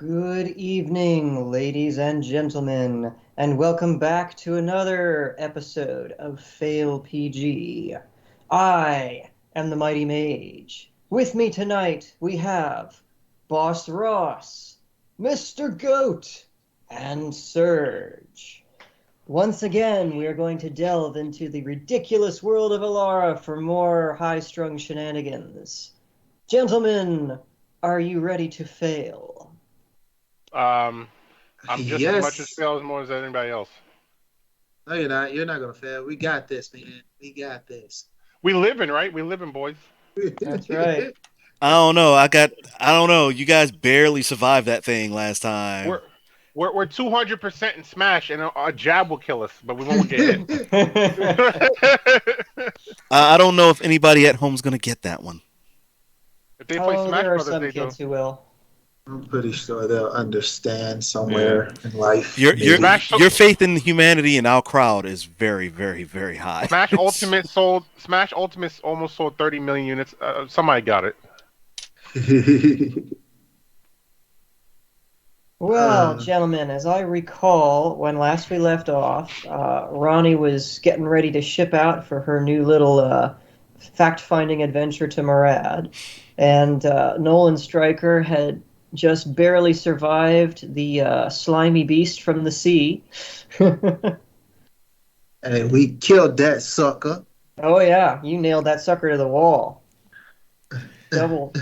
Good evening, ladies and gentlemen, and welcome back to another episode of Fail PG. I am the Mighty Mage. With me tonight we have Boss Ross, Mr. Goat, and Surge. Once again, we are going to delve into the ridiculous world of Alara for more high-strung shenanigans. Gentlemen, are you ready to fail? I'm just as much as Yes. fail as more as anybody else. No, you're not. You're not gonna fail. We got this, man. We got this. We live in, right? We live in, boys. That's right. I don't know. I don't know. You guys barely survived that thing last time. We're 200% in Smash, and a jab will kill us, but we won't get hit. I don't know if anybody at home's gonna get that one. If they play Smash there are Brothers, some they do. kids who will. I'm pretty sure they'll understand somewhere in life. Your maybe. your faith in humanity and our crowd is very, very, very high. Smash Ultimate almost sold 30 million units. Somebody got it. Well, gentlemen, as I recall, when last we left off, Ronnie was getting ready to ship out for her new little fact-finding adventure to Murad, and Nolan Stryker had just barely survived the slimy beast from the sea. And we killed that sucker. Oh yeah, you nailed that sucker to the wall. Double.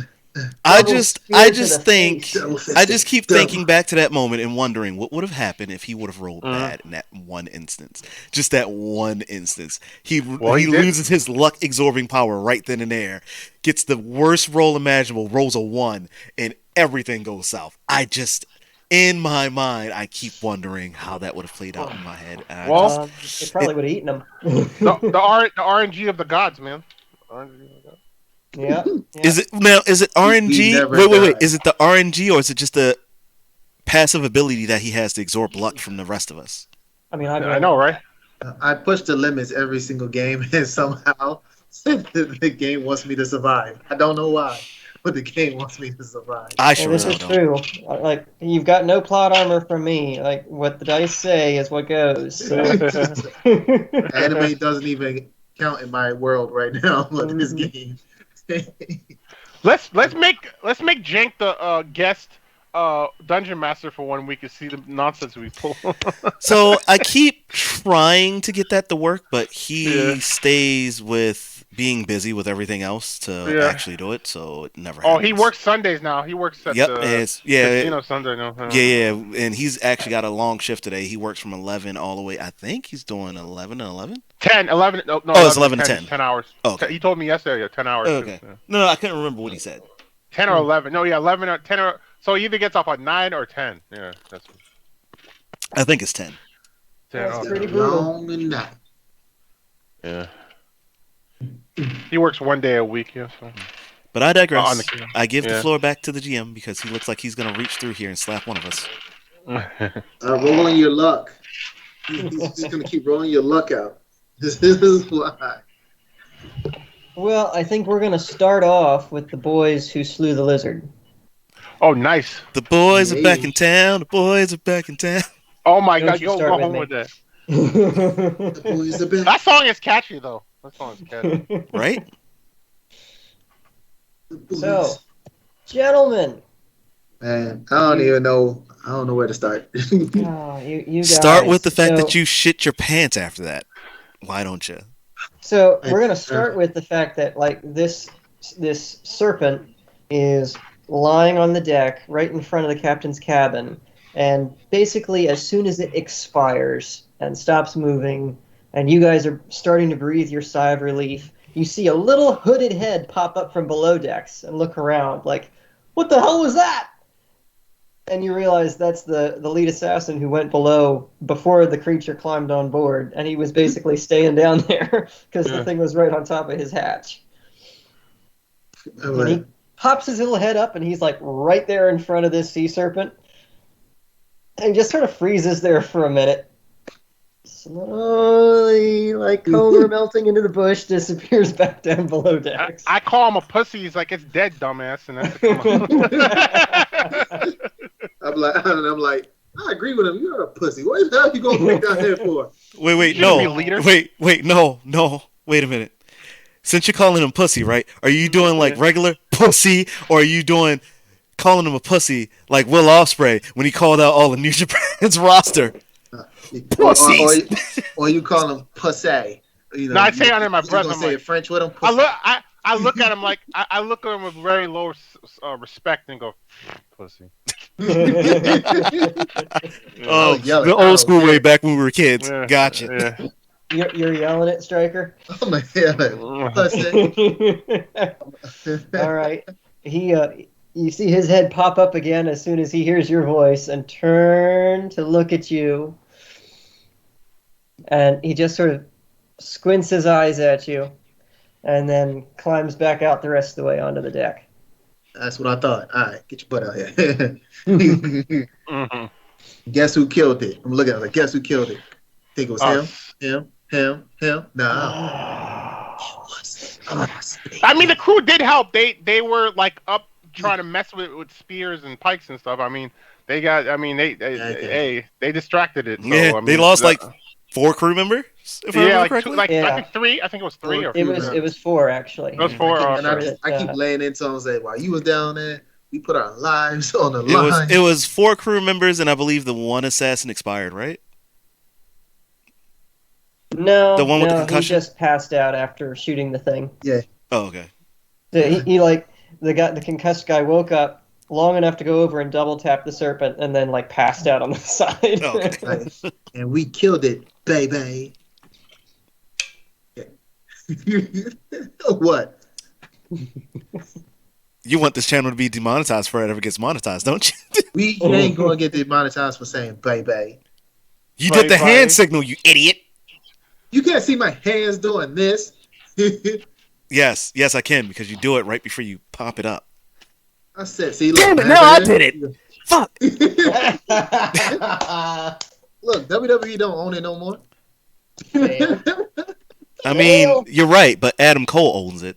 I Double just spear to the think face. I just keep thinking back to that moment and wondering what would have happened if he would have rolled bad in that one instance. Just that one instance. He He did. loses his luck absorbing power right then and there. Gets the worst roll imaginable, rolls a 1, and everything goes south. In my mind, I keep wondering how that would have played out in my head. And Well, They probably would have eaten him. the RNG of the gods, man. RNG of the gods. Yeah. Is it RNG? never Wait. died. Is it the RNG or is it just the passive ability that he has to absorb luck from the rest of us? I mean, I know, right? I push the limits every single game, and somehow the game wants me to survive. I don't know why, but the game wants me to survive. I And sure this as is hell don't. true. Like, you've got no plot armor from me. Like, what the dice say is what goes. So. Anime doesn't even count in my world right now. But this game. Let's make Jank the guest dungeon master for 1 week and see the nonsense we pull. So I keep trying to get that to work, but he Yeah. stays with being busy with everything else to actually do it, so it never happens. Oh, he works Sundays now. He works at Yep, the casino Sunday now. yeah, and he's actually got a long shift today. He works from 11 all the way. I think he's doing 11 to 11. 10, 11. No, Oh, it's 11 to 10. 10 hours. Oh, okay. He told me yesterday, 10 hours. Okay. Yeah. No, I couldn't remember what he said. 10 or 11. No, yeah, 11 or 10 or. So he either gets off at 9 or 10. Yeah, that's I think it's 10. 10. That's Okay. pretty brutal. Long and night. Yeah. He works 1 day a week, yeah. So. But I digress. On the- I give the yeah. floor back to the GM because he looks like he's going to reach through here and slap one of us. Rolling your luck. He's just gonna keep rolling your luck out. This is why. Well, I think we're going to start off with the boys who slew the lizard. Oh, nice. The boys are back Hey. in town. The boys are back in town. Oh my Don't God, you go start with home me. with that. The boys are back. That song is catchy though. That song is catchy. Right? The boys. So, gentlemen, Man, I don't even know. I don't know where to start. you guys. Start with the fact So- that you shit your pants after that. Why don't you? So we're going to start with the fact that like this serpent is lying on the deck right in front of the captain's cabin, and basically as soon as it expires and stops moving, and you guys are starting to breathe your sigh of relief, you see a little hooded head pop up from below decks and look around like, "What the hell was that?" And you realize that's the lead assassin who went below before the creature climbed on board, and he was basically staying down there because the thing was right on top of his hatch. And he pops his little head up, and he's like right there in front of this sea serpent, and just sort of freezes there for a minute. Slowly, like Homer melting into the bush, disappears back down below decks. I call him a pussy. He's like, it's dead, dumbass. And that's I'm like, I agree with him. You're a pussy. What the hell you gonna break down here for? Wait, You shouldn't be a no. leader. Wait, no. Wait a minute. Since you're calling him pussy, right? Are you doing like regular pussy, or are you doing calling him a pussy like Will Ospreay when he called out all of New Japan's roster? Pussies. Or you call him pussy. You know, No, I say it under my you breath. gonna I'm say like, it French with him. I Pussy. look, I look at him like I look at him with very low respect and go, pussy. Oh, yelling. the I old don't school care. way back when we were kids. Yeah, Gotcha. Yeah. You're yelling at Stryker. I'm like, yeah, pussy. All right. You see his head pop up again as soon as he hears your voice and turn to look at you. And he just sort of squints his eyes at you and then climbs back out the rest of the way onto the deck. That's what I thought. All right, get your butt out here. Mhm. Guess who killed it? I'm looking at it like, guess who killed it? Think it was Us. him? Nah. It was us. I mean, the crew did help. They were like up trying to mess with spears and pikes and stuff. I mean, they got. I mean, they distracted it. So, Yeah, I mean, they lost like 4 crew members, if I remember like correctly. I think 3. I think it was 3 or It 4. was 4 actually. It was 4. And I keep laying into him saying, while you was down there, we put our lives on the line. It was 4 crew members, and I believe the one assassin expired, right? No, The one with the he concussion? just passed out after shooting the thing. Yeah. Oh, okay. So he like the concussed guy woke up long enough to go over and double tap the serpent and then like passed out on the side. Oh, okay. Like, and we killed it, baby. What? You want this channel to be demonetized before it ever gets monetized, don't you? We ain't gonna get demonetized for saying baby. You did the hand signal, you idiot. You can't see my hands doing this. Yes, I can, because you do it right before you pop it up. I said, see, look. Damn it, man, now I man. did it. Fuck. Look, WWE don't own it no more. I mean, you're right, but Adam Cole owns it.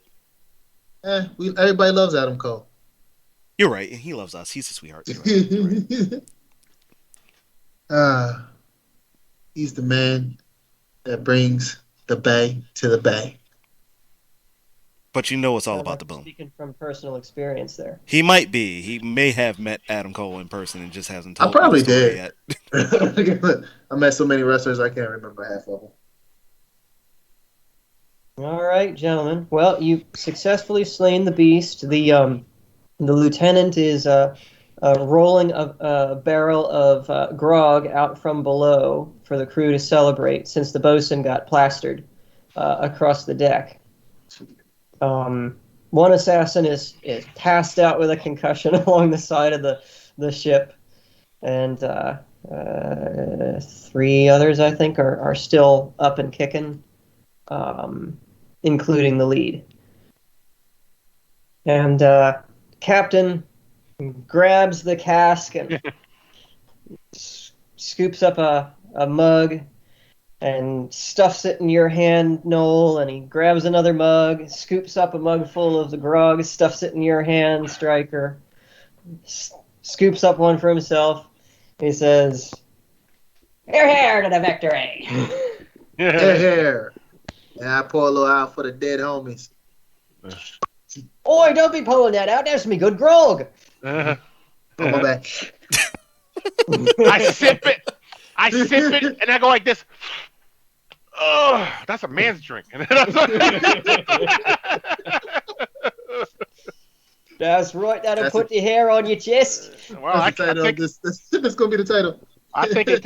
Everybody loves Adam Cole. You're right, and he loves us. He's a sweetheart. You're right. He's the man that brings the Bay to the Bay. But you know it's all about the boom. Speaking from personal experience there. He might be. He may have met Adam Cole in person and just hasn't I told probably the story did. yet. I met so many wrestlers I can't remember half of them. All right, gentlemen. Well, you successfully slain the beast. The lieutenant is rolling a barrel of grog out from below for the crew to celebrate, since the bosun got plastered across the deck. One assassin is passed out with a concussion along the side of the ship, and 3 others, I think, are still up and kicking, including the lead. And Captain grabs the cask and scoops up a mug and stuffs it in your hand, Noel, and he grabs another mug, scoops up a mug full of the grog, stuffs it in your hand, Stryker, scoops up one for himself. He says, "Here to the victory!" Here. And I pour a little out for the dead homies. Oi, don't be pulling that out. That's me good grog. Oh, my bad. I sip it, and I go like this. Oh, that's a man's drink. That's right. That'll put the hair on your chest. Well, I That's the think title. This gonna be the title. I think it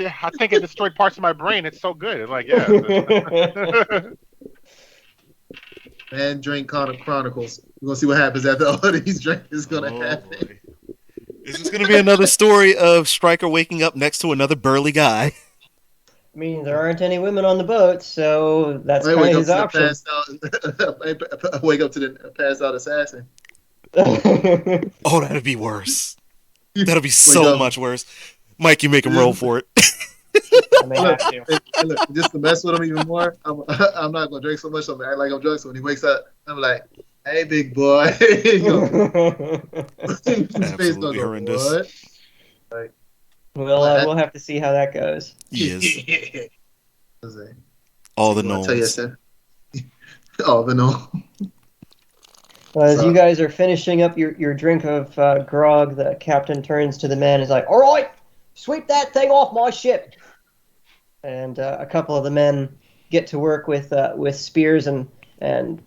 destroyed parts of my brain. It's so good. Like, yeah. Man, Drink Chronicles. We're gonna see what happens after all these drinks is gonna happen. Boy. Is this going to be another story of Stryker waking up next to another burly guy? I mean, there aren't any women on the boat, so that's kind of his option. Wake up to the passed out assassin. Oh, that'd be worse. That'd be so much worse. Mike, you make him roll for it. I may have to. Look, just to mess with him even more, I'm not gonna drink so much. I'm gonna act like I'm drunk. So when he wakes up, I'm like, "Hey, big boy." His face Absolutely gonna go, horrendous. "What?" Like, We'll have to see how that goes. Yes. Was it? All the You wanna tell you, gnomes. sir? All the no. As So- you guys are finishing up your drink of grog, the captain turns to the men and is like, "All right, sweep that thing off my ship." And a couple of the men get to work with spears and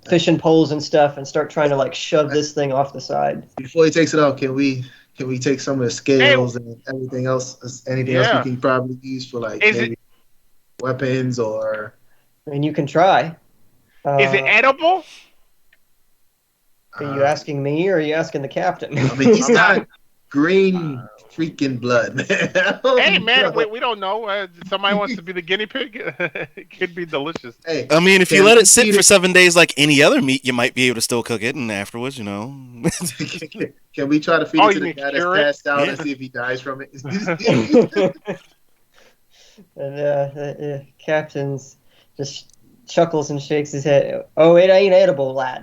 fishing poles and stuff and start trying to like shove this thing off the side. Before he takes it out, can we take some of the scales and everything else? Anything else we can probably use for like maybe weapons or? I mean, you can try. Is it edible? Are you asking me or are you asking the captain? I mean, he's got green freaking blood, man. Hey, man, we don't know. Somebody wants to be the guinea pig. It could be delicious. Hey, I mean, if you let it sit for 7 days like any other meat, you might be able to still cook it, and afterwards, Can we try to feed it to the guy that's passed out and see if he dies from it? And the captain's just chuckles and shakes his head. Oh, it ain't edible, lad.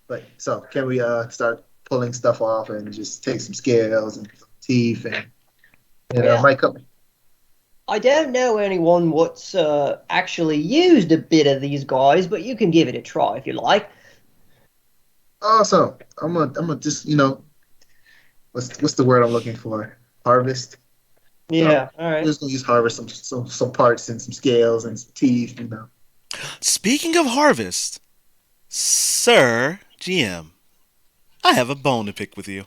But so can we start pulling stuff off and just take some scales and some teeth and might come. I don't know anyone what's actually used a bit of these guys, but you can give it a try if you like. Awesome. I'm gonna just what's the word I'm looking for? Harvest. Yeah. So all right. We're just gonna use harvest some parts and some scales and some teeth. Speaking of harvest, Sir GM, I have a bone to pick with you.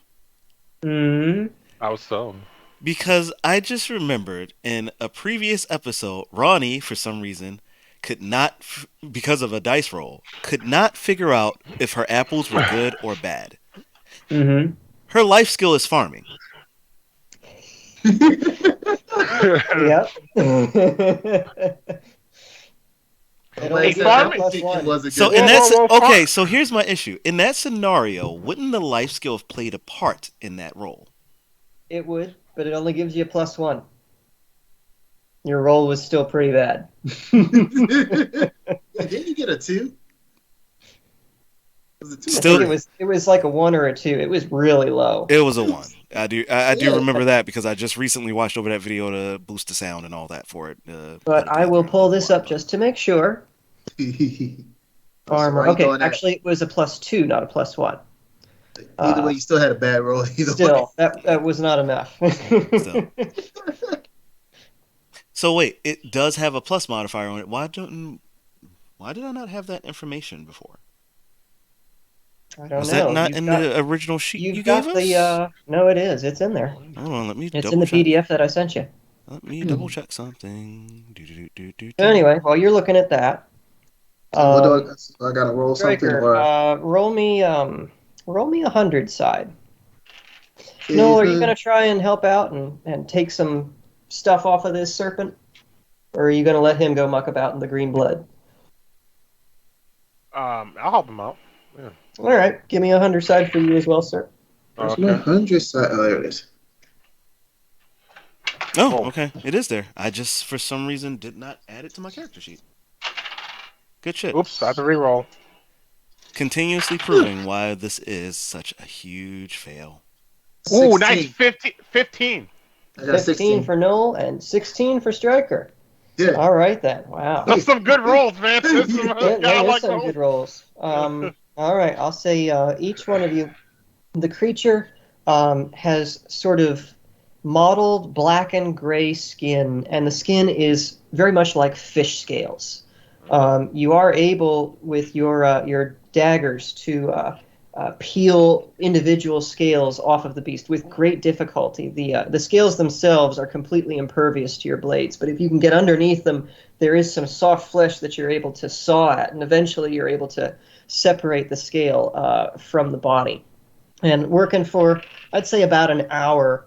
How so? Because I just remembered in a previous episode, Ronnie, for some reason, could not, because of a dice roll, could not figure out if her apples were good or bad. Her life skill is farming. Yep. So in that okay, so here's my issue. In that scenario, wouldn't the life skill have played a part in that roll? It would, but it only gives you a +1. Your roll was still pretty bad. Didn't you get a 2? Was it 2? Still, it was like a 1 or a 2. It was really low. It was a 1. I do remember that because I just recently watched over that video to boost the sound and all that for it. But I will pull this up just to make sure. Armor. Okay, actually it was a +2, not a +1. Either way, you still had a bad roll. That was not enough. So wait, it does have a plus modifier on it. Why did I not have that information before? I don't know. Was that not in the original sheet you gave us? No, it is. It's in there. Hold on, let me It's in the PDF that I sent you. Let me double check something. Anyway, while you're looking at that, I gotta roll something. Roll me 100 side. No, are you gonna try and help out and take some stuff off of this serpent, or are you gonna let him go muck about in the green blood? I'll help him out. Yeah. All right, give me 100 side for you as well, sir. Where's my 100 side? Oh, there it is. Oh, okay. It is there. I just, for some reason, did not add it to my character sheet. Good shit. Oops, I have to reroll. Continuously proving why this is such a huge fail. Ooh, nice. 15. I got 15 for Noel and 16 for Striker. Yeah. All right then. Wow. That's some good rolls, man. There's some good rolls. All right, I'll say each one of you. The creature has sort of mottled black and gray skin, and the skin is very much like fish scales. You are able, with your daggers, to peel individual scales off of the beast with great difficulty. The scales themselves are completely impervious to your blades, but if you can get underneath them, there is some soft flesh that you're able to saw at, and eventually you're able to separate the scale from the body. And working for, I'd say, about an hour,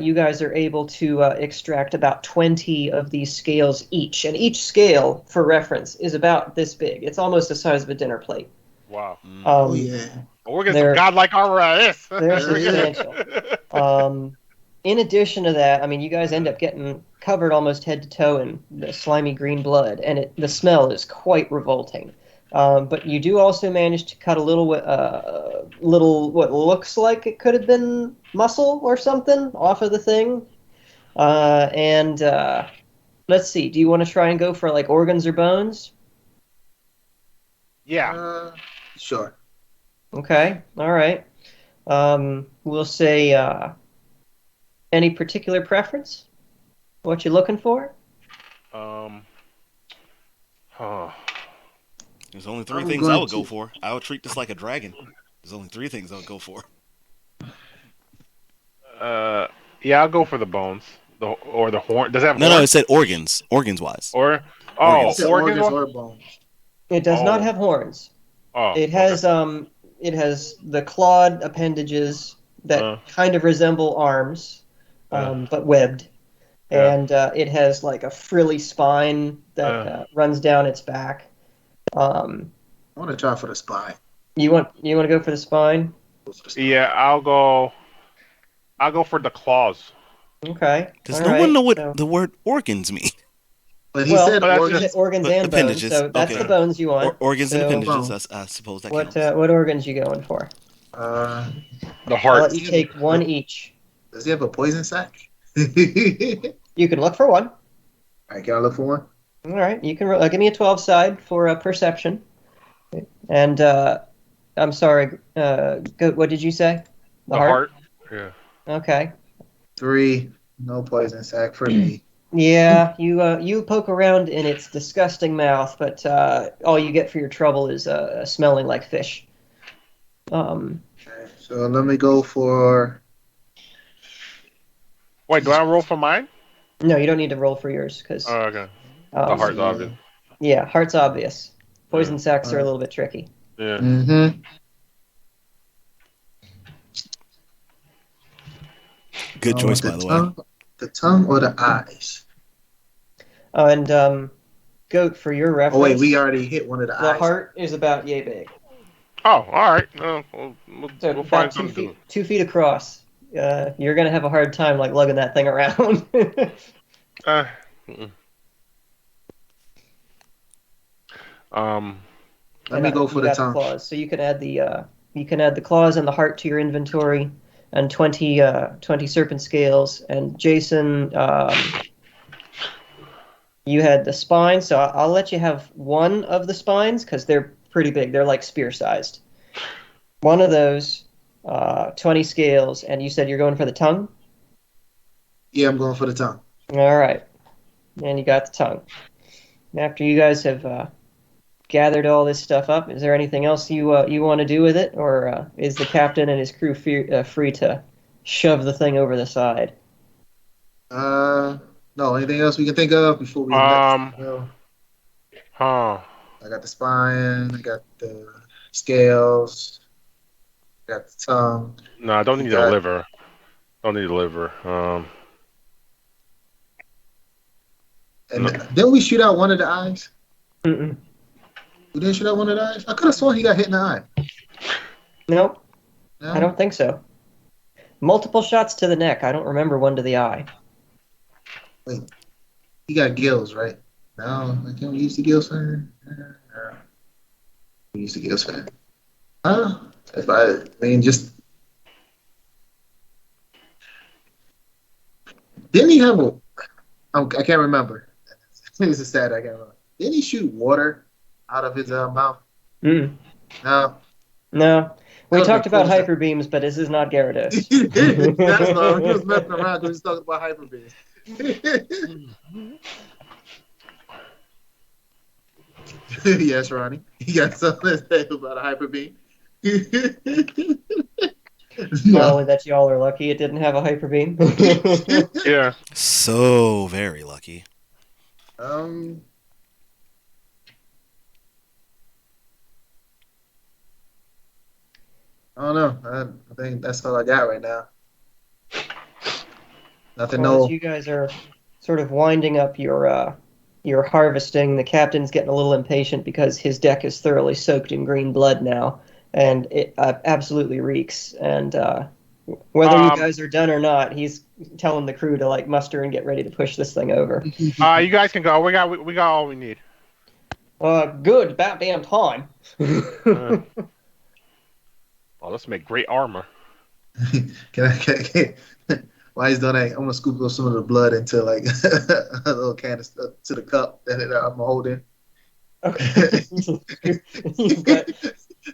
you guys are able to extract about 20 of these scales each. And each scale, for reference, is about this big. It's almost the size of a dinner plate. Wow. Oh, yeah. We're getting some godlike armor. They're substantial. In addition to that, I mean, you guys end up getting covered almost head to toe in the slimy green blood, and the smell is quite revolting. But you do also manage to cut a little what looks like it could have been muscle or something off of the thing. And let's see. Do you want to try and go for like organs or bones? Yeah. Sure. Okay. All right. We'll say any particular preference? What you looking for? Huh. There's only 3 I'm things I going would go to- for. I would treat this like a dragon. There's only 3 things I would go for. Yeah, I'll go for the bones. Or the horn. Does it have No, horns? it said organs. Organs wise. Or It Organs. said organs. organs or bones. It does not Oh. have horns. Oh, It has it has the clawed appendages that kind of resemble arms, but webbed. Yeah. And it has like a frilly spine that runs down its back. I want to try for the spine. You want to go for the spine? Yeah, I'll go for the claws. Okay. Does all no right. one know what So- the word organs mean? But he well, said that's organs. you said organs But and bones, appendages, so that's okay. the bones you want. Organs and So appendages. I suppose that What counts. what organs you going for? Uh, The I'll heart. let you take one each. does he have a poison sac? You can look for one. Alright, can I look for one? All right, you can give me a 12 side for perception. And I'm sorry, what did you say? The heart. Yeah. Okay. 3. No poison sac for me. Yeah, you poke around in its disgusting mouth, but all you get for your trouble is smelling like fish. Okay, so let me go for. Wait, do I roll for mine? No, you don't need to roll for yours because Oh, okay. The heart's obvious. yeah, heart's obvious. Poison sacs are a little bit tricky. Yeah. Mm-hmm. Good choice, by the way. The tongue or the eyes? Oh, and goat for your reference. Oh wait, we already hit one of the the eyes. heart is about yay big. Oh, all right. So We'll find about something. 2 feet across. You're gonna have a hard time like lugging that thing around. Let me go for the tongue. claws. So you can add the claws and the heart to your inventory, and 20 serpent scales. And Jason, you had the spine, so I'll let you have one of the spines because they're pretty big. They're like spear sized. One of those, 20 scales, and you said you're going for the tongue? Yeah, I'm going for the tongue. All right. And you got the tongue. After you guys have gathered all this stuff up, is there anything else you want to do with it, or is the captain and his crew free to shove the thing over the side? No. Anything else we can think of before we? Huh. I got the spine. I got the scales. I got the tongue. No, I don't need the liver. Don't need the liver. And didn't we shoot out one of the eyes? Mm-mm. We didn't shoot out one of the eyes. I could have sworn he got hit in the eye. Nope. No? I don't think so. Multiple shots to the neck. I don't remember one to the eye. Wait, he got gills, right? No, can we use the gills for him? We use the gills for him. If I mean, just didn't he have a? I can't remember. This is sad. I can't remember. Didn't he shoot water out of his mouth? Mm. No. No. We That talked was about cool. hyper beams, but this is not Gyarados. That's why he was messing around because he was talking about hyper beams. Yes, Ronnie. You got something to say about a hyper beam? Not only that y'all are lucky it didn't have a hyper beam. Yeah. So very lucky. I don't know. I think that's all I got right now. Nothing. Well, No. as you guys are sort of winding up your harvesting, the captain's getting a little impatient because his deck is thoroughly soaked in green blood now, and it absolutely reeks. And whether you guys are done or not, he's telling the crew to like muster and get ready to push this thing over. You guys can go. We got all we need. Good, about damn time. Oh, let's make great armor. Can I while he's doing that, I'm gonna scoop up some of the blood into like a little canister to the cup that I'm holding. Okay. You've got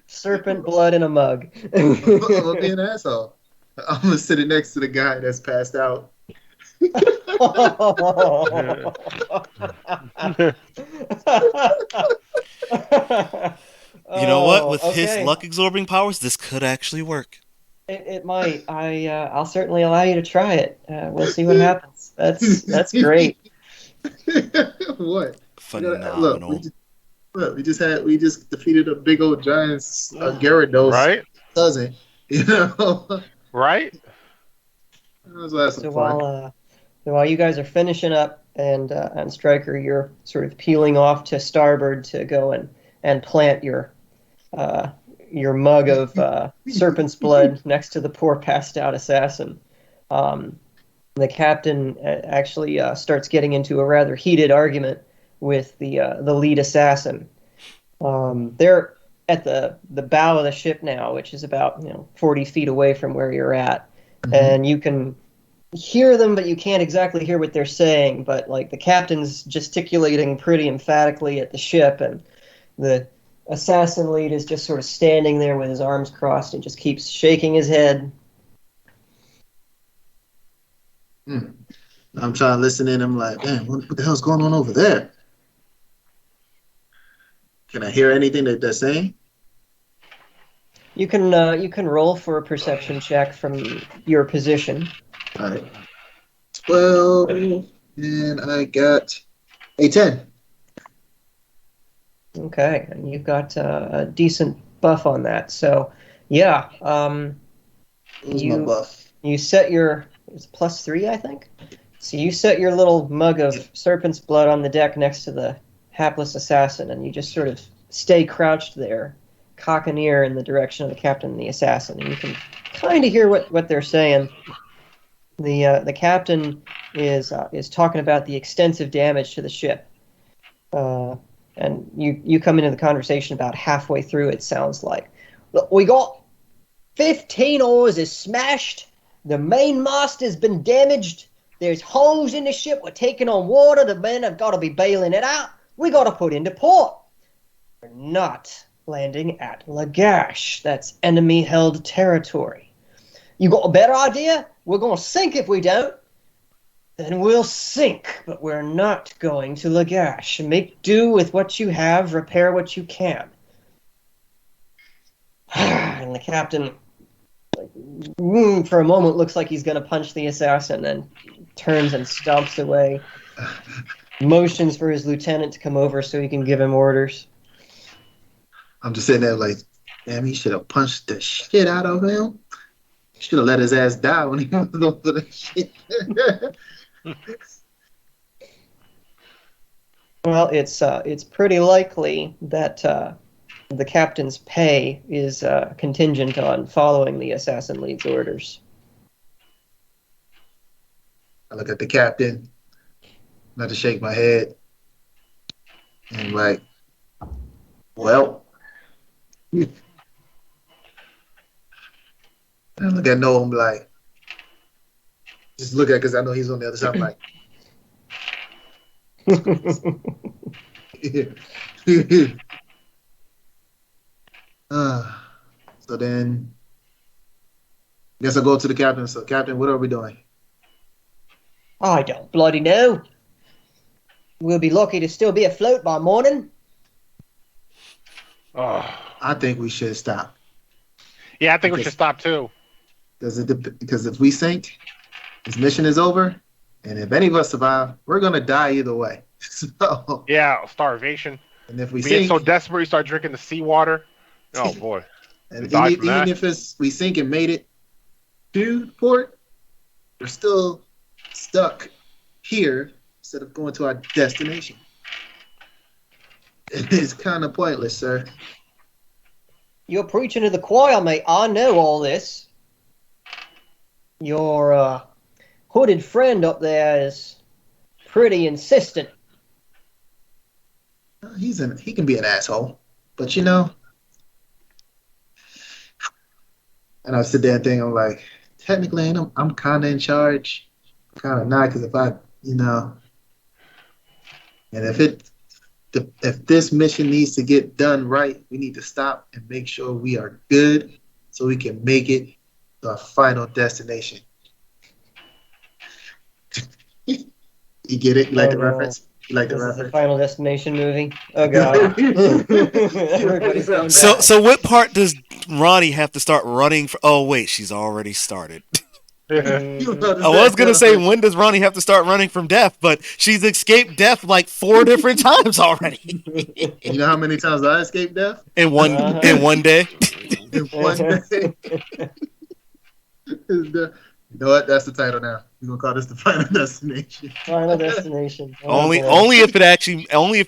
serpent blood in a mug. I'm gonna be an asshole. I'm gonna sit it next to the guy that's passed out. You know what? Oh, With his okay. luck absorbing powers, this could actually work. It might. I'll certainly allow you to try it. We'll see what happens. That's great. What? Look, Phenomenal. we just defeated a big old giant Gyarados Right? cousin. You know, Right? let's have some So fun. while you guys are finishing up and Striker, you're sort of peeling off to starboard to go and plant your mug of serpent's blood next to the poor passed out assassin. The captain actually starts getting into a rather heated argument with the lead assassin. They're at the bow of the ship now, which is about 40 feet away from where you're at, and you can hear them, but you can't exactly hear what they're saying. But like the captain's gesticulating pretty emphatically at the ship, and the assassin lead is just sort of standing there with his arms crossed and just keeps shaking his head. Hmm. I'm trying to listen in. I'm like, man, what the hell's going on over there? Can I hear anything that they're saying? You can roll for a perception check from your position. All right. 12, and I got a 10. Okay, and you've got a decent buff on that. So, yeah, Who's my buff? you set your it's +3, I think. So you set your little mug of serpent's blood on the deck next to the hapless assassin, and you just sort of stay crouched there, cock an ear in the direction of the captain and the assassin, and you can kind of hear what they're saying. The captain is talking about the extensive damage to the ship. And you come into the conversation about halfway through, it sounds like. Look, we got 15 oars is smashed. The main mast has been damaged. There's holes in the ship. We're taking on water. The men have got to be bailing it out. We got to put into port. We're not landing at Lagash. That's enemy-held territory. You got a better idea? We're going to sink if we don't. Then we'll sink, but we're not going to Lagash. Make do with what you have, repair what you can. And the captain, for a moment, looks like he's going to punch the assassin, and turns and stomps away. Motions for his lieutenant to come over so he can give him orders. I'm just sitting there like, damn, he should have punched the shit out of him. Should have let his ass die when he was over the shit. Well, it's pretty likely that the captain's pay is contingent on following the assassin lead's orders. I look at the captain, not to shake my head, and like, well, I look at Noah and be like, just look at because I know he's on the other side. I'm like, so then, I guess I'll go to the captain. So, Captain, what are we doing? I don't bloody know. We'll be lucky to still be afloat by morning. Oh. I think we should stop. Yeah, I think we should stop too. Because if we sink, this mission is over, and if any of us survive, we're gonna die either way. So yeah, starvation. And if we Being sink, so desperate, you start drinking the seawater. Oh boy! and even if we sink and made it to port, we're still stuck here instead of going to our destination. It's kind of pointless, sir. You're preaching to the choir, mate. I know all this. Your hooded friend up there is pretty insistent. He can be an asshole, but you know, and I sit there and think I'm like, technically, I'm kind of in charge, kind of not, because if I, you know, and if this mission needs to get done right, we need to stop and make sure we are good, so we can make it to our final destination. You get it? You like Oh, the no. reference? You like the This is the reference? Final Destination movie. Oh god. Everybody's going down. So what part does Ronnie have to start running for? Oh wait, she's already started. You Mhm. know I was gonna say, when does Ronnie have to start running from death? But she's escaped death like 4 different times already You know how many times I escaped death in one Uh-huh. day. in one day? You know what? That's the title now. We're gonna call this the final destination. Final Destination. Oh Only boy. only if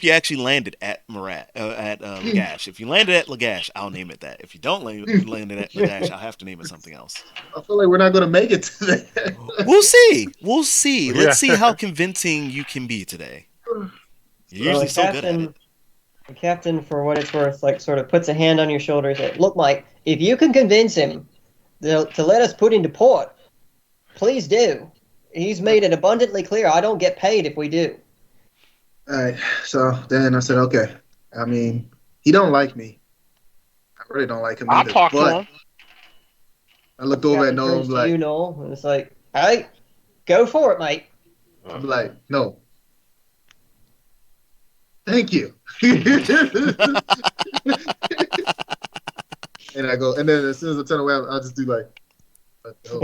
you actually landed at Lagash. If you landed at Lagash, I'll name it that. If you don't land at Lagash, I'll have to name it something else. I feel like we're not gonna make it to that. We'll see. We'll see. Yeah. Let's see how convincing you can be today. You're Well, usually so good at it. The captain, for what it's worth, like sort of puts a hand on your shoulder and says, "Look, Mike, if you can convince him to let us put into port, please do. He's made it abundantly clear I don't get paid if we do." All right. So then I said, okay. I mean, he don't like me. I really don't like him I'll either. talk to But him. I looked over at Captain Noel and turns be to you, like, Noel, and it's like, "Hey, go for it, mate." I'm like, no. Thank you. And I go, and then as soon as I turn away, I'll just do like, oh,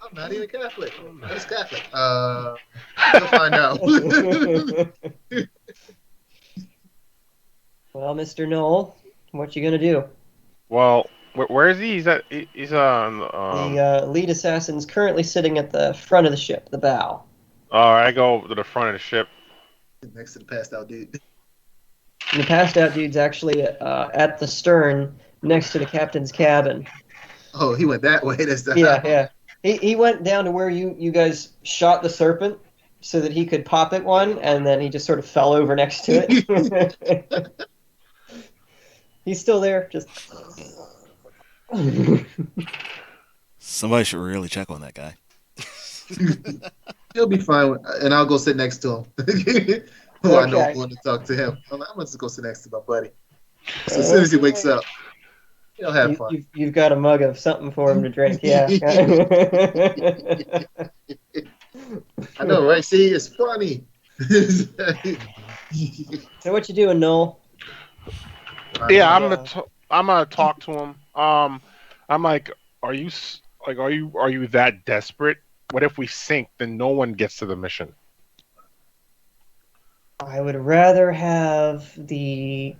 I'm not even Catholic. I'm just Catholic. You'll find out. Well, Mr. Noel, what you gonna do? Well, where is he? He's on. The lead assassin's currently sitting at the front of the ship, the bow. I go to the front of the ship. Next to the passed out dude. And the passed out dude's actually at the stern, next to the captain's cabin. Oh, he went that way. That's the Yeah. He went down to where you guys shot the serpent so that he could pop it one, and then he just sort of fell over next to it. He's still there, just. Somebody should really check on that guy. He'll be fine, and I'll go sit next to him. Who I know Okay. want to talk to him. I'm gonna just go sit next to my buddy. So as soon as he wakes up, he'll have fun. You've got a mug of something for him to drink, yeah. I know, right? See, it's funny. So what you doing, Noel? Yeah, I'm gonna talk to him. I'm like, are you that desperate? What if we sink? Then no one gets to the mission. I would rather have the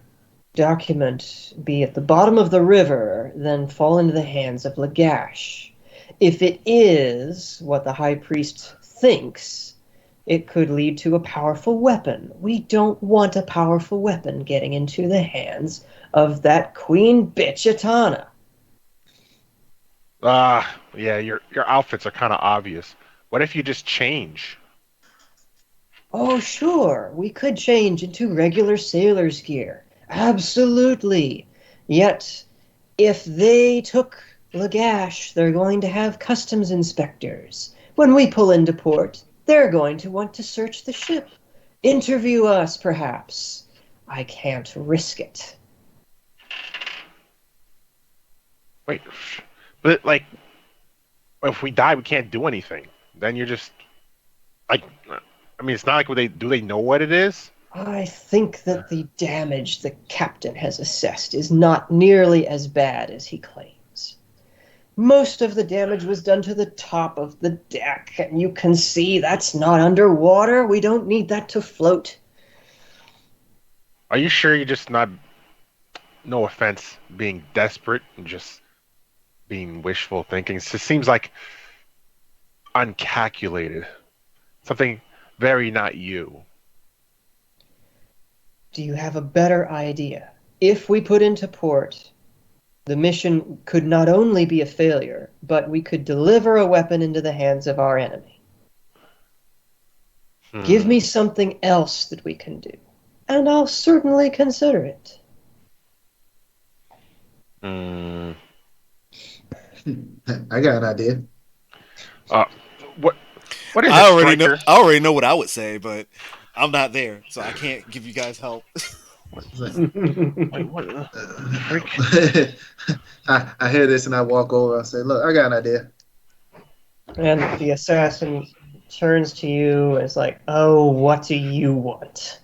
document be at the bottom of the river than fall into the hands of Lagash. If it is what the High Priest thinks, it could lead to a powerful weapon. We don't want a powerful weapon getting into the hands of that queen bitch Atana. Yeah, your outfits are kind of obvious. What if you just change? Oh, sure, we could change into regular sailor's gear. Absolutely. Yet, if they took Lagash, they're going to have customs inspectors. When we pull into port, they're going to want to search the ship. Interview us, perhaps. I can't risk it. Wait, but like, if we die, we can't do anything. Then you're just like, I mean, it's not like they know what it is. I think that the damage the captain has assessed is not nearly as bad as he claims. Most of the damage was done to the top of the deck, and you can see that's not underwater. We don't need that to float. Are you sure you're just not? No offense, being desperate and just being wishful thinking. It just seems like uncalculated. Something very not you. Do you have a better idea? If we put into port, the mission could not only be a failure, but we could deliver a weapon into the hands of our enemy. Give me something else that we can do, and I'll certainly consider it. I got an idea. What is I it, already know. Striker? I already know what I would say, but I'm not there, so I can't give you guys help. It's like, Wait, what? I hear this and I walk over and say, "Look, I got an idea." And the assassin turns to you and is like, "Oh, what do you want?"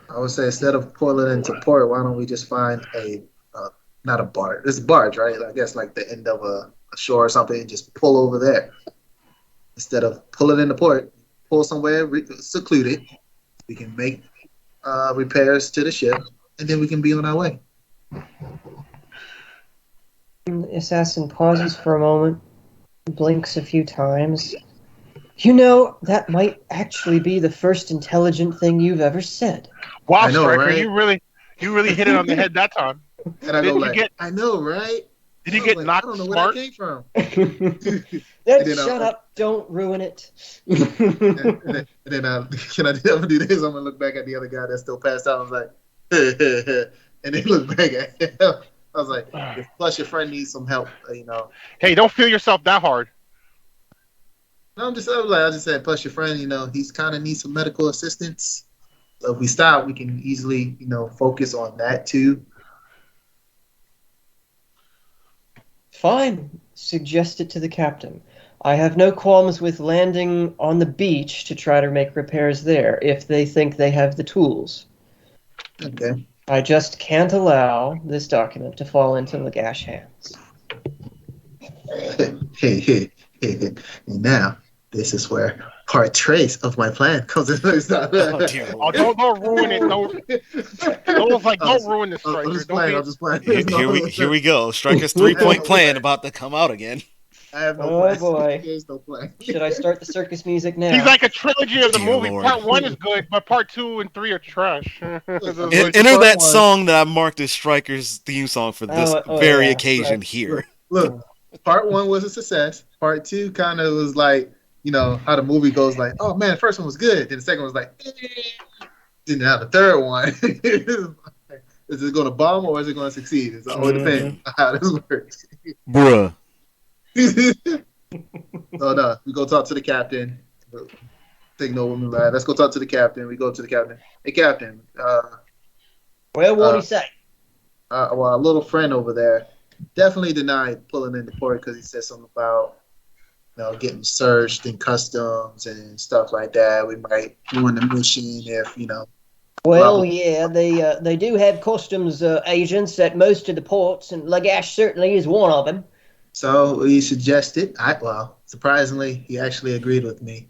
I would say instead of pulling into port, why don't we just find not a barge? It's a barge, right? I guess like the end of a shore or something, and just pull over there instead of pulling into port. Pull somewhere secluded. We can make repairs to the ship, and then we can be on our way. The assassin pauses for a moment, blinks a few times. You know, that might actually be the first intelligent thing you've ever said. Wow, I know, Striker, right? you really hit it on the head that time. And I go Did you like, get I know, right? did you I was get like, I knocked don't know where smart? that came from. Then then shut up, don't ruin it. and then can I ever do this? I'm gonna look back at the other guy that's still passed out. I was like, and then look back at him. I was like, plus your friend needs some help, you know. Hey, don't feel yourself that hard. No, I just said, plus your friend, you know, he's kind of needs some medical assistance. So if we stop, we can easily, you know, focus on that too. Fine, suggest it to the captain. I have no qualms with landing on the beach to try to make repairs there if they think they have the tools. Okay. I just can't allow this document to fall into Lagash hands. Hey. And now, this is where part trace of my plan comes into Oh dear Oh, lord! don't ruin it. Don't ruin the Striker. I'm just Don't playing. be. I'm just playing. Here we go. Striker's 3-point plan about to come out again. I have no Oh plan. boy. There's no plan. Should I start the circus music now? He's like a trilogy of the Dear movie. Lord. Part 1 is good, but part 2 and 3 are trash. Enter that song that I marked as Striker's theme song for this very yeah. occasion here. Look, part one was a success. Part two kind of was like, you know, how the movie goes like, oh man, the first one was good. Then the second one was like, then now the third one, is it going to bomb or is it going to succeed? It's all depends on how this works. Bruh. So no, we go talk to the captain. Take no woman lad. Let's go talk to the captain. We go to the captain. Hey captain, Well, what'd he say? well, our little friend over there definitely denied pulling into port because he said something about, you know, getting searched in customs and stuff like that. We might ruin the mission if, you know. Well, yeah, they do have customs agents at most of the ports, and Lagash certainly is one of them. So he suggested, surprisingly, he actually agreed with me.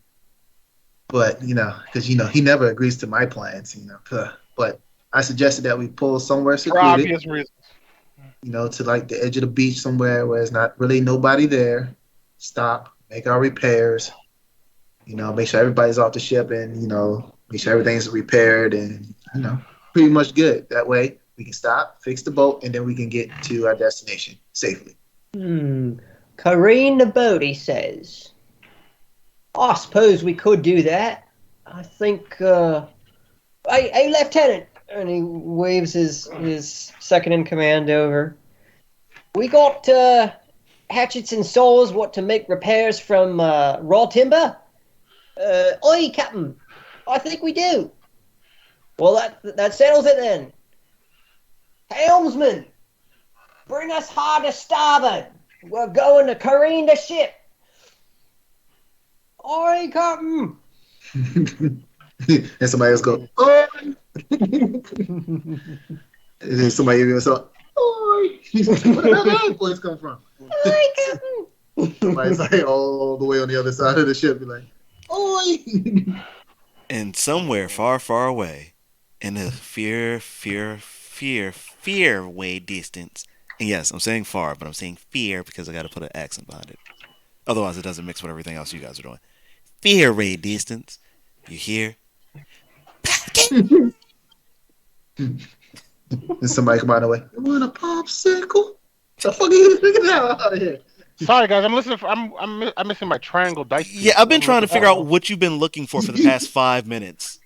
But, you know, because, you know, he never agrees to my plans, you know. But I suggested that we pull somewhere For secluded, obvious reasons. you know, to like the edge of the beach somewhere where there's not really nobody there. Stop, make our repairs, you know, make sure everybody's off the ship and, you know, make sure everything's repaired and, you know, pretty much good. That way we can stop, fix the boat, and then we can get to our destination safely. Kareen the boat, he says. I suppose we could do that. I think, hey, Lieutenant, and he waves his second-in-command over. We got hatchets and saws what to make repairs from raw timber? Aye, Captain. I think we do. Well, that settles it then. Helmsman, bring us hard to starboard. We're going to careen the ship. Aye, Captain. And somebody else go, oh! And then somebody even so, oh! Where the hell voice come from? Aye, Captain. Somebody's like all the way on the other side of the ship, be like, oi! And somewhere far, far away, in a fear way distance. And yes, I'm saying far, but I'm saying fear because I got to put an accent behind it. Otherwise, it doesn't mix with everything else you guys are doing. Fear way distance. You hear? And somebody come out of the way, you want a popsicle? The fuck are you looking out of here? Sorry, guys. I'm listening. I'm missing my triangle dice piece. Yeah, I've been trying to figure out Oh. what you've been looking for the past 5 minutes.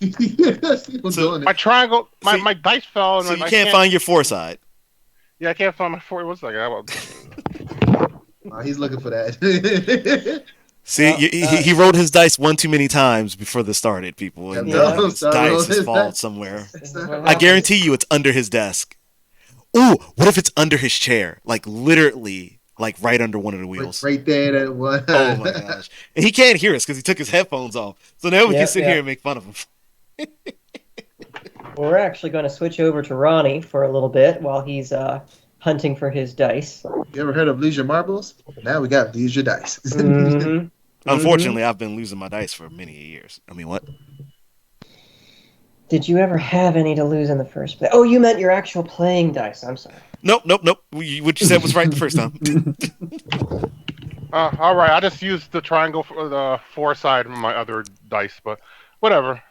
So- My triangle. So- My dice fell. And So you I can't find your foresight. Yeah, I can't find my four. What's that? He's looking for that. See, he rolled his dice one too many times before this started, people. And Yeah. his dice is fall somewhere. This is what I happens. guarantee you it's under his desk. Ooh, what if it's under his chair? Like literally, like right under one of the wheels. Right there, that one. Oh my gosh. And he can't hear us because he took his headphones off. So now we Yeah, can sit yeah. here and make fun of him. We're actually going to switch over to Ronnie for a little bit while he's hunting for his dice. You ever heard of Lose Your Marbles? Now we got Lose Your Dice. Mhm. Unfortunately, I've been losing my dice for many years. I mean, what? Did you ever have any to lose in the first place? Oh, you meant your actual playing dice. I'm sorry. Nope. What you said was right the first time. All right. I just used the triangle for the foresight on my other dice, but whatever.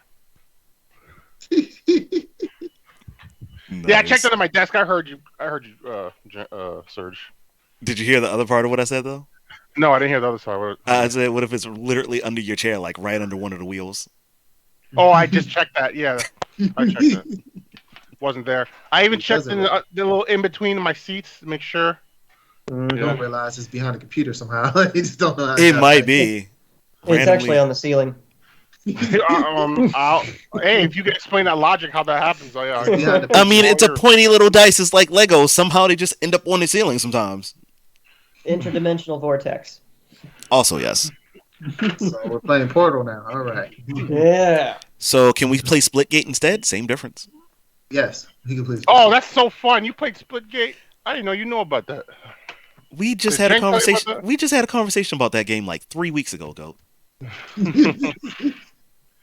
Yeah, I checked under my desk. I heard you, Serge. Did you hear the other part of what I said though? No, I didn't hear the other side. I said, what if it's literally under your chair, like right under one of the wheels? Oh, I just checked that. Yeah, I checked it. Wasn't there. I even It checked doesn't in the little in between my seats to make sure. You don't realize it's behind the computer somehow. You just don't know. How It to- might be. It's actually on the ceiling. Hey, if you can explain that logic, how that happens, It's behind the I mean, it's a Longer. pointy little dice. It's like Legos. Somehow they just end up on the ceiling sometimes. Interdimensional vortex. Also, yes. So we're playing Portal now. All right. Yeah. So can we play Splitgate instead? Same difference. Yes. You can please. Oh, that's so fun! You played Splitgate. I didn't know you know about that. We just Did had a Jane tell you about conversation. that? We just had a conversation about that game like 3 weeks ago, Goat.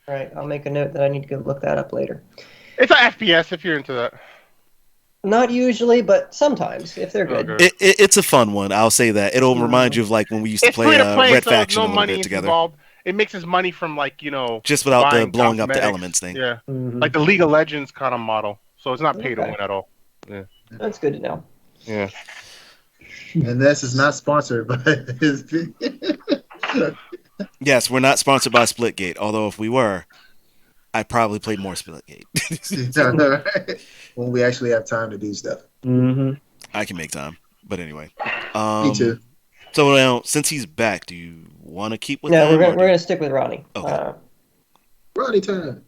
All right. I'll make a note that I need to go look that up later. It's an FPS if you're into that. Not usually, but sometimes if they're good. Okay. It's a fun one. I'll say that. It'll remind you of like when we used to It's play free to play, Red so Faction no a little money bit is together, involved. It mixes money from just without the buying blowing up the cosmetics. elements thing. Yeah, Mhm. like the League of Legends kind of model. So it's not pay to Okay. win at all. That's good to know. Yeah. And this is not sponsored, but Yes, we're not sponsored by Splitgate. Although if we were, I probably played more Splitgate. when we actually have time to do stuff. Mm-hmm. I can make time, but anyway. Me too. So now, since he's back, do you want to keep with No, him? we're gonna stick with Ronnie. Okay. Ronnie time.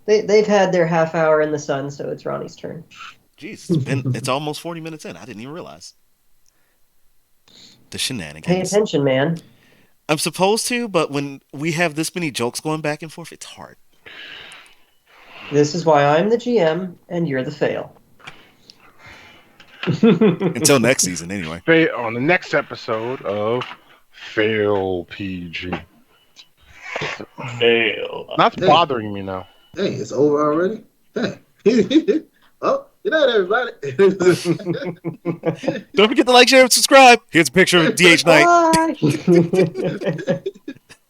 They've had their half hour in the sun, so it's Ronnie's turn. Jeez, it's almost 40 minutes in. I didn't even realize the Pay shenanigans. attention, man. I'm supposed to, but when we have this many jokes going back and forth, it's hard. This is why I'm the GM and you're the fail. Until next season, anyway. On the next episode of Fail PG. Fail. That's bothering me now. Hey, it's over already? Hey. Oh, good night, everybody. Don't forget to like, share, and subscribe. Here's a picture of DH Knight. Bye.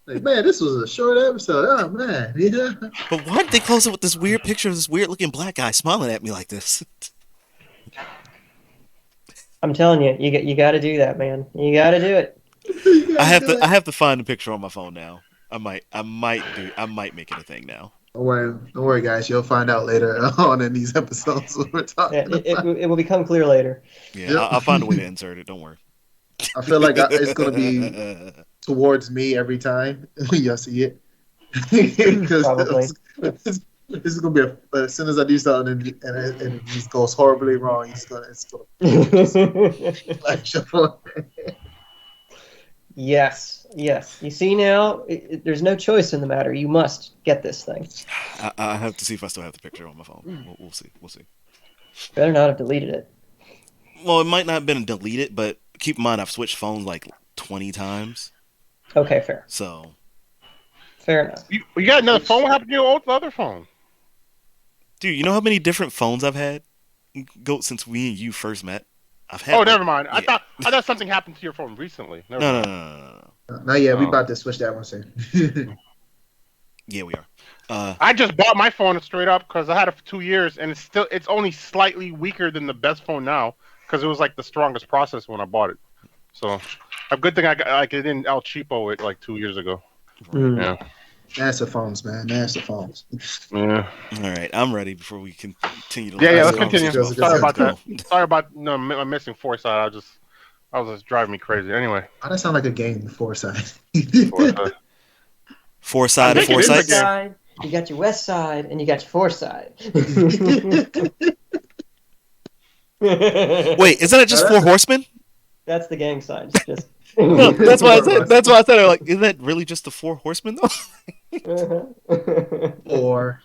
Like, man, this was a short episode. Oh, man. Yeah. But why did they close it with this weird picture of this weird-looking black guy smiling at me like this? I'm telling you, you got to do that, man. You got to do it. I have to find the picture on my phone now. I might make it a thing now. Don't worry, guys. You'll find out later on in these episodes what we're talking Yeah, about. it will become clear later. Yeah, Yep. I'll find a way to insert it. Don't worry. I feel like it's going to be towards me every time y'all see it. Because Probably. this is going to be as soon as I do something and it just goes horribly wrong, it's going to flash up. Yes. You see now, there's no choice in the matter. You must get this thing. I have to see if I still have the picture on my phone. We'll see. Better not have deleted it. Well, it might not have been deleted, but keep in mind I've switched phones like 20 times. Okay, fair. So, Fair enough. You got another phone? What happened to your other phone? dude, you know how many different phones I've had? Goat, since we and you first met. I've had. Oh, like- never mind. yeah. I thought something happened to your phone recently. Never No. mind. Not yet. We Oh. about to switch that one soon. Yeah, we are. I just bought my phone straight up because I had it for 2 years, and it's only slightly weaker than the best phone now because it was like the strongest processor when I bought it. So A good thing I got like it didn't El Cheapo it like 2 years ago. Yeah. NASA phones, man. NASA phones. Yeah. All right, I'm ready before we continue to Yeah, let yeah. this Let's conversation continue. Goes, about goes, Sorry goes. about that. Fortnite go. Sorry about no I'm missing Foresight. I was just driving me crazy. Anyway, Oh, that sound like a game, Foresight. Foresight. I Foresight or think it is a East Foresights? game. Side, you got your West Side, and you got your Foresight. Wait, isn't it just that's Four Horsemen? That's the gang sign. It's just. No, that's why I said. That's why I said. Like, isn't that really just the Four Horsemen though? or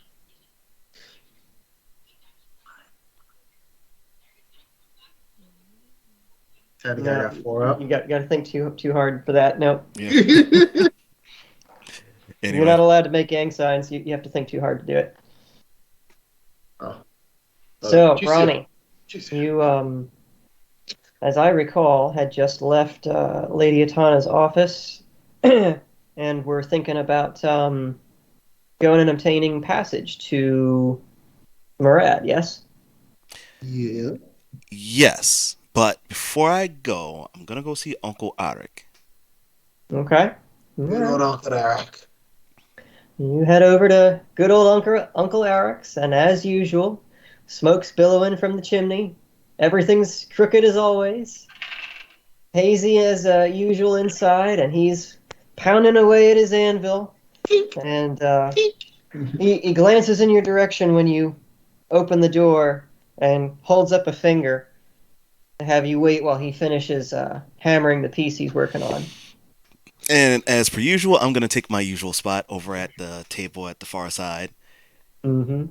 Teddy No, got 4 up. you got to think too hard for that. No, Yeah. you're Anyway, not allowed to make gang signs. You have to think too hard to do it. Oh. So, Juicy. Ronnie, Juicy. you, as I recall, had just left Lady Atana's office, and were thinking about going and obtaining passage to Murad. Yes. Yeah. yes, but before I go, I'm gonna go see Uncle Arik. Okay. All Good right. old Uncle Eric. You head over to good old Uncle Eric's, and as usual, smoke's billowing from the chimney. Everything's crooked as always. Hazy as usual inside, and he's pounding away at his anvil. And he glances in your direction when you open the door and holds up a finger to have you wait while he finishes hammering the piece he's working on. And as per usual, I'm gonna take my usual spot over at the table at the far side. Mm-hmm.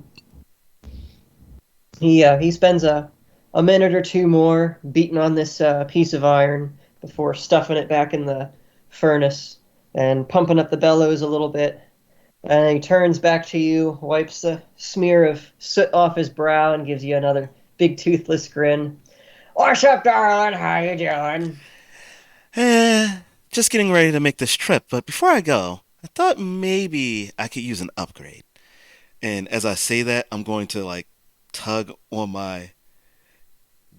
He spends a minute or two more beating on this piece of iron before stuffing it back in the furnace and pumping up the bellows a little bit. And he turns back to you, wipes a smear of soot off his brow, and gives you another big toothless grin. What's up, darling? How you doing? Just getting ready to make this trip, but before I go, I thought maybe I could use an upgrade. And as I say that, I'm going to like tug on my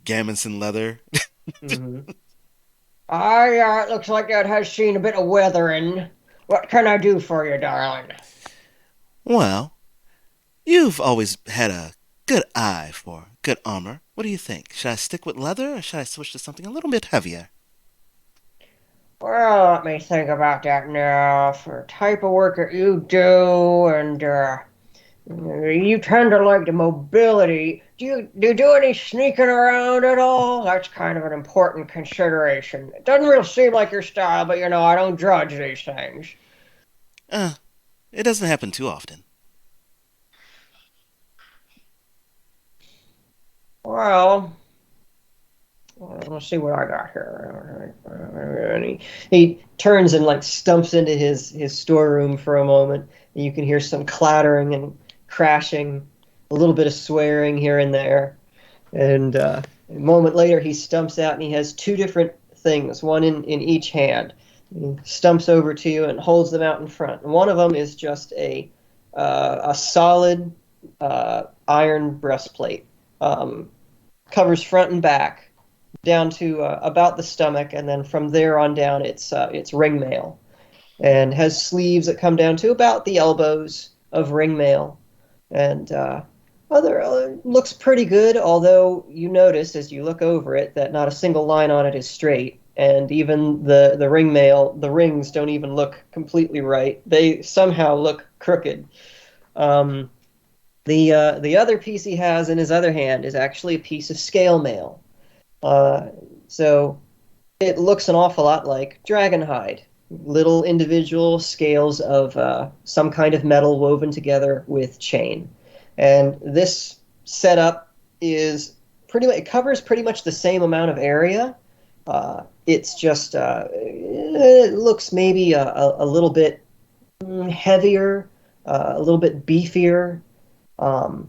Gammonson leather. Mm-hmm. It looks like that has seen a bit of weathering. What can I do for you, darling? Well, you've always had a good eye for good armor. What do you think? Should I stick with leather or should I switch to something a little bit heavier? Well, let me think about that now. For the type of work that you do, and you tend to like the mobility. Do you do any sneaking around at all? That's kind of an important consideration. It doesn't really seem like your style, but I don't judge these things. Uh, it doesn't happen too often. Well, let's see what I got here. And he turns and like stumps into his storeroom for a moment, and you can hear some clattering and crashing, a little bit of swearing here and there. And a moment later, he stumps out and he has two different things, one in each hand. He stumps over to you and holds them out in front. And one of them is just a solid iron breastplate, covers front and back down to about the stomach, and then from there on down, it's ringmail, and has sleeves that come down to about the elbows of ringmail, and other looks pretty good. Although you notice as you look over it that not a single line on it is straight, and even the ringmail, the rings don't even look completely right. They somehow look crooked. The other piece he has in his other hand is actually a piece of scale mail. So it looks an awful lot like dragonhide, little individual scales of some kind of metal woven together with chain. And this setup is it covers pretty much the same amount of area. It's just it looks maybe a little bit heavier, a little bit beefier. And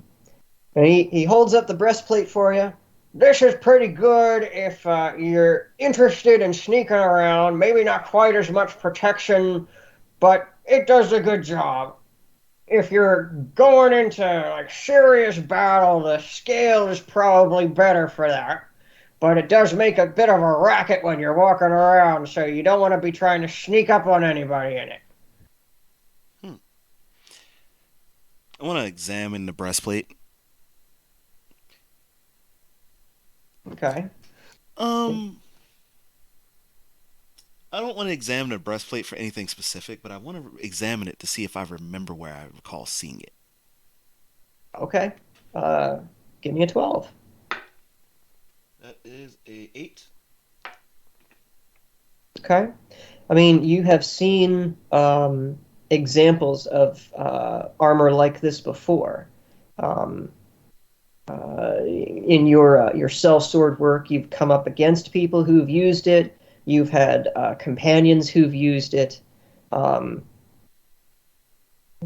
he holds up the breastplate for you. This is pretty good if you're interested in sneaking around. Maybe not quite as much protection, but it does a good job. If you're going into like serious battle, the scale is probably better for that. but it does make a bit of a racket when you're walking around, so you don't want to be trying to sneak up on anybody in it. I want to examine the breastplate. Okay. I don't want to examine the breastplate for anything specific, but I want to examine it to see if I remember where I recall seeing it. Okay. Give me a 12. That is a 8. Okay. I mean, you have seen examples of armor like this before. In your sellsword work, you've come up against people who've used it. You've had companions who've used it. I'm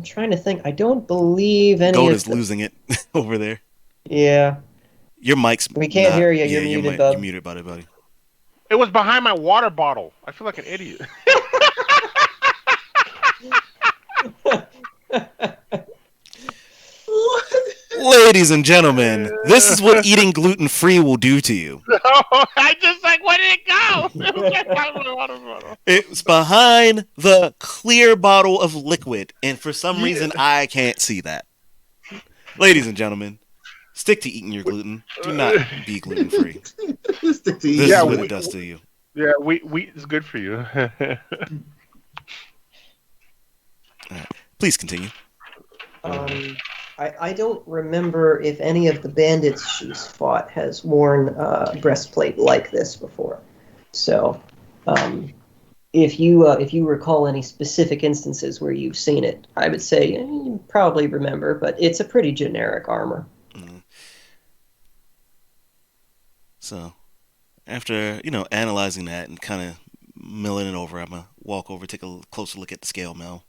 trying to think. I don't believe any Goat of is the... losing it over there. Yeah. Your mic's We can't not. hear you. Yeah, You're muted, you're bub. muted, buddy. It was behind my water bottle. I feel like an idiot. Ladies and gentlemen, this is what eating gluten-free will do to you. I just like, where did it go? It was like behind my water bottle. It's behind the clear bottle of liquid, and for some reason, I can't see that. Ladies and gentlemen, stick to eating your gluten. Do not be gluten-free. This is what it does to you. Yeah, wheat is good for you. Right. Please continue. I don't remember if any of the bandits she's fought has worn a breastplate like this before. So, if you recall any specific instances where you've seen it, I would say you probably remember, but it's a pretty generic armor. Mm-hmm. So, after analyzing that and kind of milling it over, I'm gonna walk over, take a closer look at the scale mill.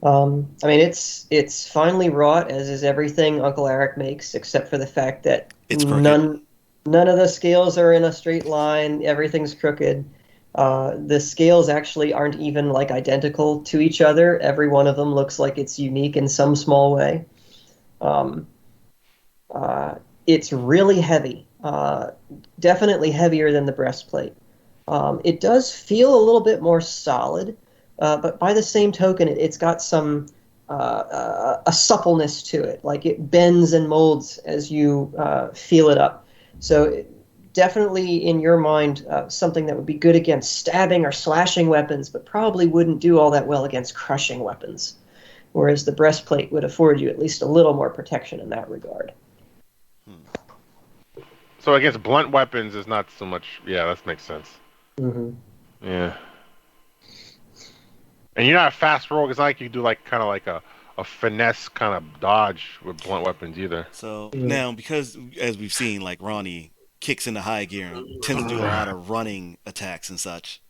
I mean, it's finely wrought, as is everything Uncle Eric makes, except for the fact that It's crooked. none of the scales are in a straight line. Everything's crooked. The scales actually aren't even like identical to each other. Every one of them looks like it's unique in some small way. It's really heavy. Definitely heavier than the breastplate. It does feel a little bit more solid. But by the same token, it's got some a suppleness to it, like it bends and molds as you feel it up. So definitely in your mind, something that would be good against stabbing or slashing weapons, but probably wouldn't do all that well against crushing weapons. Whereas the breastplate would afford you at least a little more protection in that regard. So against blunt weapons is not so much. Yeah, that makes sense. Mm-hmm. Yeah. And you're not a fast roll. It's not like you do like kind of like a finesse kind of dodge with blunt weapons either. So now, because as we've seen, like Ronnie kicks into high gear and tends to do a lot of running attacks and such,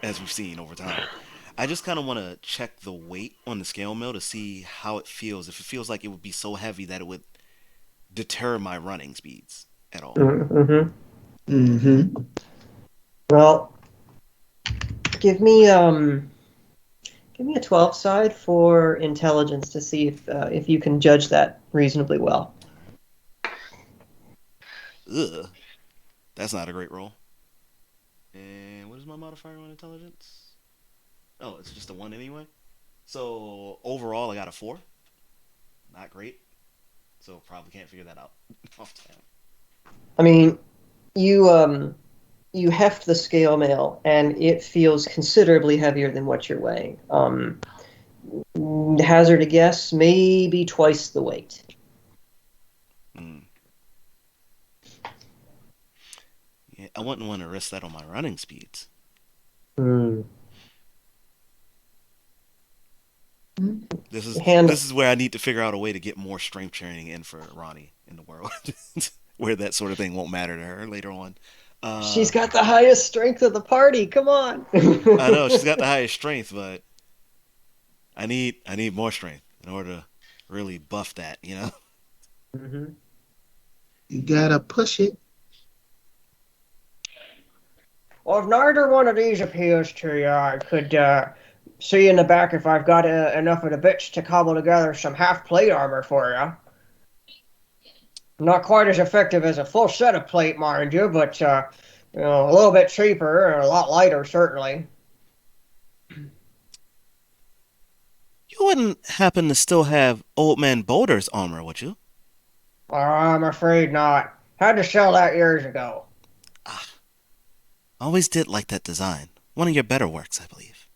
as we've seen over time. I just kind of want to check the weight on the scale mill to see how it feels. If it feels like it would be so heavy that it would deter my running speeds at all. Mm-hmm. Mm-hmm. Well, give me a 12 side for intelligence to see if you can judge that reasonably well. Ugh. That's not a great roll. And what is my modifier on intelligence? Oh, it's just a 1 anyway. So overall, I got a 4. Not great. So probably can't figure that out off the top. I mean, you heft the scale mail, and it feels considerably heavier than what you're weighing. Hazard a guess, maybe twice the weight. Yeah, I wouldn't want to risk that on my running speeds. This is where I need to figure out a way to get more strength training in for Ronnie in the world, where that sort of thing won't matter to her later on. She's got the highest strength of the party. Come on. I know she's got the highest strength, but I need more strength in order to really buff that. Mm-hmm. You gotta push it. Well, if neither one of these appeals to you, I could see in the back if I've got enough of the bits to cobble together some half plate armor for you. Not quite as effective as a full set of plate, mind you, but a little bit cheaper and a lot lighter, certainly. You wouldn't happen to still have Old Man Boulder's armor, would you? I'm afraid not. Had to sell that years ago. Ah, I always did like that design. One of your better works, I believe.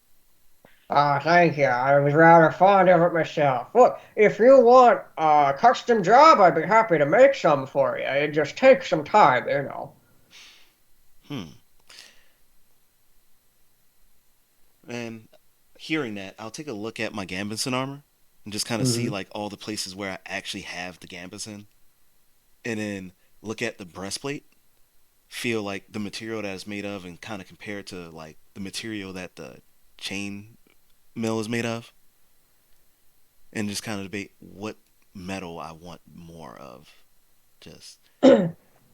Ah, thank you. I was rather fond of it myself. Look, if you want a custom job, I'd be happy to make some for you. It just takes some time, you know. Hmm. And hearing that, I'll take a look at my Gambison armor and just kind of see Hmm. like all the places where I actually have the Gambison, and then look at the breastplate, feel like the material that it's made of, and kind of compare it to like the material that the chain mill is made of, and just kind of debate what metal I want more of. Just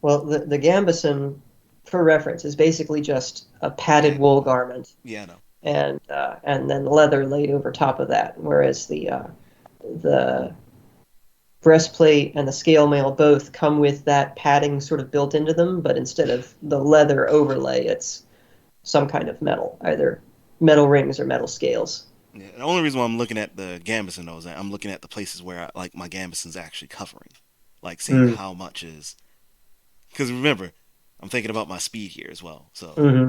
Well, the Gambison, for reference, is basically just a padded padded wool wool. garment, Yeah, I know. and then leather laid over top of that. Whereas the breastplate and the scale mail both come with that padding sort of built into them, but instead of the leather overlay, it's some kind of metal, either metal rings or metal scales. Yeah, the only reason why I'm looking at the Gambison though is that I'm looking at the places where like my Gambison's actually covering, like seeing Mm. how much is. Because remember, I'm thinking about my speed here as well. Hmm.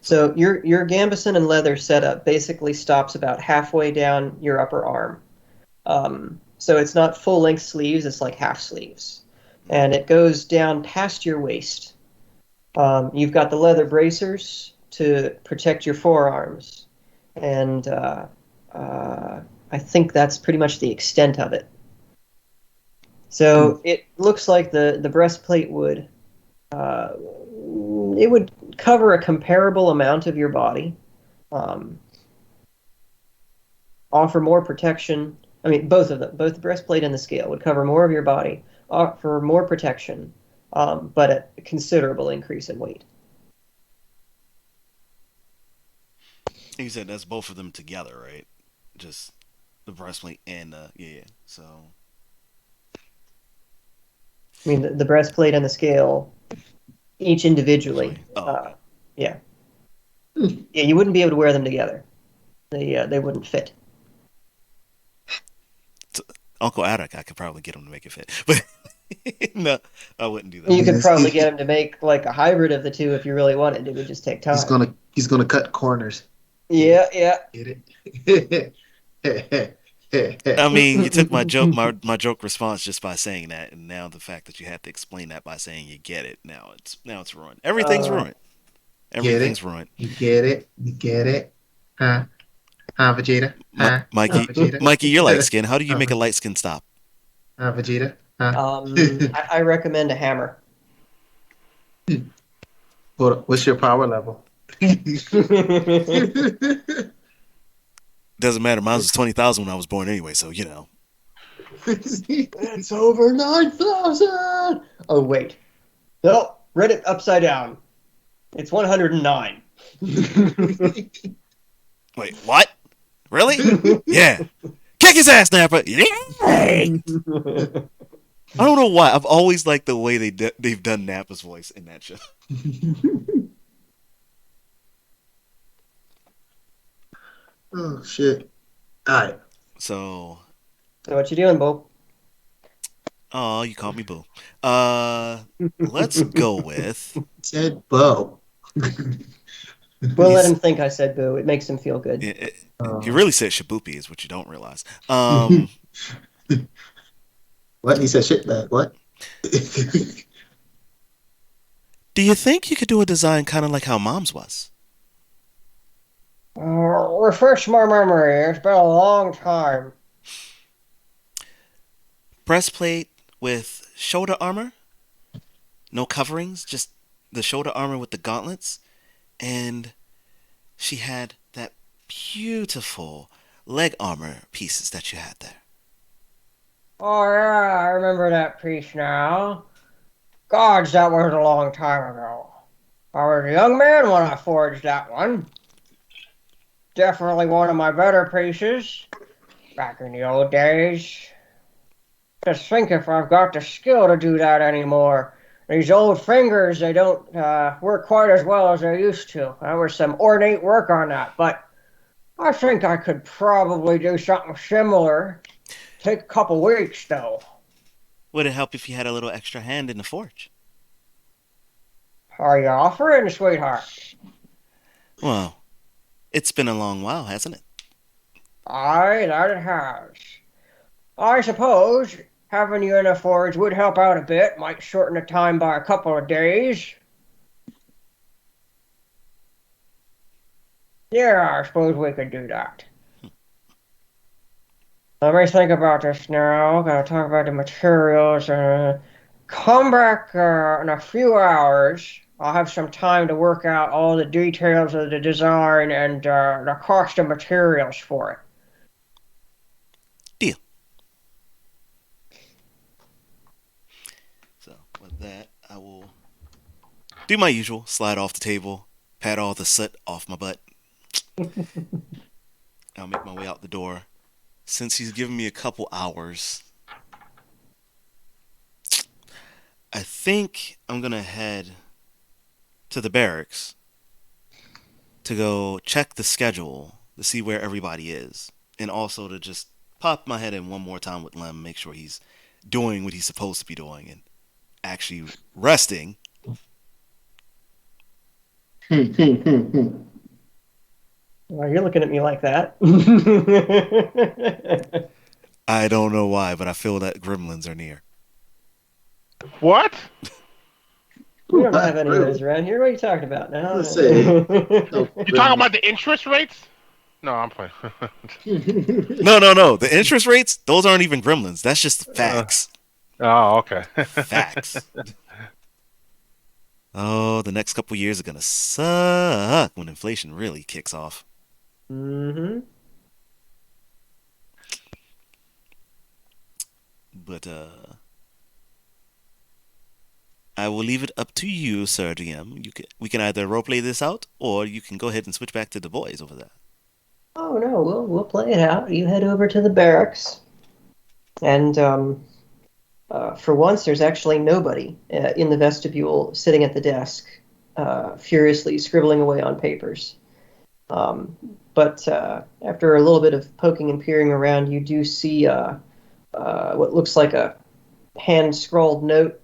So So your Gambison and leather setup basically stops about halfway down your upper arm. So it's not full length sleeves; it's like half sleeves, and it goes down past your waist. You've got the leather bracers to protect your forearms, and I think that's pretty much the extent of it. So it looks like the breastplate uh, would cover a comparable amount of your body, um, offer more protection. I mean, both of them, both the breastplate and the scale, would cover more of your body, offer more protection, but at a considerable increase in weight. you said that's both of them together, right? Just the breastplate and yeah. So I mean, the breastplate and the scale, each individually. usually, oh okay. Yeah, yeah, you wouldn't be able to wear them together. They wouldn't fit. So, Uncle Attic, I could probably get him to make it fit, but no, I wouldn't do that. You could Yes, probably get him to make like a hybrid of the two if you really wanted. It would just take he's time. gonna cut corners. Get Yeah, it? yeah. Get it? I mean, you took my joke, my joke response just by saying that, and now the fact that you have to explain that by saying you get it, now it's ruined. Everything's Uh, ruined. Get Everything's it? ruined. You get it? You get it? Huh? Huh, Vegeta? Huh? Huh, Mikey, Vegeta? Mikey, you're light skin. How do you Huh, make a light skin stop? Vegeta? Huh? I recommend a hammer. What's your power level? Doesn't matter. Mine was 20,000 when I was born anyway, so you know. It's over 9,000. Oh wait, no, read it upside down. It's 109. Wait, what? Really? Yeah. Kick his ass, Nappa. Yeah. I don't know why. I've always liked the way they've done Nappa's voice in that show. Oh shit! All right. So, So what you doing, Bo? oh, you called me boo. Let's go with. Said Bo. We'll let He's, him think I said boo. It makes him feel good. he Uh, really said Shaboopy is what you don't realize. what he said? Shit bag. What? Do you think you could do a design kind of like how Mom's was? Refresh my memory. It's been a long time. Breastplate with shoulder armor, no coverings, just the shoulder armor with the gauntlets, and she had that beautiful leg armor pieces that you had there. Oh yeah, I remember that piece now. Gods, that was a long time ago. I was a young man when I forged that one. Definitely one of my better pieces. Back in the old days. Just think if I've got the skill to do that anymore. These old fingers, they don't work quite as well as they used to. There was some ornate work on that, but I think I could probably do something similar. Take a couple weeks, though. Would it help if you had a little extra hand in the forge? Are you offering, sweetheart? Well, it's been a long while, hasn't it? Aye, that it has. I suppose having you in a forge would help out a bit, might shorten the time by a couple of days. Yeah, I suppose we could do that. Let me think about this now. Gotta talk about the materials. Come back in a few hours. I'll have some time to work out all the details of the design and the cost of materials for it. Deal. So, with that, I will do my usual slide off the table, pat all the soot off my butt. I'll make my way out the door. Since he's given me a couple hours, I think I'm gonna head to the barracks to go check the schedule to see where everybody is, and also to just pop my head in one more time with Lem, make sure he's doing what he's supposed to be doing and actually resting. Why are you looking at me like that? I don't know why, but I feel that gremlins are near. What? We don't have any of those around here. What are you talking about now? Let's say, no, You talking about the interest rates? No, I'm playing. No. The interest rates, those aren't even gremlins. That's just facts. Oh, okay. Facts. Oh, the next couple years are gonna suck when inflation really kicks off. Mm-hmm. But I will leave it up to you, Sir DM. We can either roleplay this out, or you can go ahead and switch back to the boys over there. Oh no, we'll play it out. You head over to the barracks, and for once, there's actually nobody in the vestibule sitting at the desk, furiously scribbling away on papers. But after a little bit of poking and peering around, you do see what looks like a hand-scrawled note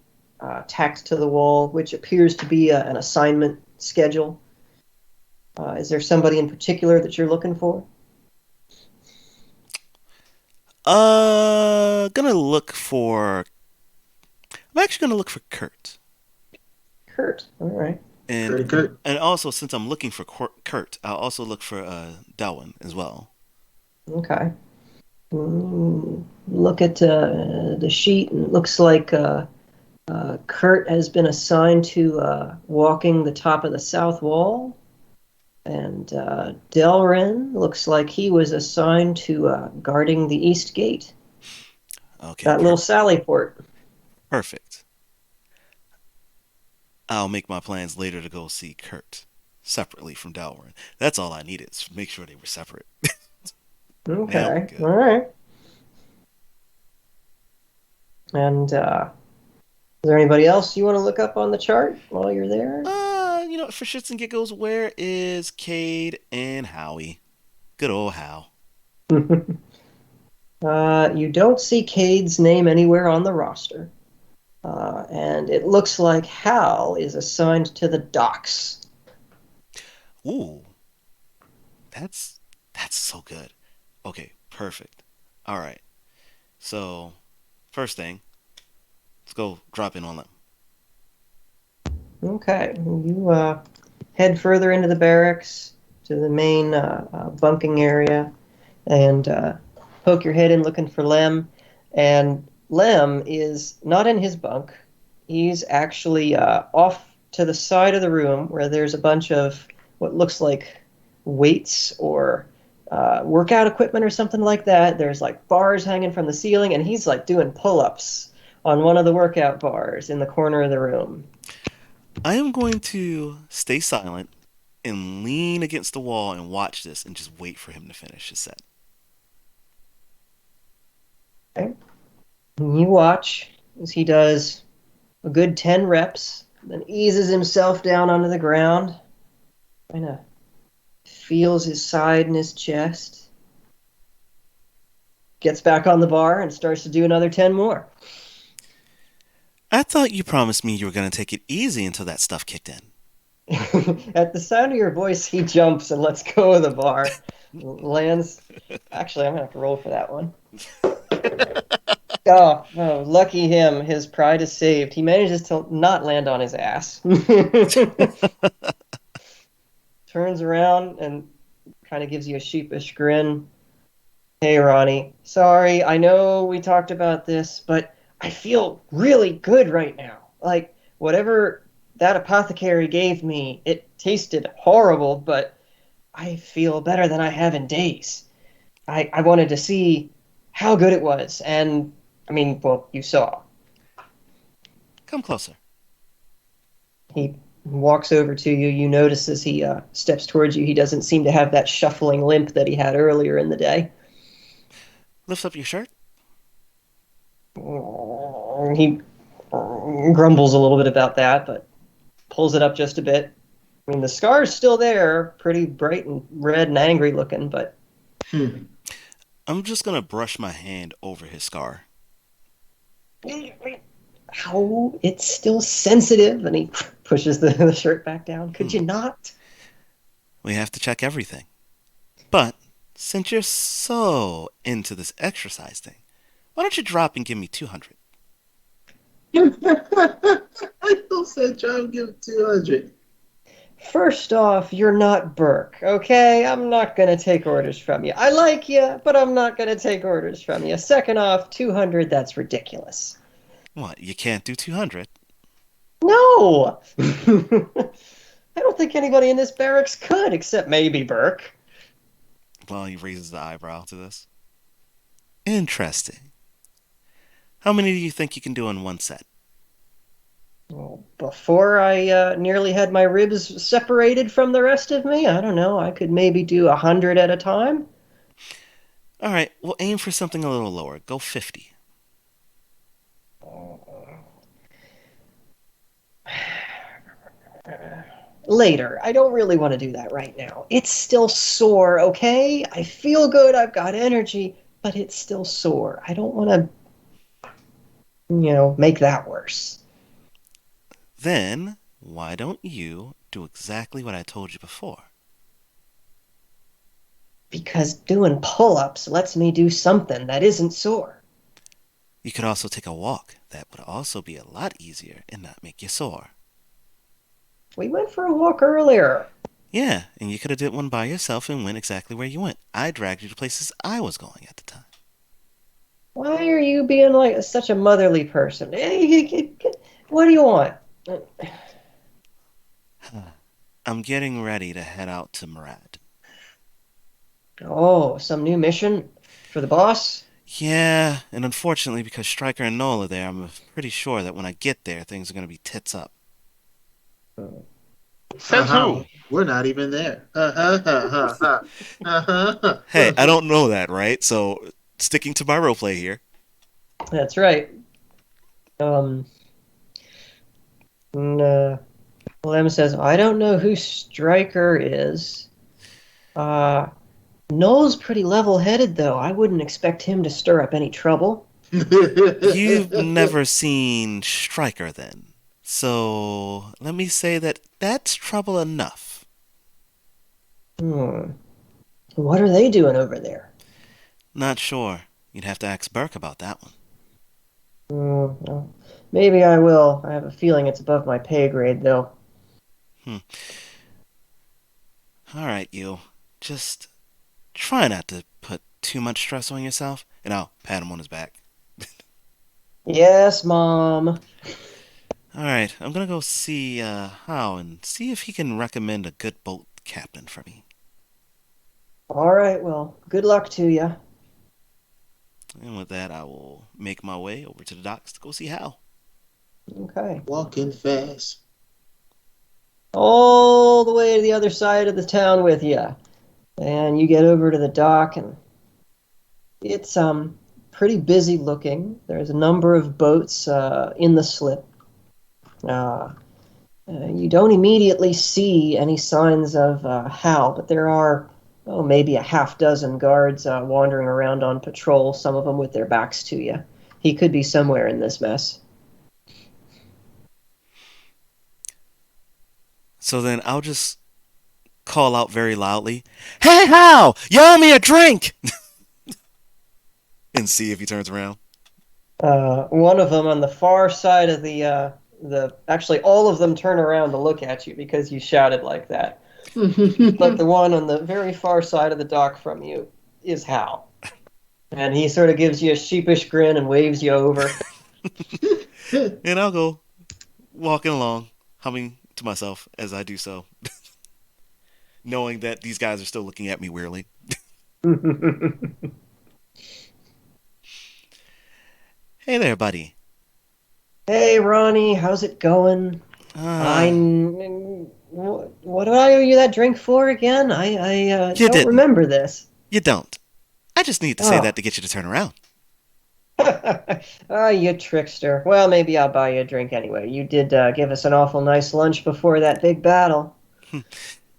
tacked to the wall, which appears to be an assignment schedule. Is there somebody in particular that you're looking for? Gonna look for. I'm actually gonna look for Kurt. Kurt. All right. Kurt. And also, since I'm looking for Kurt, I'll also look for Darwin as well. Okay. Look at the sheet, and it looks like Kurt has been assigned to walking the top of the south wall. And Delrin looks like he was assigned to guarding the east gate. Okay. That little sally port. Perfect. I'll make my plans later to go see Kurt separately from Dalrin. That's all I needed, is make sure they were separate. Okay. All right. And is there anybody else you want to look up on the chart while you're there? For shits and giggles, where is Cade and Howie? Good old Hal. You don't see Cade's name anywhere on the roster. And it looks like Hal is assigned to the docks. Ooh. That's so good. Okay, perfect. All right. So, first thing, let's go drop in on them. Okay, you head further into the barracks to the main bunking area and poke your head in looking for Lem. And Lem is not in his bunk. He's actually off to the side of the room where there's a bunch of what looks like weights or workout equipment or something like that. There's like bars hanging from the ceiling, and he's like doing pull-ups on one of the workout bars in the corner of the room. I am going to stay silent and lean against the wall and watch this and just wait for him to finish his set. Okay. You watch as he does a good 10 reps, then eases himself down onto the ground, kind of feels his side and his chest, gets back on the bar and starts to do another 10 more. I thought you promised me you were going to take it easy until that stuff kicked in. At the sound of your voice, he jumps and lets go of the bar. Lands. Actually, I'm going to have to roll for that one. Oh, lucky him. His pride is saved. He manages to not land on his ass. Turns around and kind of gives you a sheepish grin. Hey, Ronnie. Sorry, I know we talked about this, but I feel really good right now. Like, whatever that apothecary gave me, it tasted horrible, but I feel better than I have in days. I wanted to see how good it was, and I mean, well, you saw. Come closer. He walks over to you. You notice as he steps towards you, he doesn't seem to have that shuffling limp that he had earlier in the day. Lifts up your shirt. He grumbles a little bit about that, but pulls it up just a bit. I mean, the scar's still there, pretty bright and red and angry looking, but I'm just going to brush my hand over his scar. how it's still sensitive, and he pushes the shirt back down. Could you not? We have to check everything. But since you're so into this exercise thing, why don't you drop and give me 200? I don't say try to give 200. First off, you're not Burke, okay? I'm not going to take orders from you. I like you, but I'm not going to take orders from you. Second off, 200, that's ridiculous. What, you can't do 200? No! I don't think anybody in this barracks could, except maybe Burke. Well, he raises the eyebrow to this. Interesting. How many do you think you can do in one set? Well, before I nearly had my ribs separated from the rest of me, I don't know, I could maybe do 100 at a time. All right, we'll aim for something a little lower. Go 50. Later. I don't really want to do that right now. It's still sore, okay? I feel good, I've got energy, but it's still sore. I don't want to, make that worse. Then, why don't you do exactly what I told you before? Because doing pull-ups lets me do something that isn't sore. You could also take a walk. That would also be a lot easier and not make you sore. We went for a walk earlier. Yeah, and you could have did one by yourself and went exactly where you went. I dragged you to places I was going at the time. Why are you being like such a motherly person? What do you want? I'm getting ready to head out to Murad. Oh, some new mission for the boss? Yeah, and unfortunately, because Stryker and Noel are there, I'm pretty sure that when I get there, things are going to be tits up. Says who? We're not even there. Hey, I don't know that, right? So, sticking to my roleplay here. That's right. Lem says, I don't know who Stryker is. Noel's pretty level-headed, though. I wouldn't expect him to stir up any trouble. You've never seen Stryker, then. So, let me say that that's trouble enough. What are they doing over there? Not sure. You'd have to ask Burke about that one. Well, maybe I will. I have a feeling it's above my pay grade, though. Alright, you. Just try not to put too much stress on yourself, and I'll pat him on his back. Yes, Mom. Alright, I'm gonna go see How and see if he can recommend a good boat captain for me. All right, well, good luck to you. And with that, I will make my way over to the docks to go see Hal. Okay. Walking fast. All the way to the other side of the town with you. And you get over to the dock, and it's pretty busy looking. There's a number of boats in the slip. You don't immediately see any signs of Hal, but there are maybe a half dozen guards wandering around on patrol, some of them with their backs to you. He could be somewhere in this mess. So then I'll just call out very loudly, "Hey, Hal, you owe me a drink!" and see if he turns around. One of them on the far side of actually all of them turn around to look at you because you shouted like that. But the one on the very far side of the dock from you is Hal. And he sort of gives you a sheepish grin and waves you over. And I'll go walking along, humming to myself as I do so, knowing that these guys are still looking at me weirdly. Hey there, buddy. Hey, Ronnie, how's it going? What did I owe you that drink for again? I don't remember this. You don't. I just need to say that to get you to turn around. Oh, you trickster. Well, maybe I'll buy you a drink anyway. You did give us an awful nice lunch before that big battle.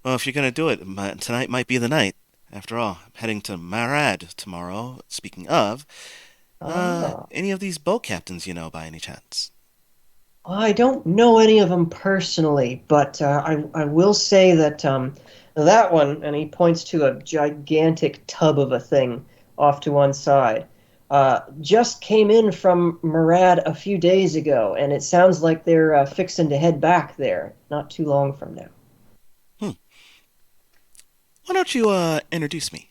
Well, if you're going to do it, tonight might be the night. After all, I'm heading to Marad tomorrow. Speaking of, any of these boat captains you know by any chance? I don't know any of them personally, but I will say that that one, and he points to a gigantic tub of a thing off to one side, just came in from Murad a few days ago, and it sounds like they're fixing to head back there not too long from now. Why don't you introduce me?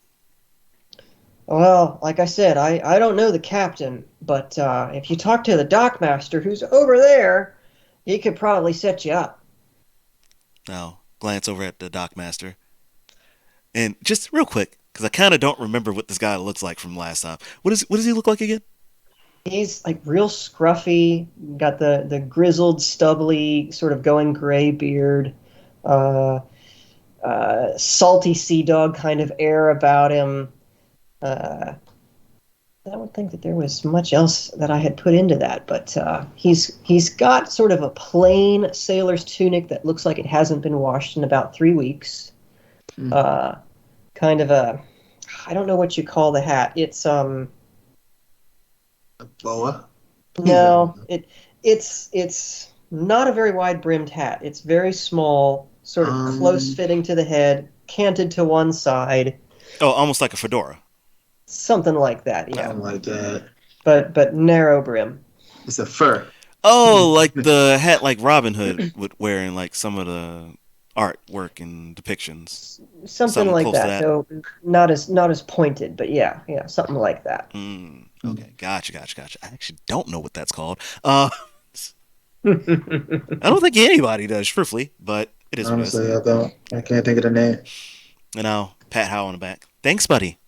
Well, like I said, I don't know the captain, but if you talk to the dockmaster who's over there, he could probably set you up. I'll glance over at the dockmaster. And just real quick, because I kind of don't remember what this guy looks like from last time. What does he look like again? He's like real scruffy, got the grizzled, stubbly, sort of going gray beard, salty sea dog kind of air about him. I don't think that there was much else that I had put into that, but he's got sort of a plain sailor's tunic that looks like it hasn't been washed in about 3 weeks. Kind of I don't know what you call the hat. It's a boa. No, it's not a very wide brimmed hat. It's very small, sort of close fitting to the head, canted to one side. Oh, almost like a fedora. Something like that, yeah. Something like that. But narrow brim. It's a fur. Oh, like the hat like Robin Hood would wear in like some of the artwork and depictions. Something like that. Though not as pointed, but yeah, something like that. Okay, gotcha. I actually don't know what that's called. I don't think anybody does, truthfully, but it is. Honestly, I don't. I can't think of the name. And I'll pat Hal on the back. Thanks, buddy.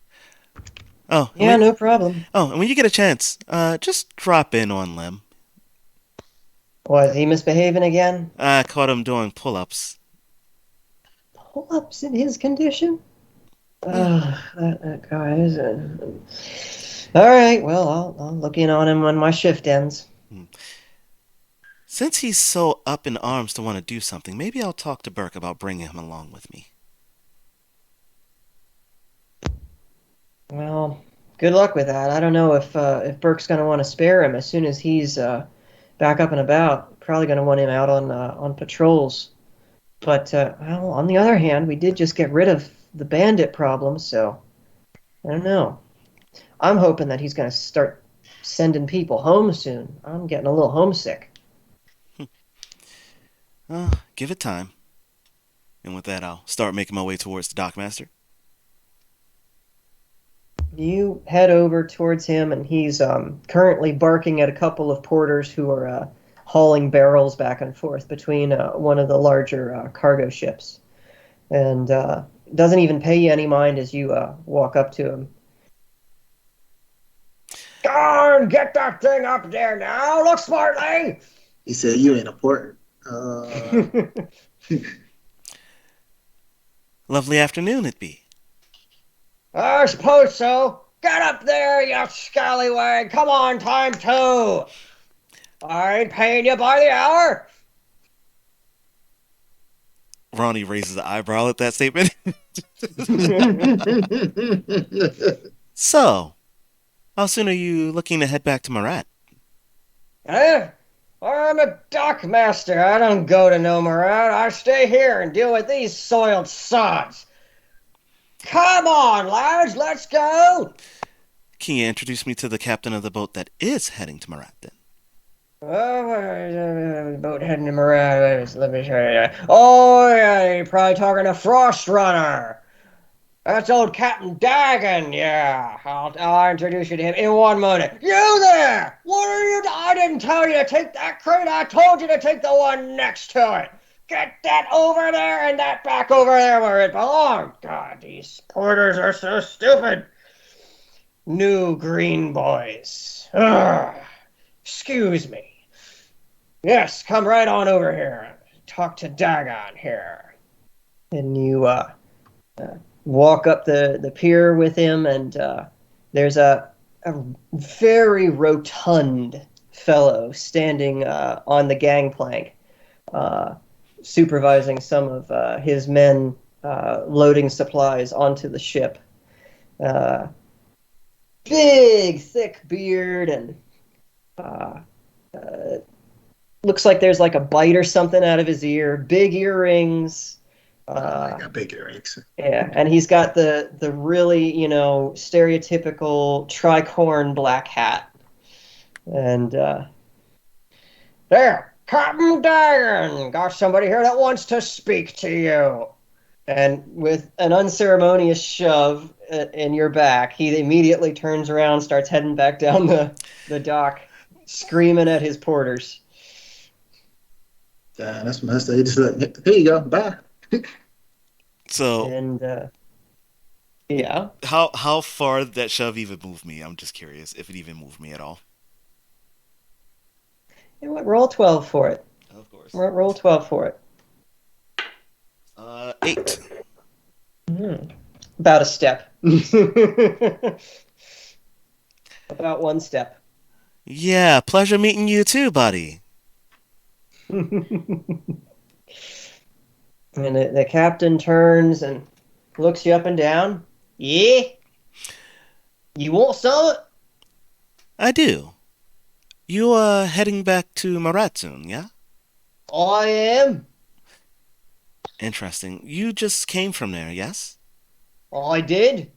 Oh, yeah, no problem. Oh, and when you get a chance, just drop in on Lem. Was he misbehaving again? I caught him doing pull-ups. Pull-ups in his condition? That guy is all right, well, I'll look in on him when my shift ends. Since he's so up in arms to want to do something, maybe I'll talk to Burke about bringing him along with me. Well, good luck with that. I don't know if Burke's going to want to spare him as soon as he's back up and about. Probably going to want him out on patrols. But well, on the other hand, we did just get rid of the bandit problem, so I don't know. I'm hoping that he's going to start sending people home soon. I'm getting a little homesick. Give it time. And with that, I'll start making my way towards the dockmaster. You head over towards him, and he's currently barking at a couple of porters who are hauling barrels back and forth between one of the larger cargo ships. And doesn't even pay you any mind as you walk up to him. Darn, get that thing up there now! Look smartly! He said, you ain't important. Lovely afternoon it be. I suppose so. Get up there, you scallywag! Come on, time 2! I ain't paying you by the hour! Ronnie raises an eyebrow at that statement. So, how soon are you looking to head back to Marat? Eh? I'm a dock master. I don't go to no Murat. I stay here and deal with these soiled sods. Come on, lads, let's go! Can you introduce me to the captain of the boat that is heading to Marat then? Oh, boat heading to Murat. Let me show you. Oh, yeah, you're probably talking to Frost Runner. That's old Captain Dagon, yeah. I'll introduce you to him in 1 minute. You there! What are you? I didn't tell you to take that crate. I told you to take the one next to it. Get that over there and that back over there where it belongs. God, these porters are so stupid. New green boys. Ugh. Excuse me. Yes, come right on over here. Talk to Dagon here. And you, walk up the pier with him, and there's a very rotund fellow standing on the gangplank, uh, supervising some of his men loading supplies onto the ship. Uh, Big, thick beard, and uh, uh, looks like there's like a bite or something out of his ear. Big earrings. I got big earrings. Yeah, and he's got the really, stereotypical tricorn black hat. And there, Captain Dagon, got somebody here that wants to speak to you. And with an unceremonious shove in your back, he immediately turns around, starts heading back down the dock, screaming at his porters. That's messed up. He just like, here you go, bye. So, And yeah, how far did that shove even move me? I'm just curious if it even moved me at all. you know what? Roll 12 for it. Of course. Roll 12 for it. 8. About a step. About 1 step. Yeah, pleasure meeting you too, buddy. And the captain turns and looks you up and down. Yeah? You want some? I do. You heading back to Marat soon, yeah? I am. Interesting. You just came from there, yes? I did.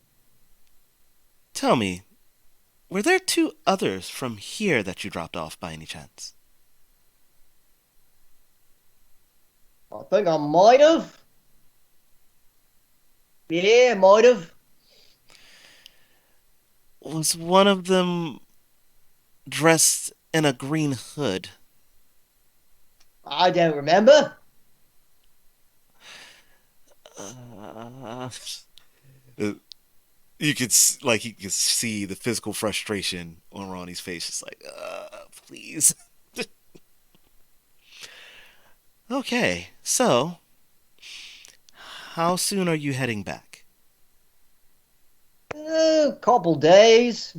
Tell me, were there 2 others from here that you dropped off by any chance? I think I might have. Yeah, might have. Was one of them dressed in a green hood? I don't remember. Uh, you could see the physical frustration on Ronnie's face. Just like, please. Okay, so how soon are you heading back? Couple days.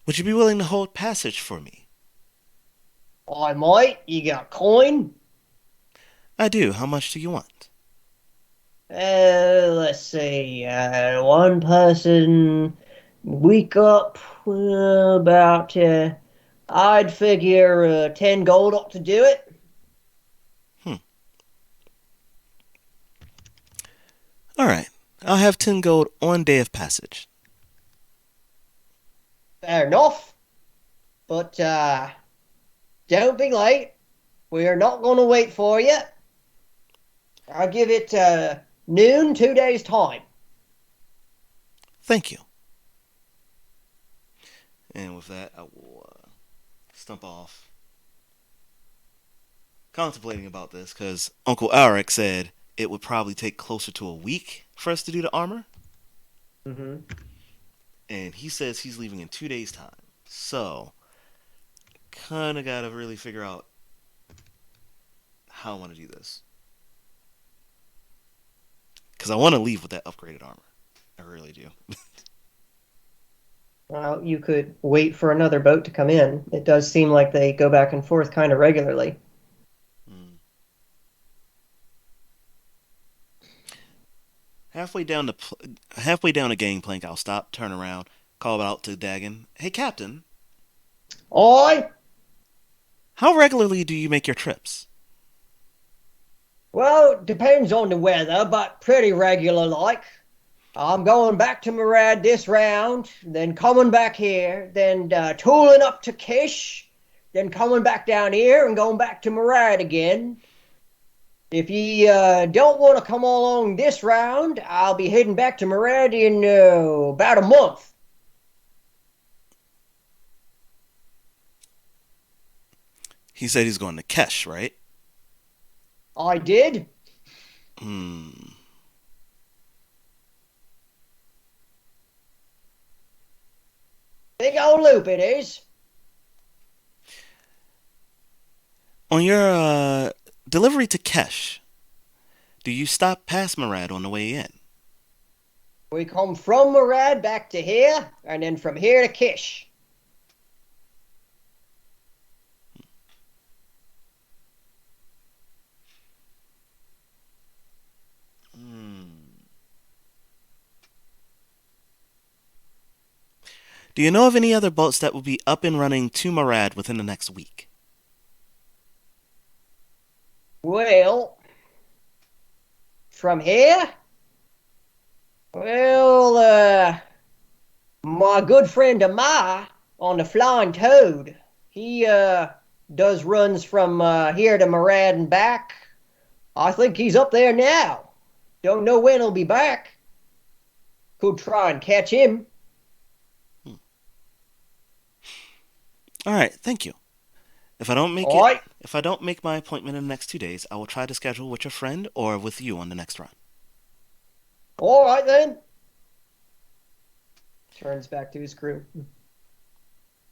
Would you be willing to hold passage for me? I might. You got coin? I do. How much do you want? Let's see. One person, week up, about, I'd figure 10 gold ought to do it. All right. I'll have 10 gold on day of passage. Fair enough. But, don't be late. We are not going to wait for you. I'll give it, noon, 2 days' time. Thank you. And with that, I will stump off. Contemplating about this, because Uncle Alric said it would probably take closer to a week for us to do the armor. Mm-hmm. And he says he's leaving in 2 days' time. So, kind of got to really figure out how I want to do this. because I want to leave with that upgraded armor. I really do. Well, you could wait for another boat to come in. It does seem like they go back and forth kind of regularly. Hmm. Halfway down the gangplank, I'll stop, turn around, call out to Dagon. Hey, Captain, Oi! how regularly do you make your trips? Well, depends on the weather, but pretty regular like. I'm going back to Murad this round, then coming back here, then tooling up to Kish, then coming back down here and going back to Murad again. If you don't want to come along this round, I'll be heading back to Murad in about a month. He said he's going to Kesh, right? I did. Hmm. Big old loop it is. On your delivery to Kesh, do you stop past Murad on the way in? We come from Murad back to here, and then from here to Kish. Hmm. Do you know of any other boats that will be up and running to Murad within the next week? Well, from here? Well, my good friend Amar on the Flying Toad, he does runs from here to Murad and back. I think he's up there now. Don't know when he'll be back. Could try and catch him. All right, thank you. If I don't make All it, right. if I don't make my appointment in the next 2 days, I will try to schedule with your friend or with you on the next run. All right then. Turns back to his crew.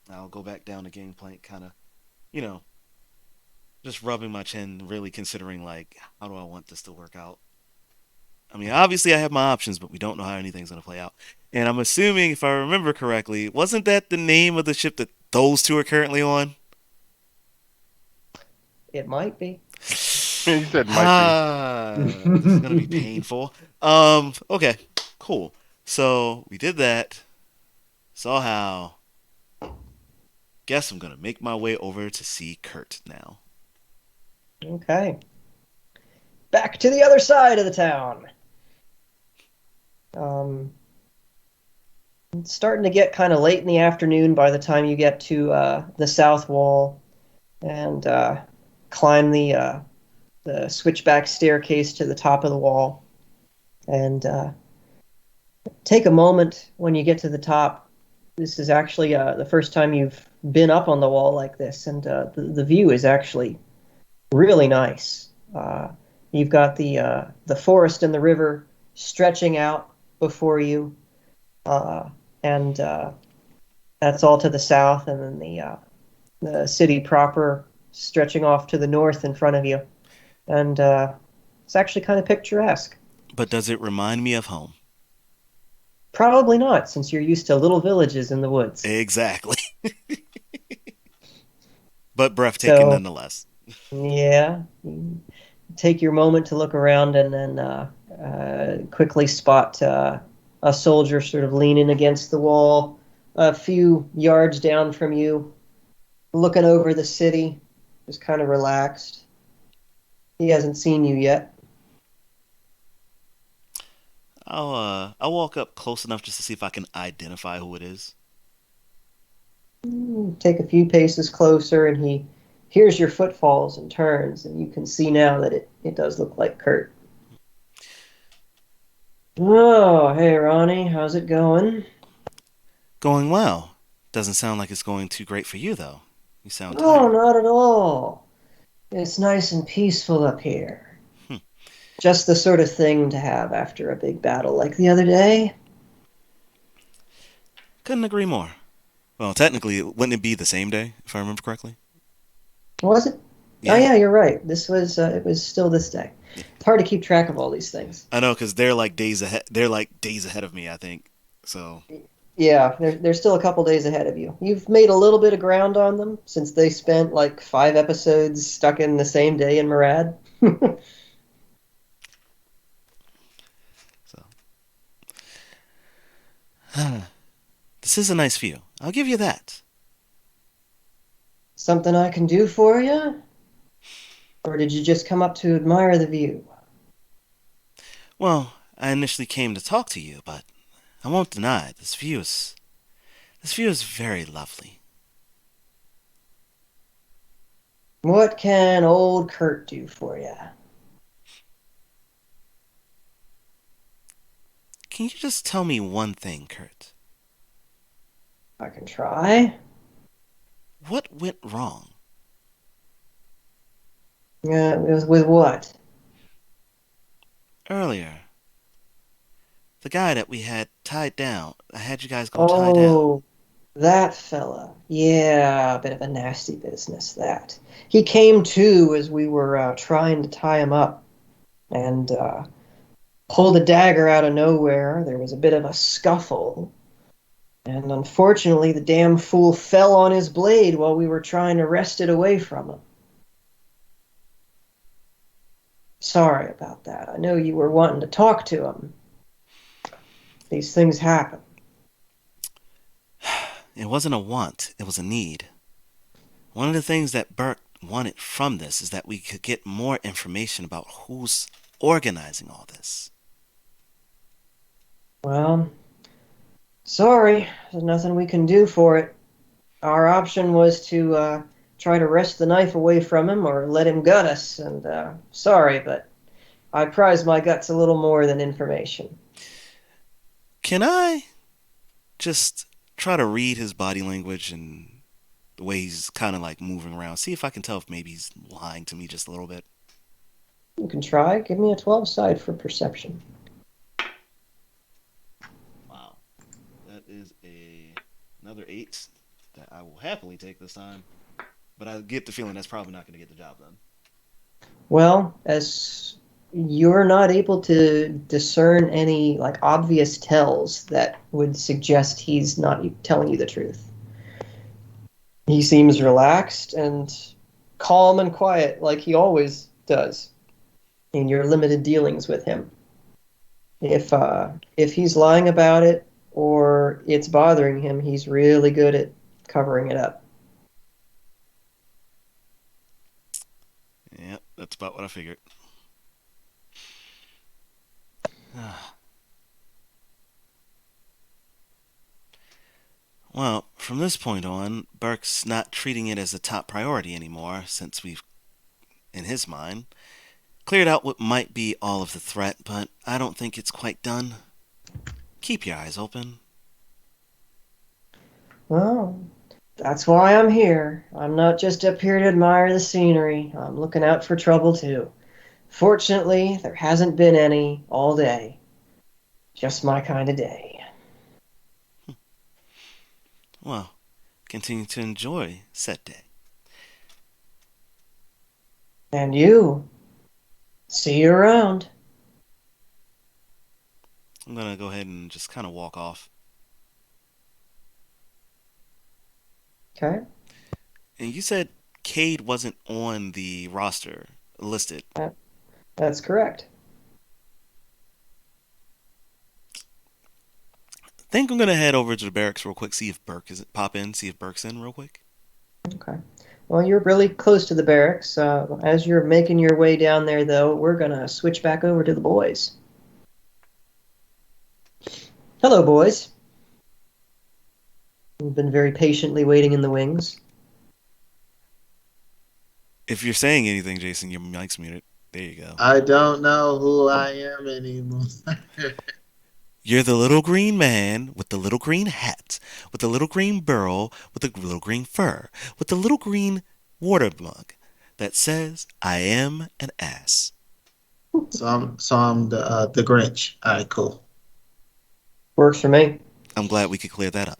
I'll go back down the gangplank, kind of, you know, just rubbing my chin, really considering like, how do I want this to work out? I mean, obviously I have my options, but we don't know how anything's gonna play out. And I'm assuming, if I remember correctly, wasn't that the name of the ship that those two are currently on? It might be. Yeah, you said might This is gonna be painful. Okay, cool. So we did that. Saw how. Guess I'm gonna make my way over to see Kurt now. Okay. Back to the other side of the town. It's starting to get kind of late in the afternoon by the time you get to the south wall and climb the switchback staircase to the top of the wall. And take a moment when you get to the top. This is actually the first time you've been up on the wall like this, and the view is actually really nice. You've got the forest and the river stretching out before you, and that's all to the south, and then the city proper stretching off to the north in front of you, and it's actually kind of picturesque. But does it remind me of home? Probably not, since you're used to little villages in the woods. Exactly. But breathtaking So, nonetheless. yeah, you take your moment to look around and then quickly spot a soldier sort of leaning against the wall a few yards down from you, looking over the city, just kind of relaxed. He hasn't seen you yet. I'll walk up close enough just to see if I can identify who it is. Take a few paces closer, and he hears your footfalls and turns, and you can see now that it does look like Kurt. Oh, hey, Ronnie, how's it going? Going well. Doesn't sound like it's going too great for you though. You sound Oh, tired. not at all. It's nice and peaceful up here. Hmm. Just the sort of thing to have after a big battle like the other day. Couldn't agree more. Well, technically, wouldn't it be the same day, if I remember correctly? Was it? Oh Yeah. yeah, you're right. This was it was still this day. It's hard to keep track of all these things. I know because they're like days ahead. They're like days ahead of me, I think. So Yeah, they're still a couple days ahead of you. You've made a little bit of ground on them since they spent like 5 episodes stuck in the same day in Murad. so this is a nice view. I'll give you that. Something I can do for you? Or did you just come up to admire the view? Well, I initially came to talk to you, but I won't deny this view is very lovely. What can old Kurt do for you? Can you just tell me one thing, Kurt? I can try. What went wrong? With what? Earlier, the guy that we had tied down. I had you guys go tie down. Oh, that fella. Yeah, a bit of a nasty business, that. He came to as we were trying to tie him up and pulled a dagger out of nowhere. There was a bit of a scuffle. And unfortunately, the damn fool fell on his blade while we were trying to wrest it away from him. Sorry about that. I know you were wanting to talk to him. These things happen. It wasn't a want, it was a need. One of the things that Burke wanted from this is that we could get more information about who's organizing all this. Well, sorry. There's nothing we can do for it. Our option was to try to wrest the knife away from him or let him gut us. And sorry, but I prize my guts a little more than information. Can I just try to read his body language and the way he's kind of like moving around? See if I can tell if maybe he's lying to me just a little bit. You can try. Give me a 12 side for perception. Wow. That is another 8 that I will happily take this time. But I get the feeling that's probably not going to get the job done. Well, as you're not able to discern any like obvious tells that would suggest he's not telling you the truth. He seems relaxed and calm and quiet like he always does in your limited dealings with him. If he's lying about it or it's bothering him, he's really good at covering it up. Yeah, that's about what I figured. Well, from this point on, Burke's not treating it as a top priority anymore since we've, in his mind, cleared out what might be all of the threat, but I don't think it's quite done. Keep your eyes open. Well, that's why I'm here. I'm not just up here to admire the scenery. I'm looking out for trouble too. Fortunately, there hasn't been any all day. Just my kind of day. Well, continue to enjoy said day. And you. See you around. I'm gonna go ahead and just kind of walk off. Okay? And you said Cade wasn't on the roster listed. That's correct. I think I'm gonna head over to the barracks real quick, see if Burke is pop in, see if Burke's in real quick. Okay. Well, you're really close to the barracks. As you're making your way down there, though, we're going to switch back over to the boys. Hello, boys. You've been very patiently waiting in the wings. If you're saying anything, Jason, your mic's muted. There you go. I don't know who I am anymore. You're the little green man with the little green hat, with the little green burrow, with the little green fur, with the little green water mug that says, I am an ass. So I'm the Grinch. All right, cool. Works for me. I'm glad we could clear that up.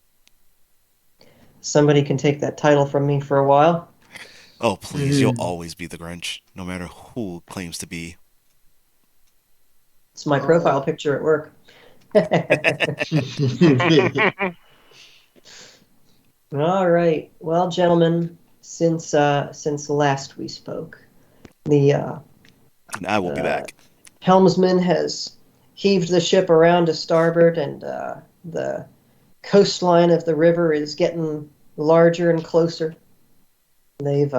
Somebody can take that title from me for a while. Oh, please, you'll always be the Grinch, no matter who claims to be. It's my profile picture at work. All right. Well, gentlemen, since last we spoke, the And I will be back. helmsman has heaved the ship around to starboard, and the coastline of the river is getting larger and closer. They've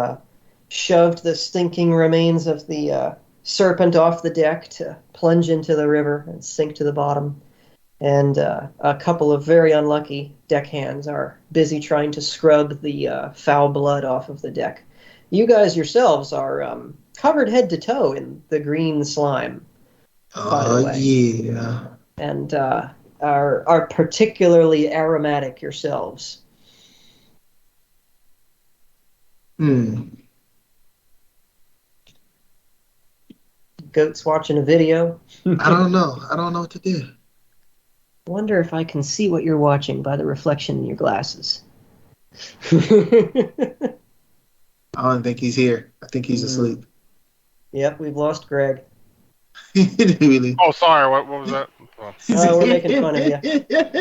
shoved the stinking remains of the serpent off the deck to plunge into the river and sink to the bottom. And a couple of very unlucky deckhands are busy trying to scrub the foul blood off of the deck. You guys yourselves are covered head to toe in the green slime, by the way. Yeah. And are particularly aromatic yourselves. Goat's watching a video. I don't know. I don't know what to do. Wonder if I can see what you're watching by the reflection in your glasses. I don't think he's here. I think he's asleep. Yep, we've lost Greg. Really? Oh, sorry. What was that? Oh, we're making fun of you.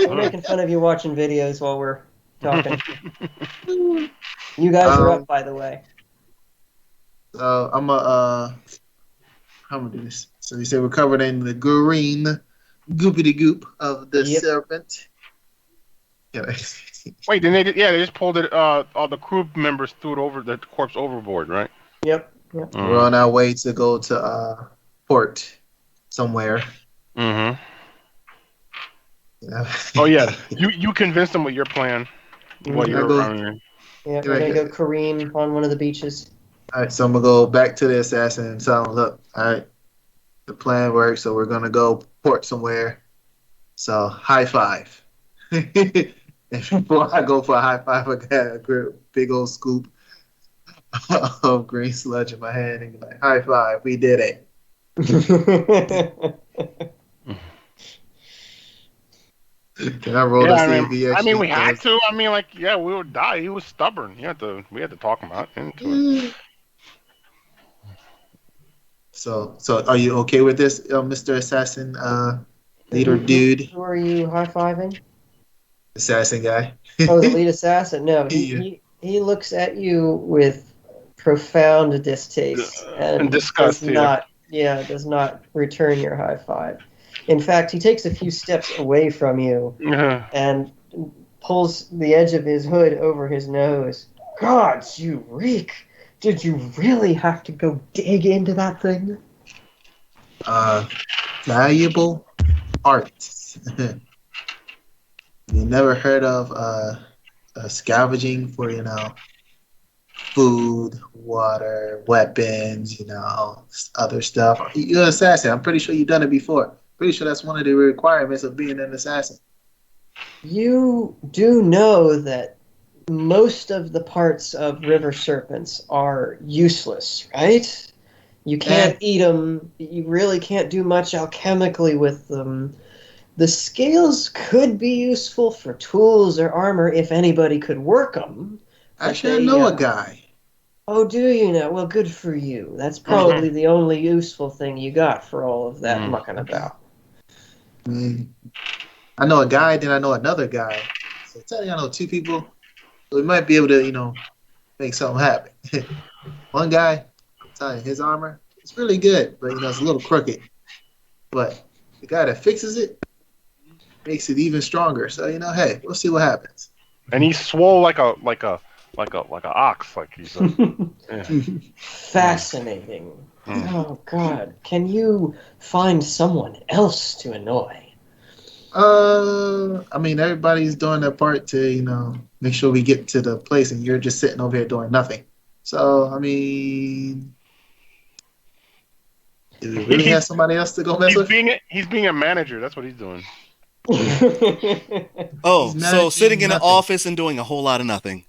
We're making fun of you watching videos while we're talking. You guys are up, by the way. So I'm how am I do this? So you say we're covered in the green goopity goop of the serpent. Yeah. Wait, then they just pulled it. All the crew members threw it over the corpse overboard, right? Yep. We're on our way to go to port somewhere. Mm-hmm. Yeah. Oh yeah, you convinced them with your plan. While you were running. Yeah, we're gonna go careen on one of the beaches. All right, so I'm gonna go back to the assassin and tell him, look, all right, the plan works, so we're gonna go port somewhere. So high five. And before I go for a high five, I got a big old scoop of green sludge in my hand and be like, high five, we did it. Can I roll to see if he actually we had to. We would die. He was stubborn. We had to talk him out into it. So are you okay with this, Mr. Assassin, leader dude? Who are you high-fiving? Assassin guy. Oh, the lead assassin. No, he looks at you with profound distaste and disgust. Does not return your high five. In fact, he takes a few steps away from you and pulls the edge of his hood over his nose. Gods, you reek! Did you really have to go dig into that thing? Valuable art. You never heard of scavenging for, food, water, weapons, other stuff? You're an assassin. I'm pretty sure you've done it before. Pretty sure that's one of the requirements of being an assassin. You do know that most of the parts of river serpents are useless, right? You can't eat them. You really can't do much alchemically with them. The scales could be useful for tools or armor if anybody could work them. Actually, I know a guy. Oh, do you know? Well, good for you. That's probably the only useful thing you got for all of that mucking about. I know a guy, then I know another guy. So technically I know two people. So we might be able to, make something happen. One guy, I'm telling you, his armor, it's really good, but it's a little crooked. But the guy that fixes it makes it even stronger. So hey, we'll see what happens. And he's swole like a ox, like he's fascinating. Oh God, can you find someone else to annoy? Everybody's doing their part to make sure we get to the place, and you're just sitting over here doing nothing. So do we really have somebody else to go mess with? He's being a manager. That's what he's doing. So sitting in an office and doing a whole lot of nothing.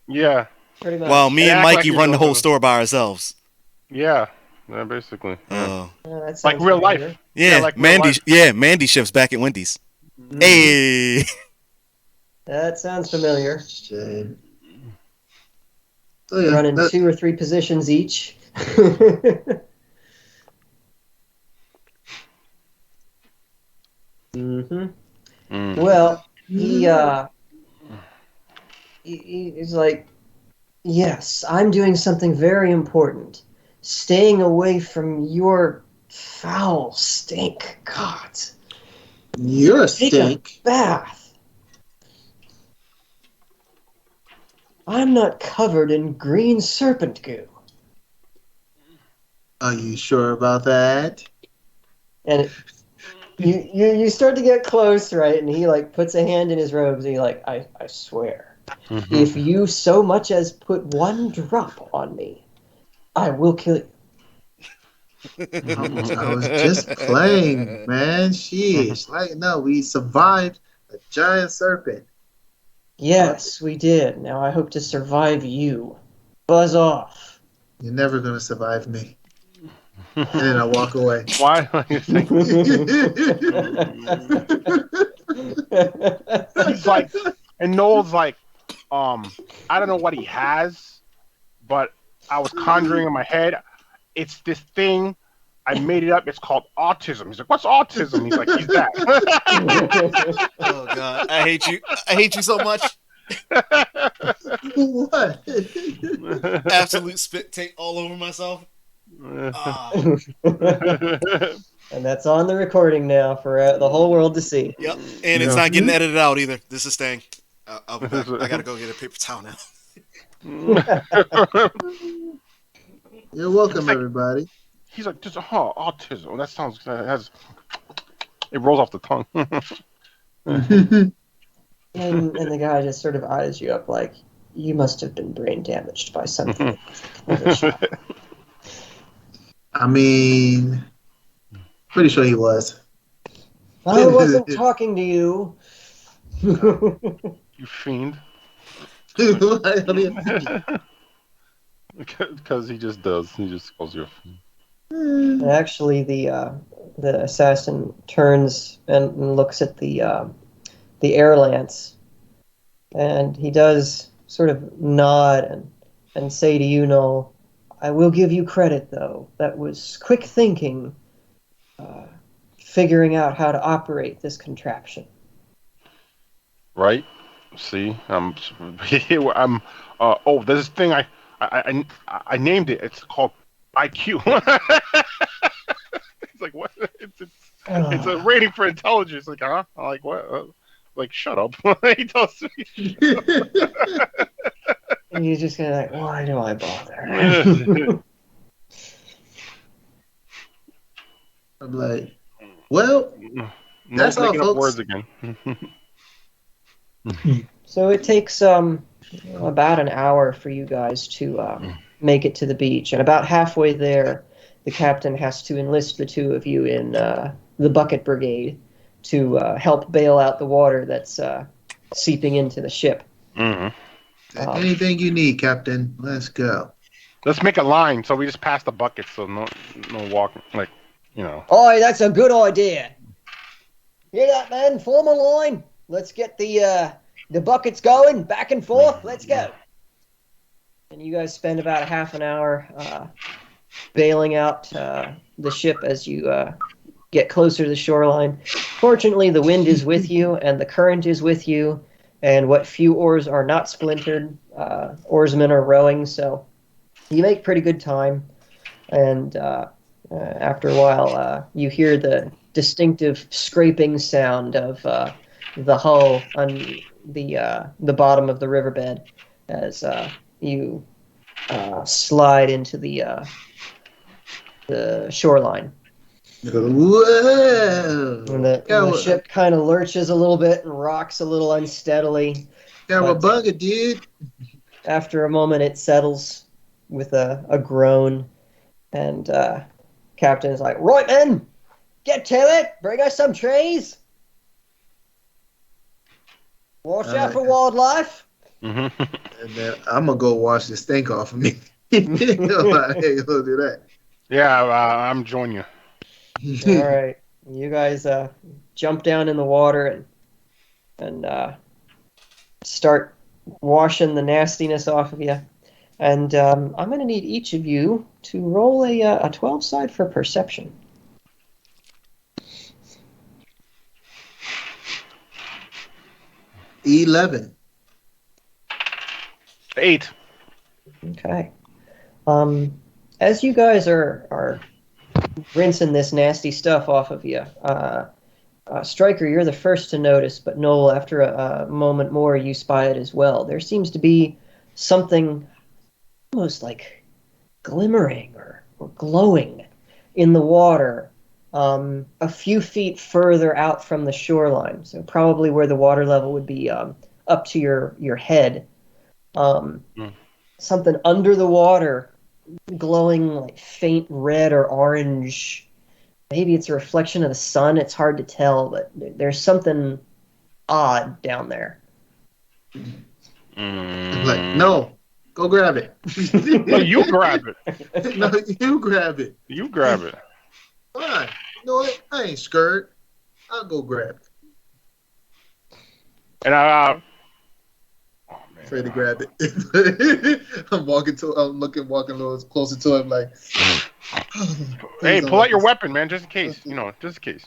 Yeah. Pretty much. While me and Mikey run the whole store by ourselves. Yeah. Basically. Like real life. Yeah, like Mandy. life. Yeah, Mandy shifts back at Wendy's. Hey. That sounds familiar. Shit. Running 2 or 3 positions each. Mm. Well, he's like, yes, I'm doing something very important. Staying away from your foul stink. God. You're a Take a stink. bath. I'm not covered in green serpent goo. Are you sure about that? And you start to get close, right? And he like puts a hand in his robes and he like, I swear, if you so much as put one drop on me, I will kill you. I was just playing, man. Sheesh. Like, no, we survived a giant serpent. Yes, we did. Now I hope to survive you. Buzz off. You're never gonna survive me. And then I walk away. Why are you thinking? He's like, and Noel's like, I don't know what he has, but I was conjuring in my head. It's this thing. I made it up. It's called autism. He's like, what's autism? He's like, he's that. Oh God, I hate you. I hate you so much. What? Absolute spit take all over myself. Ah, And that's on the recording now for the whole world to see. yep, and it's not getting edited out either. This is staying. I'll be back. I gotta go get a paper towel now. You're welcome, like- everybody. He's like, just autism. That sounds. It rolls off the tongue. And the guy just sort of eyes you up like, you must have been brain damaged by something. I mean, pretty sure he was. I wasn't talking to you. You fiend. I mean, Because he just does. He just calls you a fiend. Actually, the assassin turns and looks at the air lance, and he does sort of nod and say to you, Noel, I will give you credit, though. That was quick thinking, figuring out how to operate this contraption. Right? See, I'm. There's this thing I named it. It's called IQ. It's like what? It's a rating for intelligence. Like, huh? I'm like, what? Like, shut up. He tells me. And you're just gonna like, why do I bother? I'm like, well, that's all, Making up folks. words again. So it takes about an hour for you guys to make it to the beach, and about halfway there, the captain has to enlist the two of you in the bucket brigade to help bail out the water that's seeping into the ship. Anything you need, Captain. Let's go. Let's make a line so we just pass the bucket, so no walking, like, you know. Oi, that's a good idea. Hear that, man? Form a line. Let's get the buckets going, back and forth. Let's go. And you guys spend about a half an hour bailing out the ship as you get closer to the shoreline. Fortunately, the wind is with you, and the current is with you, and what few oars are not splintered, oarsmen are rowing, so you make pretty good time. And after a while, you hear the distinctive scraping sound of the hull on the bottom of the riverbed as you slide into the shoreline. Whoa! And the ship kind of lurches a little bit and rocks a little unsteadily. Cowabunga, dude. After a moment, it settles with a groan, and Captain is like, right then, get to it, bring us some trees. Watch out for wildlife. And then I'm going to go wash the stink off of me. I ain't going to do that. Yeah, I'm joining you. All right, you guys jump down in the water and start washing the nastiness off of you. And I'm going to need each of you to roll a 12 side for perception. 11. 8. Okay. As you guys are rinsing this nasty stuff off of you, Stryker, you're the first to notice, but Noel, after a moment more, you spy it as well. There seems to be something almost like glimmering or glowing in the water, a few feet further out from the shoreline. So probably where the water level would be up to your head. Something under the water, glowing like faint red or orange. Maybe it's a reflection of the sun. It's hard to tell, but there's something odd down there. I'm like, no, go grab it. No, you grab it. No, you grab it. You grab it. Fine. You know what? I ain't scared. I'll go grab it. And oh, man. Afraid to grab it. I'm walking a little closer to him, like. Hey, pull out your weapon, man, just in case. Just in case.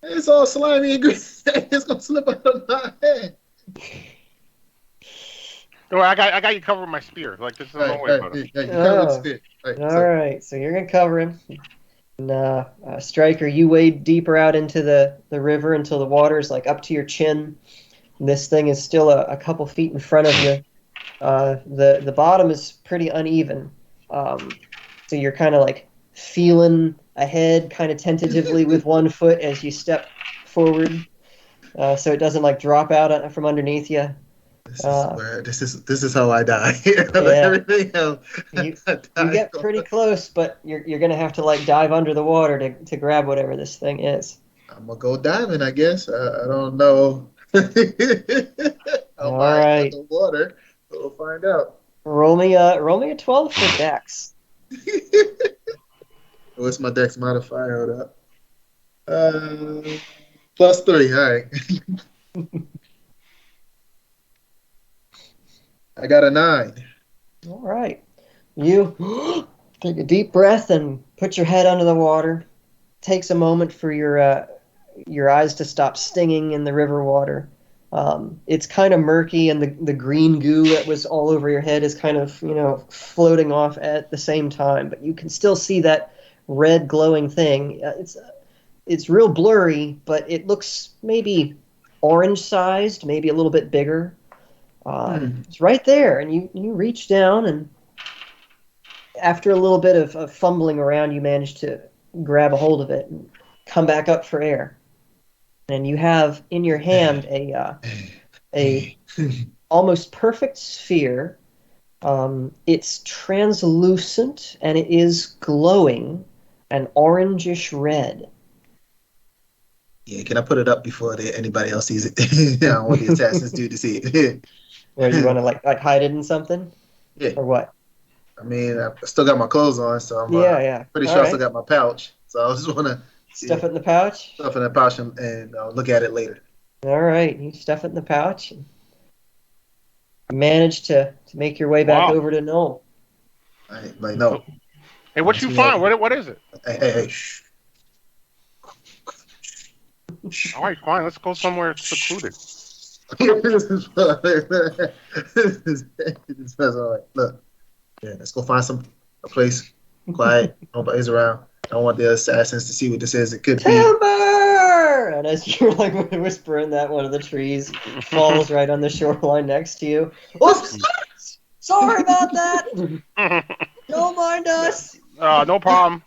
It's all slimy and greasy. It's gonna slip out of my hand. No, I got you covered with my spear. Like this is no way about it. All right, so you're gonna cover him. And Stryker, you wade deeper out into the river until the water is like up to your chin. And this thing is still a couple feet in front of you. The bottom is pretty uneven, so you're kind of like feeling ahead, kind of tentatively with one foot as you step forward, so it doesn't like drop out from underneath you. This is how I die. Yeah. Everything else, You get pretty close, but you're gonna have to like dive under the water to grab whatever this thing is. I'm gonna go diving, I guess. I don't know. All right. The water. We'll find out. Roll me a 12 for Dex. What's my Dex modifier? Hold up. +3. All right. I got a 9. All right. You take a deep breath and put your head under the water. Takes a moment for your eyes to stop stinging in the river water. It's kind of murky, and the green goo that was all over your head is kind of floating off at the same time. But you can still see that red glowing thing. It's real blurry, but it looks maybe orange sized, maybe a little bit bigger. It's right there, and you reach down, and after a little bit of fumbling around, you manage to grab a hold of it and come back up for air. And you have in your hand a almost perfect sphere. It's translucent, and it is glowing an orangish red. Yeah, can I put it up before anybody else sees it? I don't want the assassins to see it. Or you want to like hide it in something? Yeah. Or what? I mean, I still got my clothes on, so I'm pretty sure I still got my pouch. So I just want to stuff it in the pouch. Stuff in the pouch and look at it later. All right, you stuff it in the pouch. And manage to make your way back over to Noel. Like no. Hey, what you find? What is it? Hey, shh. All right, fine. Let's go somewhere secluded. Look, yeah, let's go find a place quiet. Nobody's around. I don't want the assassins to see what this is. It could Timber! And as you're like whispering that, one of the trees falls right on the shoreline next to you. Oops! Sorry about that. Don't mind us. No problem.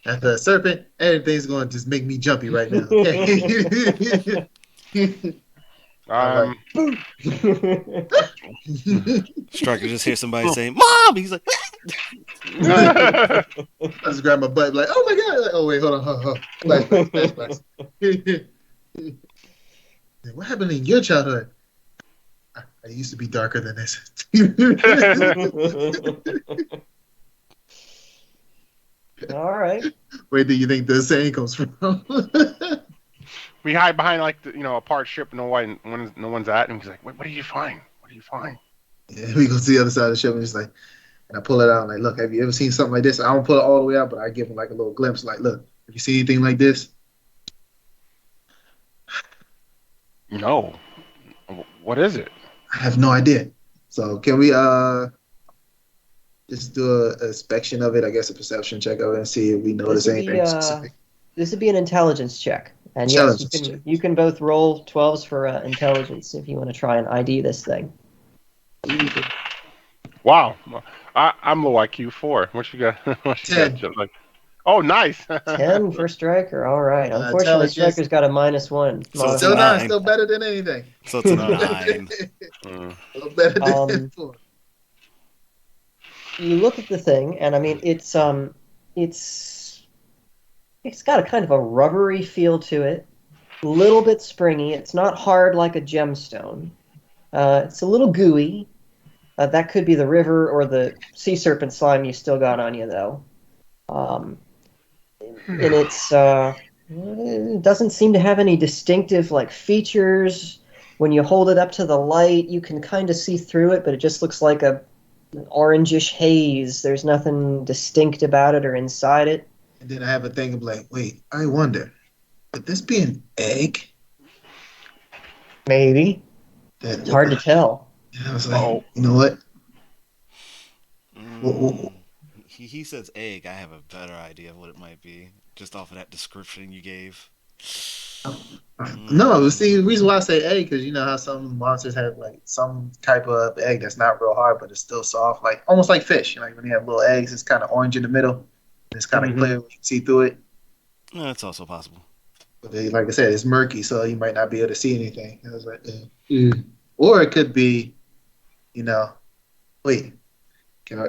After a serpent, everything's going to just make me jumpy right now. Stryker just hears somebody saying, "Mom!" He's like, I just grab my butt, like, oh my god! Like, oh wait, hold on. Flashbacks. What happened in your childhood? I used to be darker than this. All right. Where do you think the saying comes from? We hide behind like a parked ship, no one's at, and he's like, "What did you find? What did you find?" Yeah, we go to the other side of the ship, and he's like, and I pull it out, and like, look, have you ever seen something like this? I don't pull it all the way out, but I give him like a little glimpse, like, look, have you seen anything like this? No. What is it? I have no idea. So can we just do a inspection of it? I guess a perception check of it and see if we This notice would be anything specific. this would be an intelligence check, and yes, Intelligence check. you can both roll 12s for intelligence if you want to try and ID this thing. Wow. I'm low IQ 4. What you got? What you 10. got? Just like, oh, nice. 10 for Striker. All right. Unfortunately, intelligence. Striker's got a -1. So it's Still a not, 9. still better than anything. So it's a 9. Mm. Still better than 4. You look at the thing, and I mean, it's got a kind of a rubbery feel to it, a little bit springy. It's not hard like a gemstone. It's a little gooey. That could be the river or the sea serpent slime you still got on you, though. And it doesn't seem to have any distinctive like features. When you hold it up to the light, you can kind of see through it, but it just looks like an orangish haze. There's nothing distinct about it or inside it. And then I have a thing of like, wait, I wonder, could this be an egg? Maybe. It's hard to tell. And I was like, you know what? He says egg. I have a better idea of what it might be, just off of that description you gave. No, see, the reason why I say egg, because you know how some monsters have like some type of egg that's not real hard, but it's still soft, like almost like fish. Like when you have little eggs, it's kind of orange in the middle. And it's kind of clear when you can see through it. That's also possible. But like I said, it's murky, so you might not be able to see anything. I was like, or it could be, you know, wait, can I?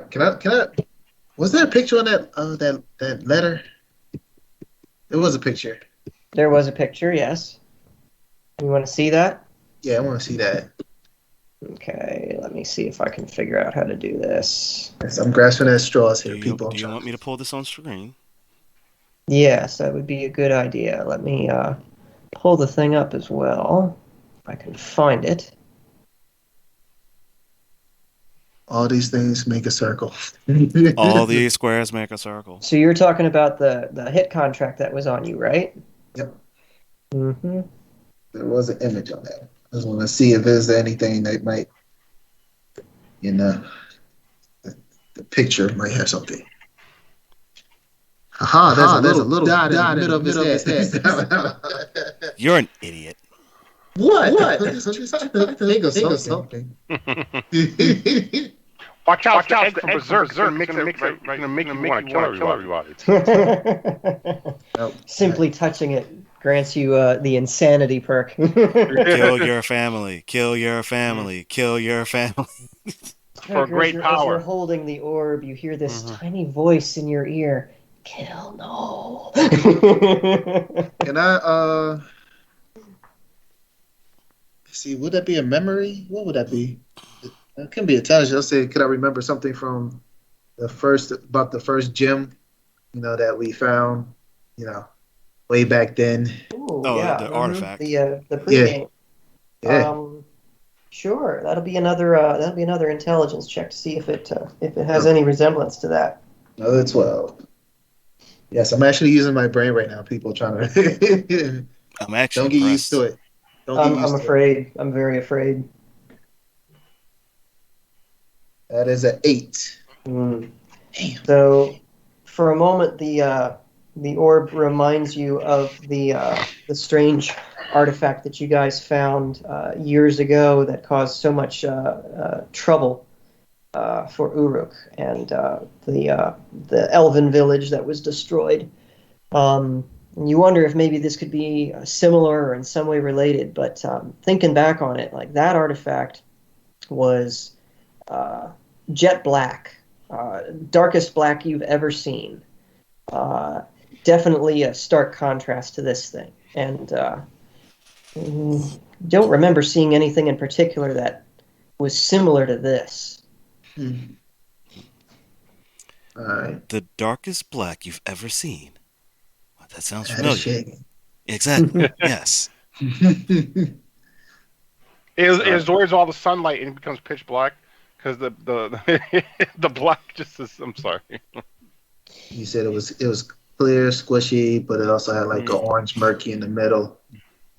Was there a picture on that letter? There was a picture. There was a picture, yes. You want to see that? Yeah, I want to see that. Okay, let me see if I can figure out how to do this. Yes, I'm grasping at straws here, people. Do you want me to pull this on screen? Yes, that would be a good idea. Let me pull the thing up as well, if I can find it. All these things make a circle. All these squares make a circle. So you're talking about the hit contract that was on you, right? Yep. Mm-hmm. There was an image on that. I just want to see if there's anything that might, you know, the picture might have something. There's a little dot in the middle of his head. You're an idiot. What? Think of something. Watch out, the egg from Berserk. It's gonna make you want to kill everybody. Simply touching it grants you the insanity perk. Kill your family. Kill your family. Kill your family. For great power. As you're holding the orb, you hear this tiny voice in your ear. Kill no. Can I see? Would that be a memory? What would that be? It can be intelligence. I'll say, could I remember something from the first gem, you know, that we found, you know, way back then? Ooh, the artifact. The pregame. Yeah. Sure. That'll be another intelligence check to see if it has any resemblance to that. Another 12. Yes, I'm actually using my brain right now. People trying to. I'm actually don't get impressed. used to it. I'm afraid. I'm very afraid. That is an 8. Damn. So, for a moment, the orb reminds you of the strange artifact that you guys found years ago that caused so much trouble for Uruk and the elven village that was destroyed. You wonder if maybe this could be similar or in some way related. But thinking back on it, like that artifact was jet black, darkest black you've ever seen. Definitely a stark contrast to this thing. And don't remember seeing anything in particular that was similar to this. All right. The darkest black you've ever seen. Well, that sounds familiar. Exactly. Yes. It absorbs all the sunlight and it becomes pitch black because the the black just is. I'm sorry. You said it was clear, squishy, but it also had like an orange murky in the middle.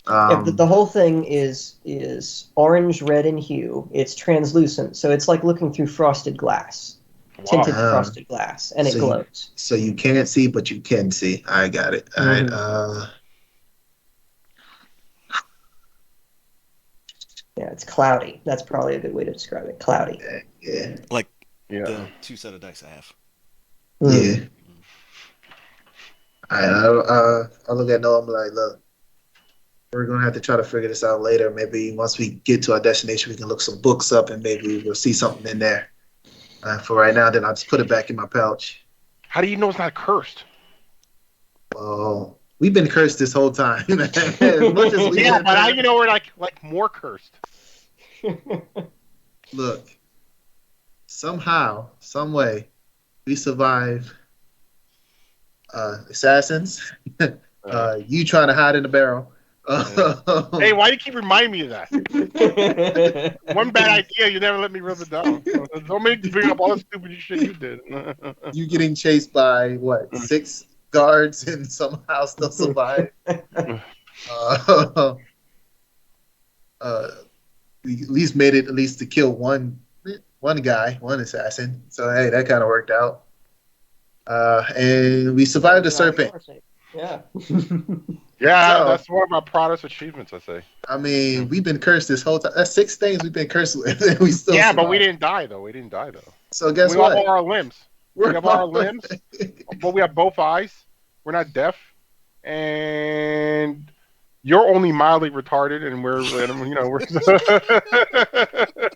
Yeah, the whole thing is orange red in hue. It's translucent, so it's like looking through frosted glass, tinted frosted glass, and it glows. So you can't see, but you can see. I got it. All right. Yeah, it's cloudy. That's probably a good way to describe it. Cloudy. Yeah. Like the 2 set of dice I have. Yeah. All right. I'll look at Noah. I'm like, look, we're gonna have to try to figure this out later. Maybe once we get to our destination, we can look some books up and maybe we'll see something in there. For right now, then I'll just put it back in my pouch. How do you know it's not cursed? Well, we've been cursed this whole time. As much as we but how you know we're like more cursed? Look, somehow, some way, we survive assassins. You trying to hide in the barrel. Hey, why do you keep reminding me of that? One bad idea, you never let me rub it down. Don't make me bring up all the stupid shit you did. You getting chased by what 6 guards and somehow still survive. We at least made it to kill one guy, one assassin. So hey, that kind of worked out. And we survived the serpent. Yeah. Yeah, that's one of our proudest achievements, I say. I mean, we've been cursed this whole time. That's 6 things we've been cursed with. And we still survived. But we didn't die though. So guess we what? have all our limbs. We have all our limbs, but we have both eyes. We're not deaf, and you're only mildly retarded, and we're.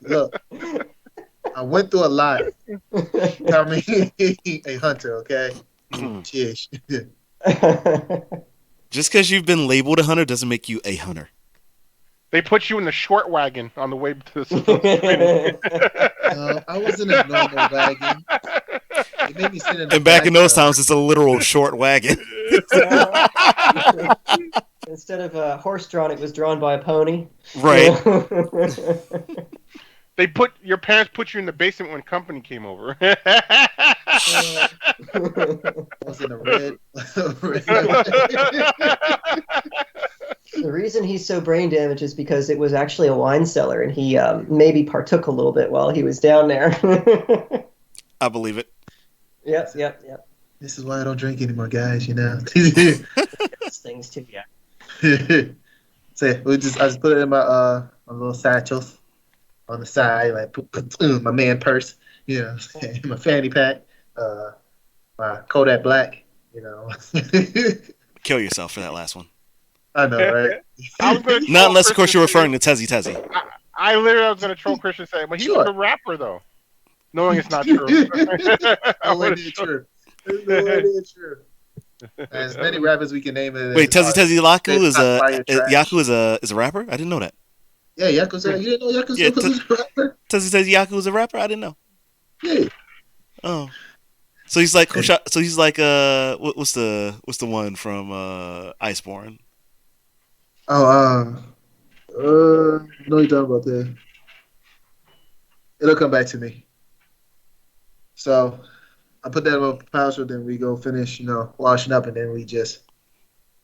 Look, I went through a lot. I mean, a hunter, okay? Cheers. Just because you've been labeled a hunter doesn't make you a hunter. They put you in the short wagon on the way to the. No, I was in a normal wagon. It made me sit in and back in those times, it's a literal short wagon. Instead of a horse drawn, it was drawn by a pony. Right. Your parents put you in the basement when company came over. I was in a red. The reason he's so brain damaged is because it was actually a wine cellar, and he maybe partook a little bit while he was down there. I believe it. Yep. This is why I don't drink anymore, guys. Things too, yeah. So I just put it in my little satchels on the side, like my man purse, my fanny pack, my Kodak Black, Kill yourself for that last one. I know, right? Not unless, of course, you're referring to Tezzy Tezzy. I literally was going to troll Christian saying, but he was a rapper, though. Knowing it's not true. No way it's true. There's no way it's true. As many rappers we can name it. Wait, Tezzy Tezzy Yaku is a rapper? I didn't know that. Yeah, Yakuza. You didn't know Yakuza was a rapper? Tezzy Tezzy Yaku was a rapper? I didn't know. Yeah. Oh. So he's like what's the one from Iceborne? No, you're talking about that. It'll come back to me. So I put that in my pouch, then we go finish, washing up, and then we just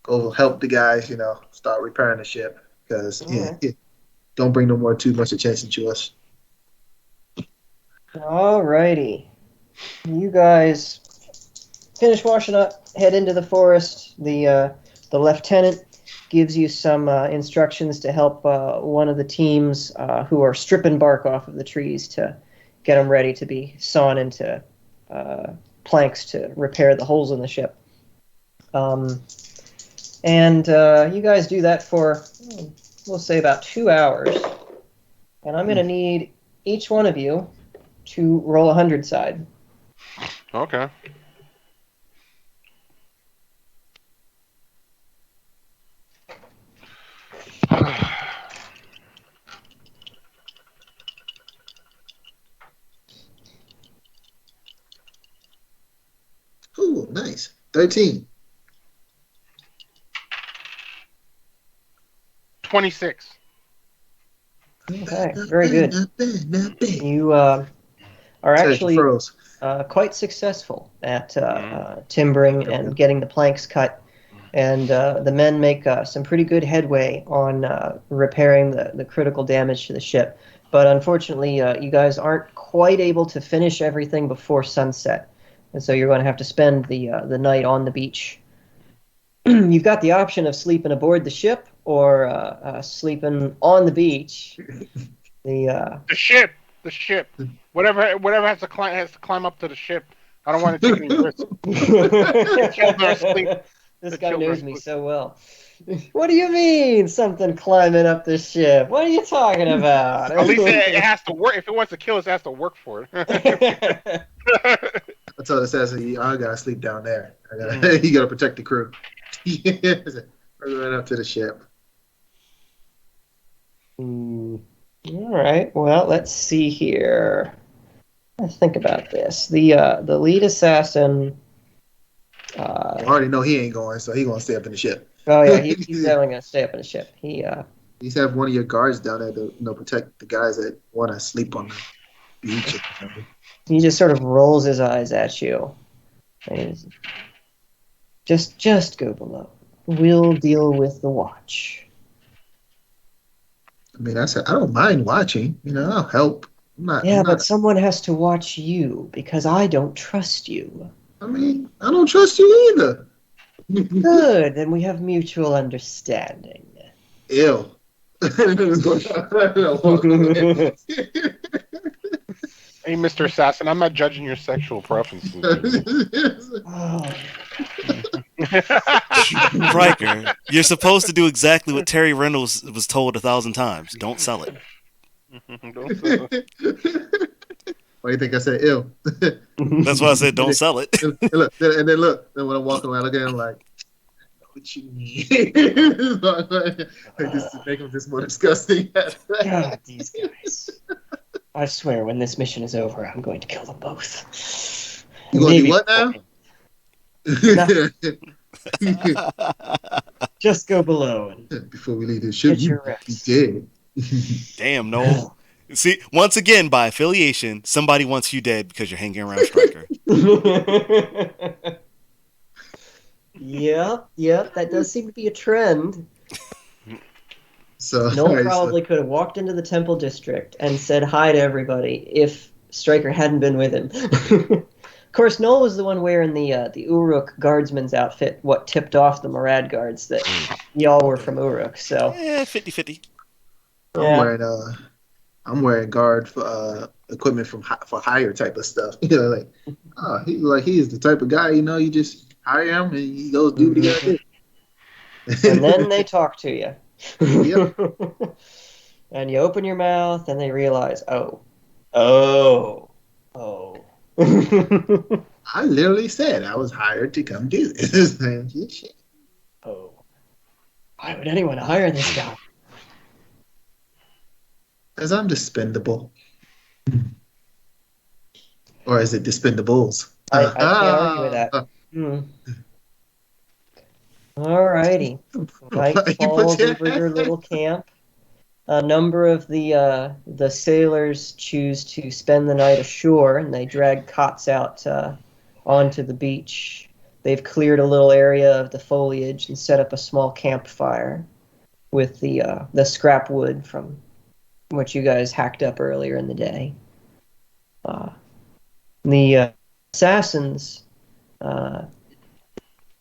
go help the guys, start repairing the ship because don't bring too much attention to us. Alrighty, you guys finish washing up, head into the forest. The lieutenant gives you some instructions to help one of the teams who are stripping bark off of the trees to get them ready to be sawn into planks to repair the holes in the ship. And you guys do that for, we'll say, about 2 hours. And I'm going to need each one of you to roll 100 side. Okay. Ooh, nice. 13. 26. Okay, very good. Not bad. You are actually quite successful at timbering and getting the planks cut. and the men make some pretty good headway on repairing the critical damage to the ship. But unfortunately, you guys aren't quite able to finish everything before sunset, and so you're going to have to spend the night on the beach. You've got the option of sleeping aboard the ship or sleeping on the beach. The ship. Whatever has to climb up to the ship. I don't want to take any risks. Children are asleep. This The guy children are knows me asleep. so well. What do you mean, something climbing up the ship? What are you talking about? At least it has to work. If it wants to kill us, it has to work for it. I told the assassin, I gotta sleep down there. You gotta protect the crew. We're going up to the ship. All right. Well, let's see here. Let's think about this. The lead assassin. I already know he ain't going, so he gonna stay up in the ship. Oh yeah, he's definitely gonna stay up in the ship. He's have one of your guards down there to protect the guys that want to sleep on the beach. Or something. He just sort of rolls his eyes at you. And just go below. We'll deal with the watch. I mean, I said I don't mind watching. I'll help. But someone has to watch you because I don't trust you. I mean, I don't trust you either. Good, then we have mutual understanding. Ew. Hey, Mr. Assassin, I'm not judging your sexual preferences. Oh. Riker, you're supposed to do exactly what Terry Reynolds was told 1,000 times. Don't sell it. Why do you think I said ew? That's why I said don't sell it. And then when I'm walking around, looking at him like, I know what you mean. Like, this to make him just more disgusting. God, these guys. I swear, when this mission is over, I'm going to kill them both. You gonna do what now? Just go below and before we leave this ship, get you your be rest. dead. Damn, no. See, once again, by affiliation, somebody wants you dead because you're hanging around Stryker. Yep, that does seem to be a trend. So Noel probably could have walked into the Temple District and said hi to everybody if Stryker hadn't been with him. Of course, Noel was the one wearing the Uruk guardsman's outfit, what tipped off the Murad guards that y'all were from Uruk, so... 50-50. Yeah. I'm wearing guard for equipment for hire type of stuff. He's the type of guy, you just hire him and he goes do what he gotta do. And then they talk to you. Yep. And you open your mouth and they realize, oh. I literally said I was hired to come do this. Oh. Why would anyone hire this guy? Because I'm dispendable. Or is it dispendables? I can't argue with that. Alrighty. Night falls over your little camp. A number of the sailors choose to spend the night ashore, and they drag cots out onto the beach. They've cleared a little area of the foliage and set up a small campfire with the scrap wood from what you guys hacked up earlier in the day. The assassins, the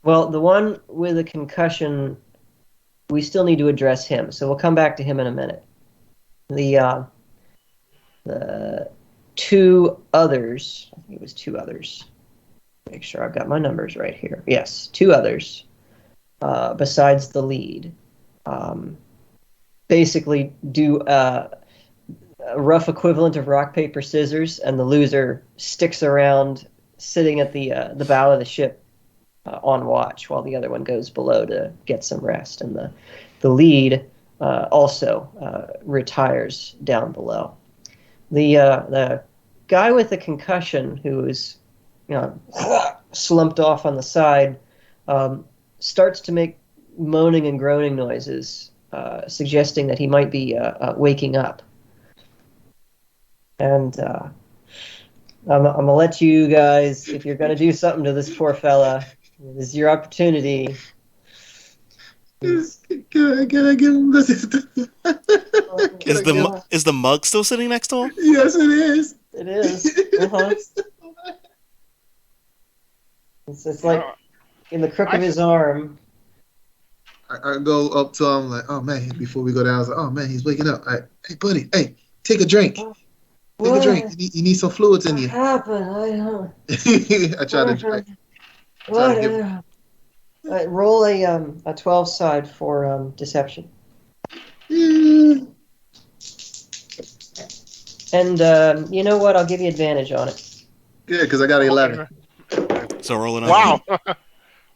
one with a concussion, we still need to address him, so we'll come back to him in a minute. The two others, I think it was two others. Make sure I've got my numbers right here. Yes, two others, besides the lead. Basically do a rough equivalent of rock, paper, scissors, and the loser sticks around sitting at the bow of the ship on watch while the other one goes below to get some rest. And the lead also retires down below. The guy with the concussion who is slumped off on the side starts to make moaning and groaning noises, suggesting that he might be waking up. And I'm going to let you guys, if you're going to do something to this poor fella, this is your opportunity. Can I give him this? Is the mug still sitting next to him? Yes, it is. It is. Uh-huh. It's like in the crook of his arm. I go up to him like, oh man, before we go down, I was like, oh man, he's waking up. Hey buddy, hey, take a drink. Take a drink. You need some fluids in you. What happened? I try to drink. Roll a 12 side for deception. Yeah. And you know what? I'll give you advantage on it. Good, because I got 11. So rolling. Wow.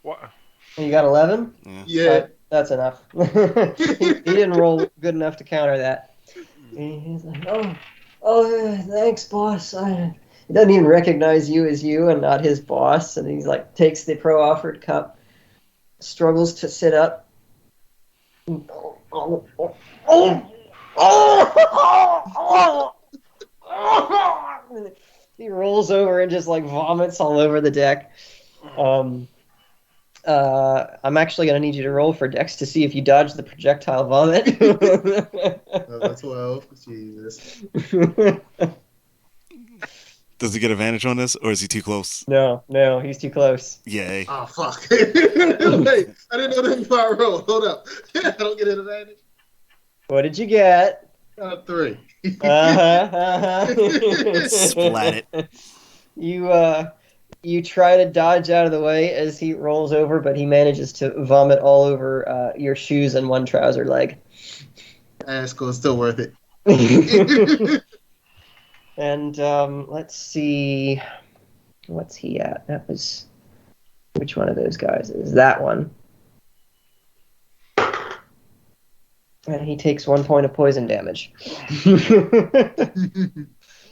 What? You got 11? Yeah. That's enough. He didn't roll good enough to counter that. He's like, oh, thanks, boss. He doesn't even recognize you as you and not his boss. And he's like, takes the pro-offered cup, struggles to sit up. He rolls over and just like vomits all over the deck. I'm actually going to need you to roll for Dex to see if you dodge the projectile vomit. That's 12. Jesus. Does he get advantage on this, or is he too close? No, he's too close. Yay. Oh, fuck. Wait, I didn't know that before I rolled. Hold up. I don't get an advantage. What did you get? 3. Splat it. You try to dodge out of the way as he rolls over, but he manages to vomit all over your shoes and one trouser leg. That's cool. Still worth it. And let's see, what's he at? That was, which one of those guys is that one? And he takes 1 point of poison damage.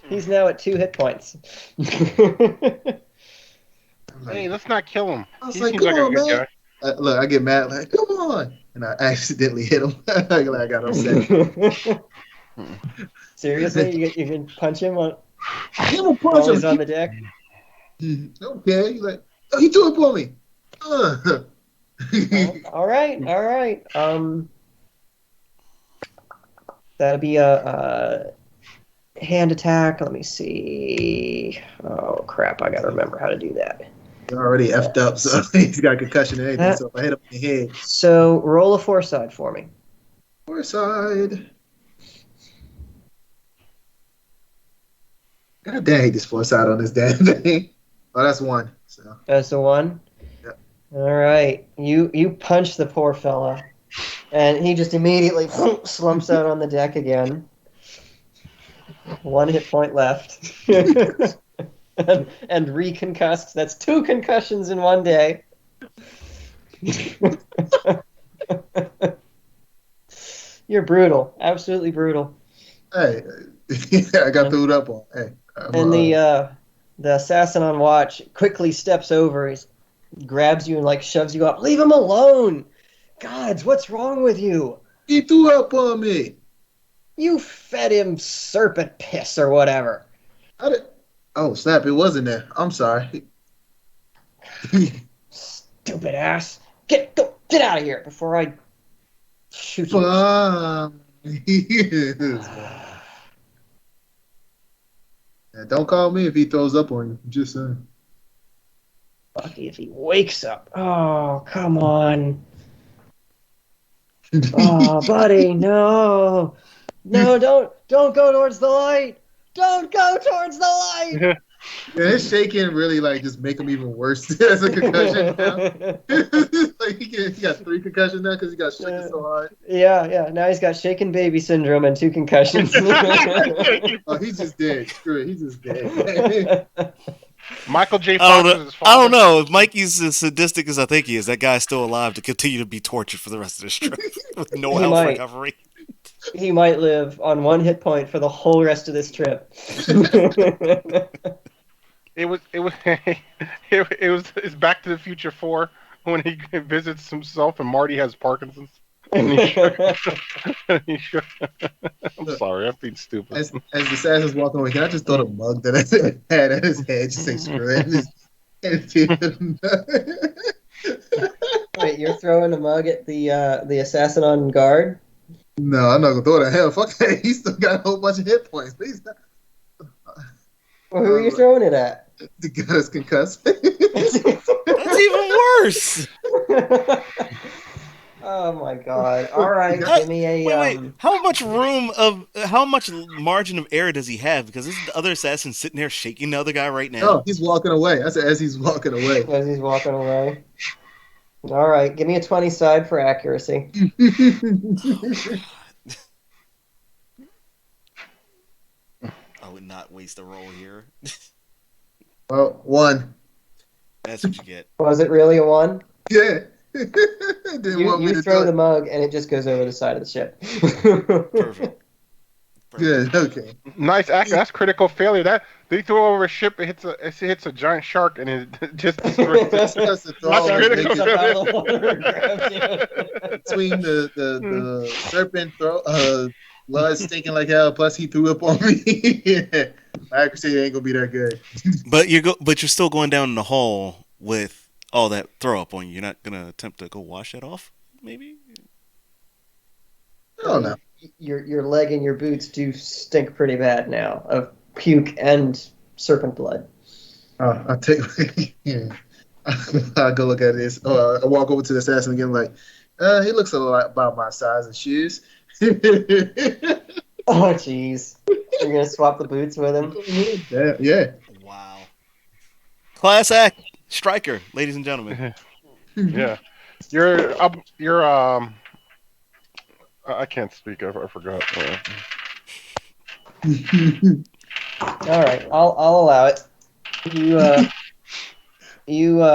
He's now at 2 hit points. Hey, let's not kill him. I was He like, seems come like a on, good man. guy. Look, I get mad, like, come on. And I accidentally hit him. I got upset. Seriously? You can punch him while Give him a punch. he's on the deck? Okay. He's like, oh, he threw it for me. All right. That'll be a hand attack. Let me see. Oh, crap. I got to remember how to do that. You're already effed up, so he's got a concussion and anything. So if I hit him in the head. So roll a 4 side for me. 4 side. God damn, I hate this 4 side on this damn thing. Oh, that's 1. So. That's a 1? Yep. All right. You punch the poor fella, and he just immediately slumps out on the deck again. 1 hit point left. and reconcussed. That's 2 concussions in one day. You're brutal. Absolutely brutal. Hey, I got threw up on. Hey. And the assassin on watch quickly steps over. He grabs you and like shoves you up. Leave him alone. Gods, what's wrong with you? He threw up on me. You fed him serpent piss or whatever. Oh, snap. It wasn't there. I'm sorry. Stupid ass. Get out of here before I shoot you. Don't call me if he throws up on you. Just saying. Lucky if he wakes up. Oh, come on. Oh, buddy, no. No, don't go towards the light. Don't go towards the light. Yeah, his shaking really like just make him even worse as a concussion now. Like he got 3 concussions now because he got shaken so hard. Yeah. Now he's got shaken baby syndrome and 2 concussions. Oh, he's just dead. Screw it. He's just dead. Michael J. Fox is his father. I don't know. If Mikey's as sadistic as I think he is, that guy's still alive to continue to be tortured for the rest of this trip with no health recovery. He might live on 1 hit point for the whole rest of this trip. It's Back to the Future 4 when he visits himself and Marty has Parkinson's. I'm sorry, I'm being stupid. As the assassin's walking away, can I just throw the mug that I had at his head? Just say screw it. wait, you're throwing a mug at the assassin on guard? No, I'm not gonna throw that. Hell, fuck that. He's still got a whole bunch of hit points. Please, Well, who are you throwing it at? the guy is concussed. That's even worse. Oh my god! All right, How- give me a wait. How much margin of error does he have? Because this is the other assassin sitting there shaking the other guy right now. No, he's walking away. I said as he's walking away. as he's walking away. All right, give me a 20 side for accuracy. I would not waste a roll here. Well, 1. That's what you get. Was it really a 1? Yeah. Didn't want me You to throw do the it. mug and it just goes over the side of the ship. Perfect. Good. Okay. Nice act. That's critical failure. That they throw over a ship, it hits a giant shark, and it just destroys it. That's the throw That's over critical naked failure. between the serpent throw blood stinking like hell. Plus he threw up on me. Yeah. My accuracy ain't gonna be that good. But you're still going down in the hall with all that throw up on you. You're not gonna attempt to go wash that off, maybe? I don't know. Your leg and your boots do stink pretty bad now of puke and serpent blood. I'll take. Yeah. I'll go look at this. I walk over to the assassin again, like, he looks a lot about my size and shoes. Oh jeez, you're gonna swap the boots with him. Yeah. Wow. Class act striker, ladies and gentlemen. Yeah, I can't speak. I forgot. All right, I'll allow it. You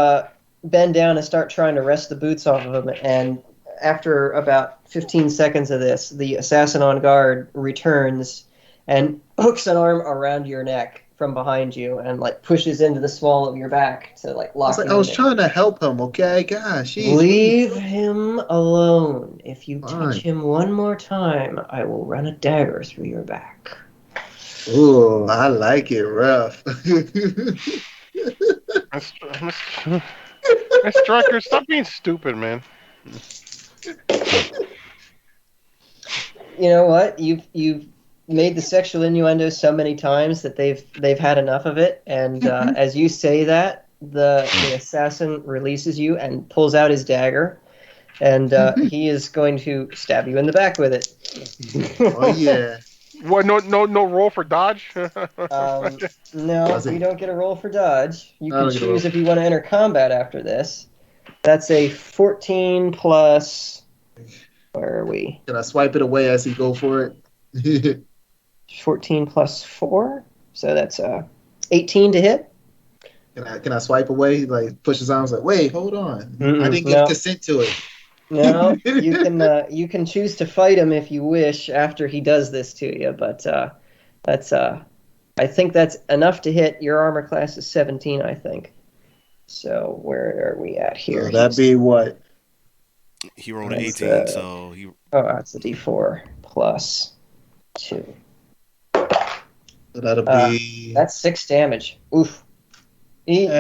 bend down and start trying to wrest the boots off of him, and after about 15 seconds of this, the assassin on guard returns and hooks an arm around your neck from behind you and like pushes into the small of your back to like lock you I was in. trying to help him, okay? Gosh, geez. Leave him alone. If you Fine. touch him one more time, I will run a dagger through your back. Ooh, I like it rough. Mr. Striker, stop being stupid, man. You know what? You've made the sexual innuendo so many times that they've had enough of it. And as you say that, the assassin releases you and pulls out his dagger, and he is going to stab you in the back with it. Oh yeah. What? No roll for dodge. No, you don't get a roll for dodge. You I can don't get a roll. choose if you want to enter combat after this. That's a 14 plus. Where are we? Can I swipe it away as he go for it? 14 plus 4, so that's 18 to hit. Can I swipe away? Like push his arms. Like, wait, hold on. Mm-mm, I didn't no. give consent to it. No, you can choose to fight him if you wish after he does this to you, but that's I think that's enough to hit. Your armor class is 17, I think. So where are we at here? So that'd be what? He rolled an That's, 18, so he. Oh, that's a D4 plus 2. So that'll be. That's 6 damage. Oof. He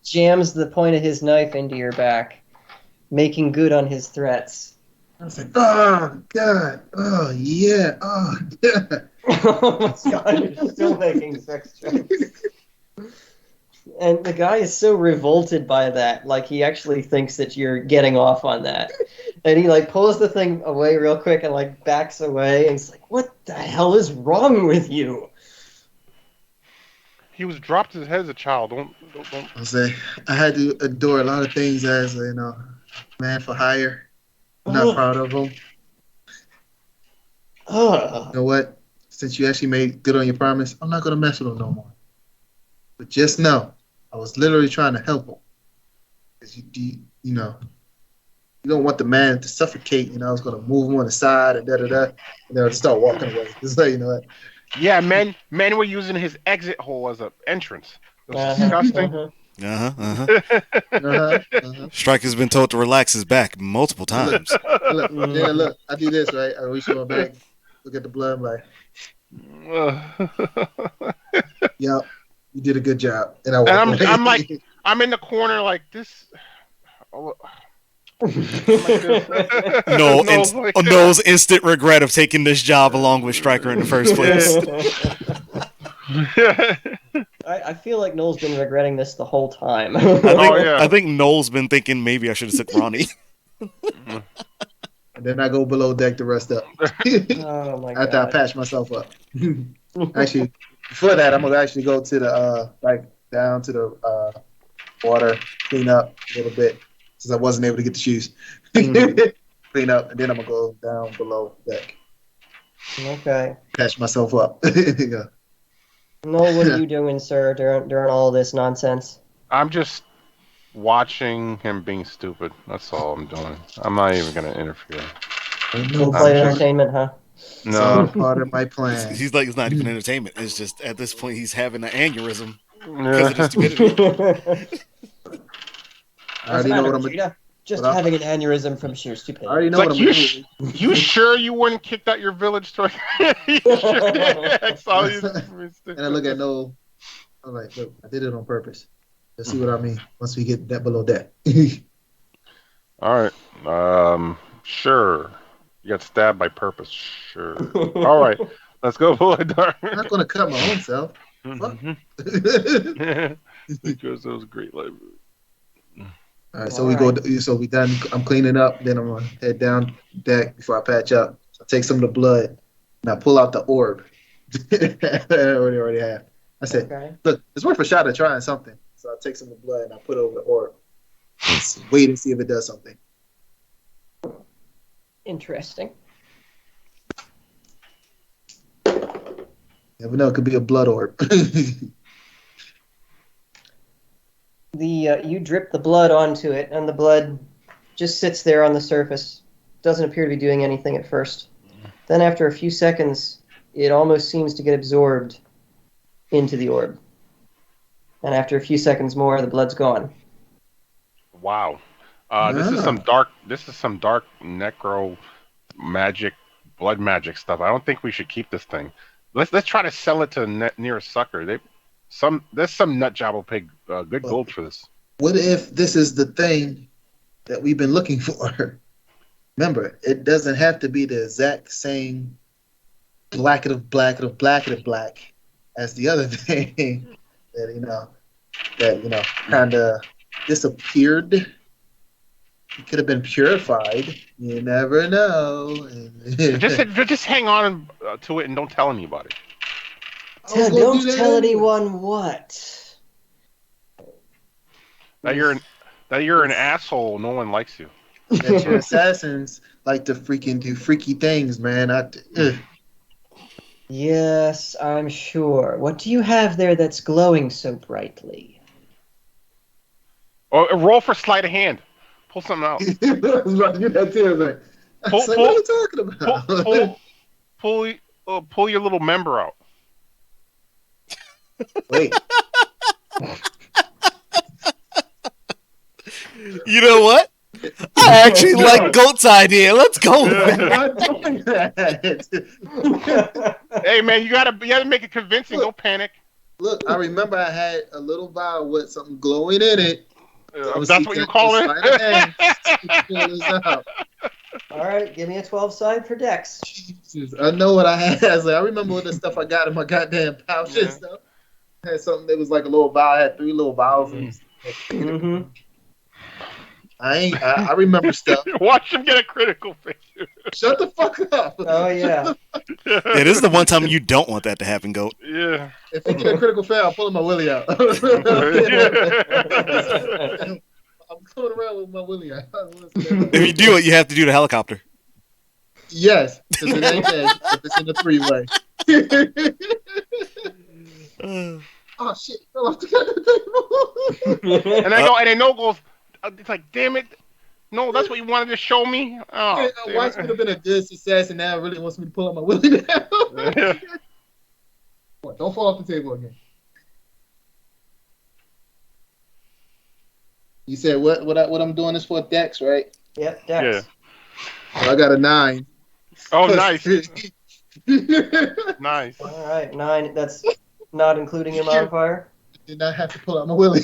jams the point of his knife into your back, making good on his threats. I was like, oh god, oh yeah, oh yeah. Oh my god, you're still making sex jokes. And the guy is so revolted by that, like he actually thinks that you're getting off on that. And he like pulls the thing away real quick and like backs away and he's like, what the hell is wrong with you? He was dropped his head as a child. Don't. I say I had to endure a lot of things as man for hire. I'm not proud of him. You know what? Since you actually made good on your promise, I'm not gonna mess with him no more. But just know, I was literally trying to help him. Cause you don't want the man to suffocate. I was gonna move him on the side and and then I'd start walking away. Just like what? Yeah, men were using his exit hole as an entrance. It was disgusting. Striker's been told to relax his back multiple times. Look, I do this, right? I reach my back, look at the blood, I'm like, yep, you did a good job. And I'm like, I'm in the corner like this. Noel's like, Noel's instant regret of taking this job along with Stryker in the first place. I feel like Noel's been regretting this the whole time. I think Noel's been thinking maybe I should have took Ronnie. And then I go below deck to rest up. Oh my After I god. patch myself up. Actually, before that, I'm gonna actually go to the down to the water, clean up a little bit since I wasn't able to get the shoes. Clean up, and then I'm gonna go down below deck. Okay. Patch myself up. Yeah. Noel, what are you doing, sir, during all this nonsense? I'm just watching him being stupid. That's all I'm doing. I'm not even gonna interfere. Full flight entertainment, huh? It's all No. part of my plan. He's like, it's not even entertainment. It's just at this point he's having an aneurysm Yeah. because of his stupidity. I already know what I'm Cheetah? Just having an aneurysm from sheer stupidity. I already know It's what like, I'm doing. you sure you wouldn't kick out your village to you sure did. I saw you. And I look at Noel. I'm like, look, I did it on purpose. Let's see what I mean once we get that below deck. All right. Sure. You got stabbed by purpose. Sure. All right. Let's go, boy. I'm not gonna cut my own self. Because it was a great life. All right, so we go. So we done. I'm cleaning up. Then I'm gonna head down deck before I patch up. I take some of the blood and I pull out the orb. I already have. I said, Okay. look, it's worth a shot of trying something. So I take some of the blood and I put it over the orb. Let's wait and see if it does something. Interesting. Never know. It could be a blood orb. You drip the blood onto it, and the blood just sits there on the surface. Doesn't appear to be doing anything at first. Then after a few seconds, it almost seems to get absorbed into the orb. And after a few seconds more, the blood's gone. Wow. This is some dark necro magic, blood magic stuff. I don't think we should keep this thing. Let's try to sell it to the nearest sucker. There's some nut job will pay good gold for this. What if this is the thing that we've been looking for? Remember, it doesn't have to be the exact same black as the other thing that kind of disappeared. It could have been purified. You never know. just hang on to it and don't tell anybody. Don't tell anyone what. That you're an asshole. No one likes you. That your assassins like to freaking do freaky things, man. Yes, I'm sure. What do you have there that's glowing so brightly? Oh, roll for sleight of hand. Pull something out. I was about to get that too, man. What are you talking about? Pull your little member out. Wait. You know what? I actually like Goat's idea. Let's go. I'm not doing that. Hey man, you gotta make it convincing. Look. Don't panic. Look, I remember I had a little vial with something glowing in it. That's what you call it. All right, give me a 12 side for Dex. Jesus, I know what I had. I remember all the stuff I got in my goddamn pouch and stuff. I had something that was like a little vial. I had 3 little vials. Mm-hmm. I remember stuff. Watch him get a critical failure. Shut the fuck up. Oh yeah. It is the one time you don't want that to happen, Goat. Yeah. If you get a critical fail, I'm pulling my willy out. I'm coming around with my willy out. If you do it, you have to do the helicopter. Yes, because it ain't dead if it's in the 3-way. Oh shit! Fell off the table. And I goes. It's like, damn it! No, that's what you wanted to show me. Oh, Watch would have been a good success, and now it really wants me to pull out my willy down. Don't fall off the table again. You said what I'm doing this for Dex, right? Yep, Dex. Yeah. So I got a 9. Oh, nice. Nice. All right, 9. That's not including your modifier. Did not have to pull out my willy.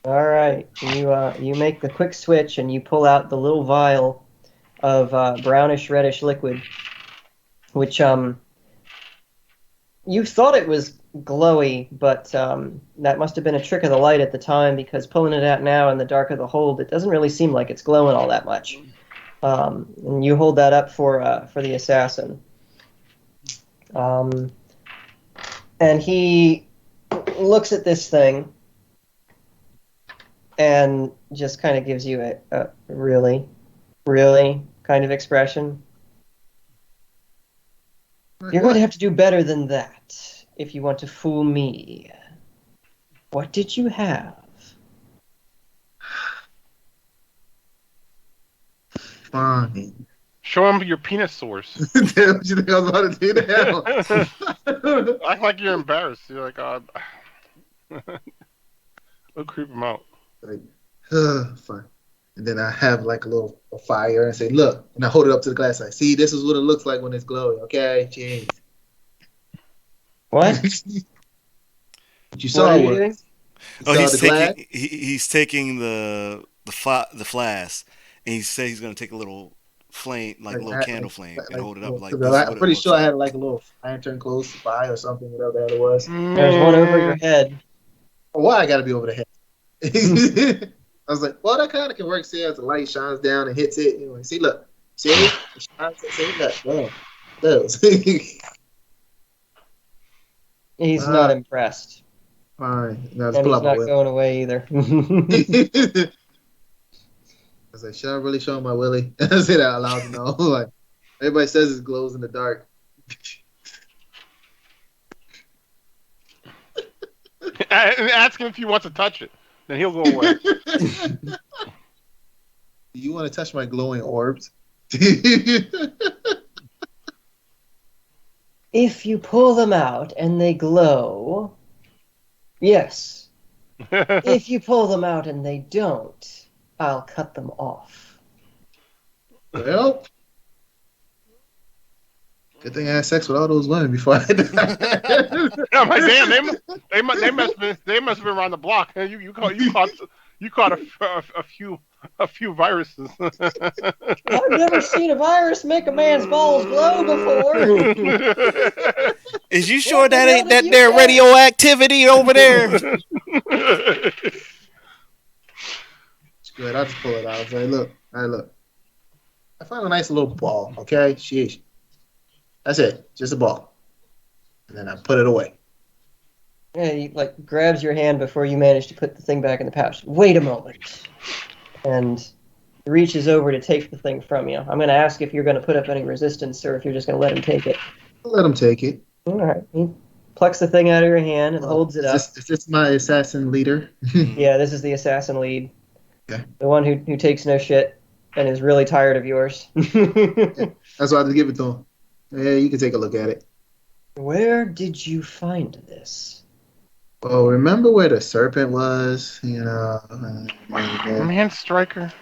All right, you make the quick switch and you pull out the little vial of brownish reddish liquid, which you thought it was glowy, but that must have been a trick of the light at the time because pulling it out now in the dark of the hold, it doesn't really seem like it's glowing all that much. And you hold that up for the assassin, and he looks at this thing and just kind of gives you a really, really kind of expression. You're going to have to do better than that if you want to fool me. What did you have? Fine. Show him your penis source. Damn, you think I was about to do that? Act like you're embarrassed. You're like, we'll creep him out. Like, fine. And then I have like a fire and say, look, and I hold it up to the glass. Like, see, this is what it looks like when it's glowing. Okay, cheers. What? What you saw What are you was doing? Oh, saw he's the glass. he's taking the flask, and he said he's gonna take a little flame, like a little candle flame, and hold it up like this is what I'm it pretty looks sure I like. had like a little lantern close by or something, whatever the hell it was. There's one over your head. Why I gotta be over the head? I was like, well, that kind of can work. See, as the light shines down and hits it. You know, see, look, see, it shines. See, look, boom, those. He's not impressed. Fine. Now just And pull he's out my not whip. going away either. I was like, should I really show him my willy? I say that out loud to know. Like, everybody says it glows in the dark. And ask him if he wants to touch it. Then he'll go away. Do you want to touch my glowing orbs? If you pull them out and they glow, yes. If you pull them out and they don't, I'll cut them off. Well, good thing I had sex with all those women before I did that. I'm like, damn, they must have been around the block. You caught a few viruses. I've never seen a virus make a man's balls glow before. Is you sure What the that hell ain't did that you there say? radioactivity over there? It's good. I just pull it out. I was like, look, look. I found a nice little ball, okay? Sheesh. That's it. Just a ball. And then I put it away. Yeah, he like grabs your hand before you manage to put the thing back in the pouch. Wait a moment. And reaches over to take the thing from you. I'm going to ask if you're going to put up any resistance or if you're just going to let him take it. I'll let him take it. All right. He plucks the thing out of your hand and holds it up. Is this my assassin leader? Yeah, this is the assassin lead. Okay. The one who takes no shit and is really tired of yours. That's why I just give it to him. Yeah, you can take a look at it. Where did you find this? Oh, remember where the serpent was? You know, Man, Striker.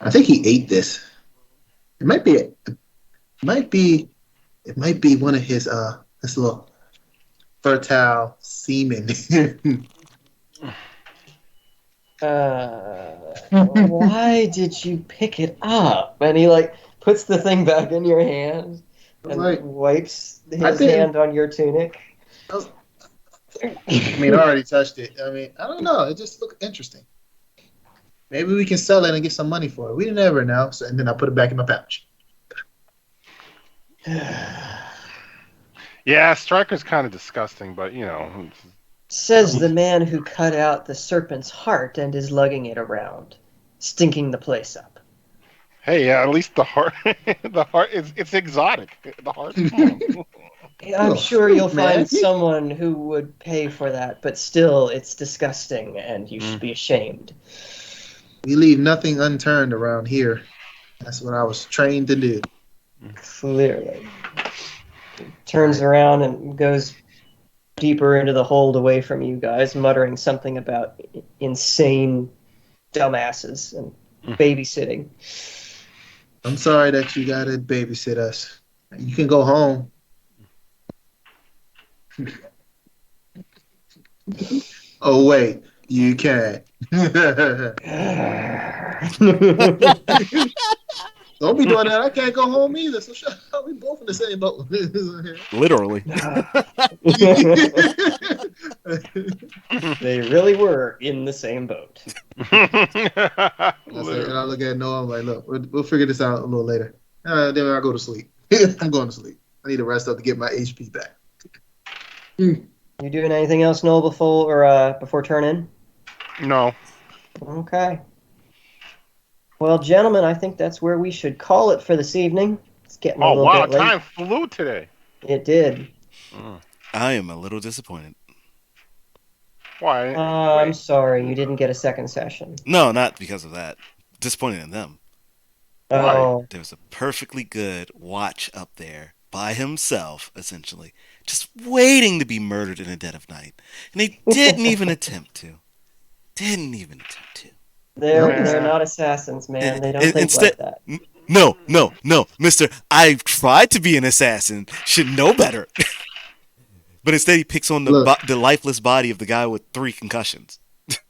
I think he ate this. It might be one of his this little fertile semen. Why did you pick it up? And he like puts the thing back in your hand and like, wipes his hand on your tunic. I mean, I already touched it. I mean, I don't know. It just looked interesting. Maybe we can sell it and get some money for it. We never know. So, and then I put it back in my pouch. Yeah, Striker's kind of disgusting, but you know. Says the man who cut out the serpent's heart and is lugging it around, stinking the place up. Hey, at least the heart, it's exotic. The heart. I'm sure you'll find someone who would pay for that, but still, it's disgusting, and you should be ashamed. We leave nothing unturned around here. That's what I was trained to do. Clearly. Turns around and goes deeper into the hold away from you guys, muttering something about insane dumbasses and babysitting. I'm sorry that you gotta babysit us. You can go home. Oh wait, You can. Don't be doing that. I can't go home either. So shut up. We both in the same boat. Literally. They really were in the same boat. I say, and I look at Noah. I'm like, look, we'll figure this out a little later. Then I go to sleep. I'm going to sleep. I need to rest up to get my HP back. You doing anything else, Noel, before turn in? No. Okay. Well, gentlemen, I think that's where we should call it for this evening. It's getting a Oh little wow, bit late. time flew today. It did. I am a little disappointed. Why? I'm sorry, you didn't get a second session. No, not because of that. Disappointed in them. Why? Oh, There was a perfectly good watch up there by himself, essentially, just waiting to be murdered in the dead of night. And they didn't even attempt to. they're not assassins, man. They don't think Instead, like that. no, mister. I've tried to be an assassin. Should know better. But instead, he picks on the lifeless body of the guy with 3 concussions.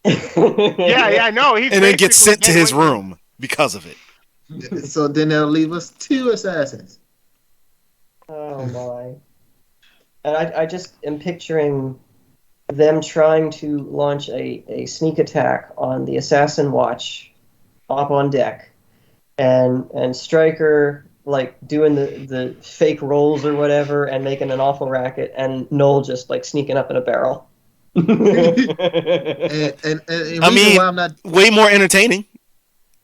Yeah, no. He's And then gets sent to his away. room because of it. So then they'll leave us 2 assassins. Oh my. And I just am picturing them trying to launch a sneak attack on the assassin watch up on deck, and Stryker like doing the fake rolls or whatever and making an awful racket, and Noel just like sneaking up in a barrel. And the reason why I'm not way more entertaining.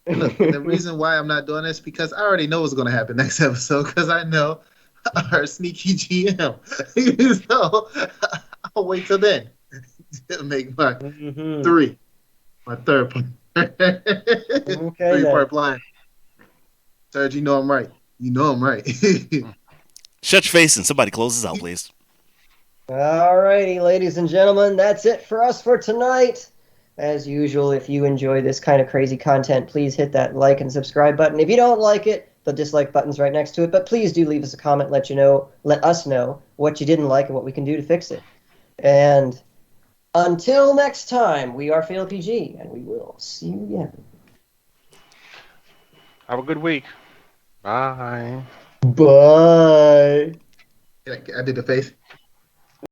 look, the reason why I'm not doing this is because I already know what's going to happen next episode because I know our sneaky GM. So I'll wait till then to make my 3, my third point. Okay, 3-part plan. Serge, you know I'm right. You know I'm right. Shut your face and somebody close this out, please. Alrighty, ladies and gentlemen, that's it for us for tonight. As usual, if you enjoy this kind of crazy content, please hit that like and subscribe button. If you don't like it, the dislike button's right next to it. But please do leave us a comment, let us know what you didn't like and what we can do to fix it. And until next time, we are Fail PG, and we will see you again. Have a good week. Bye. Bye. I did the face.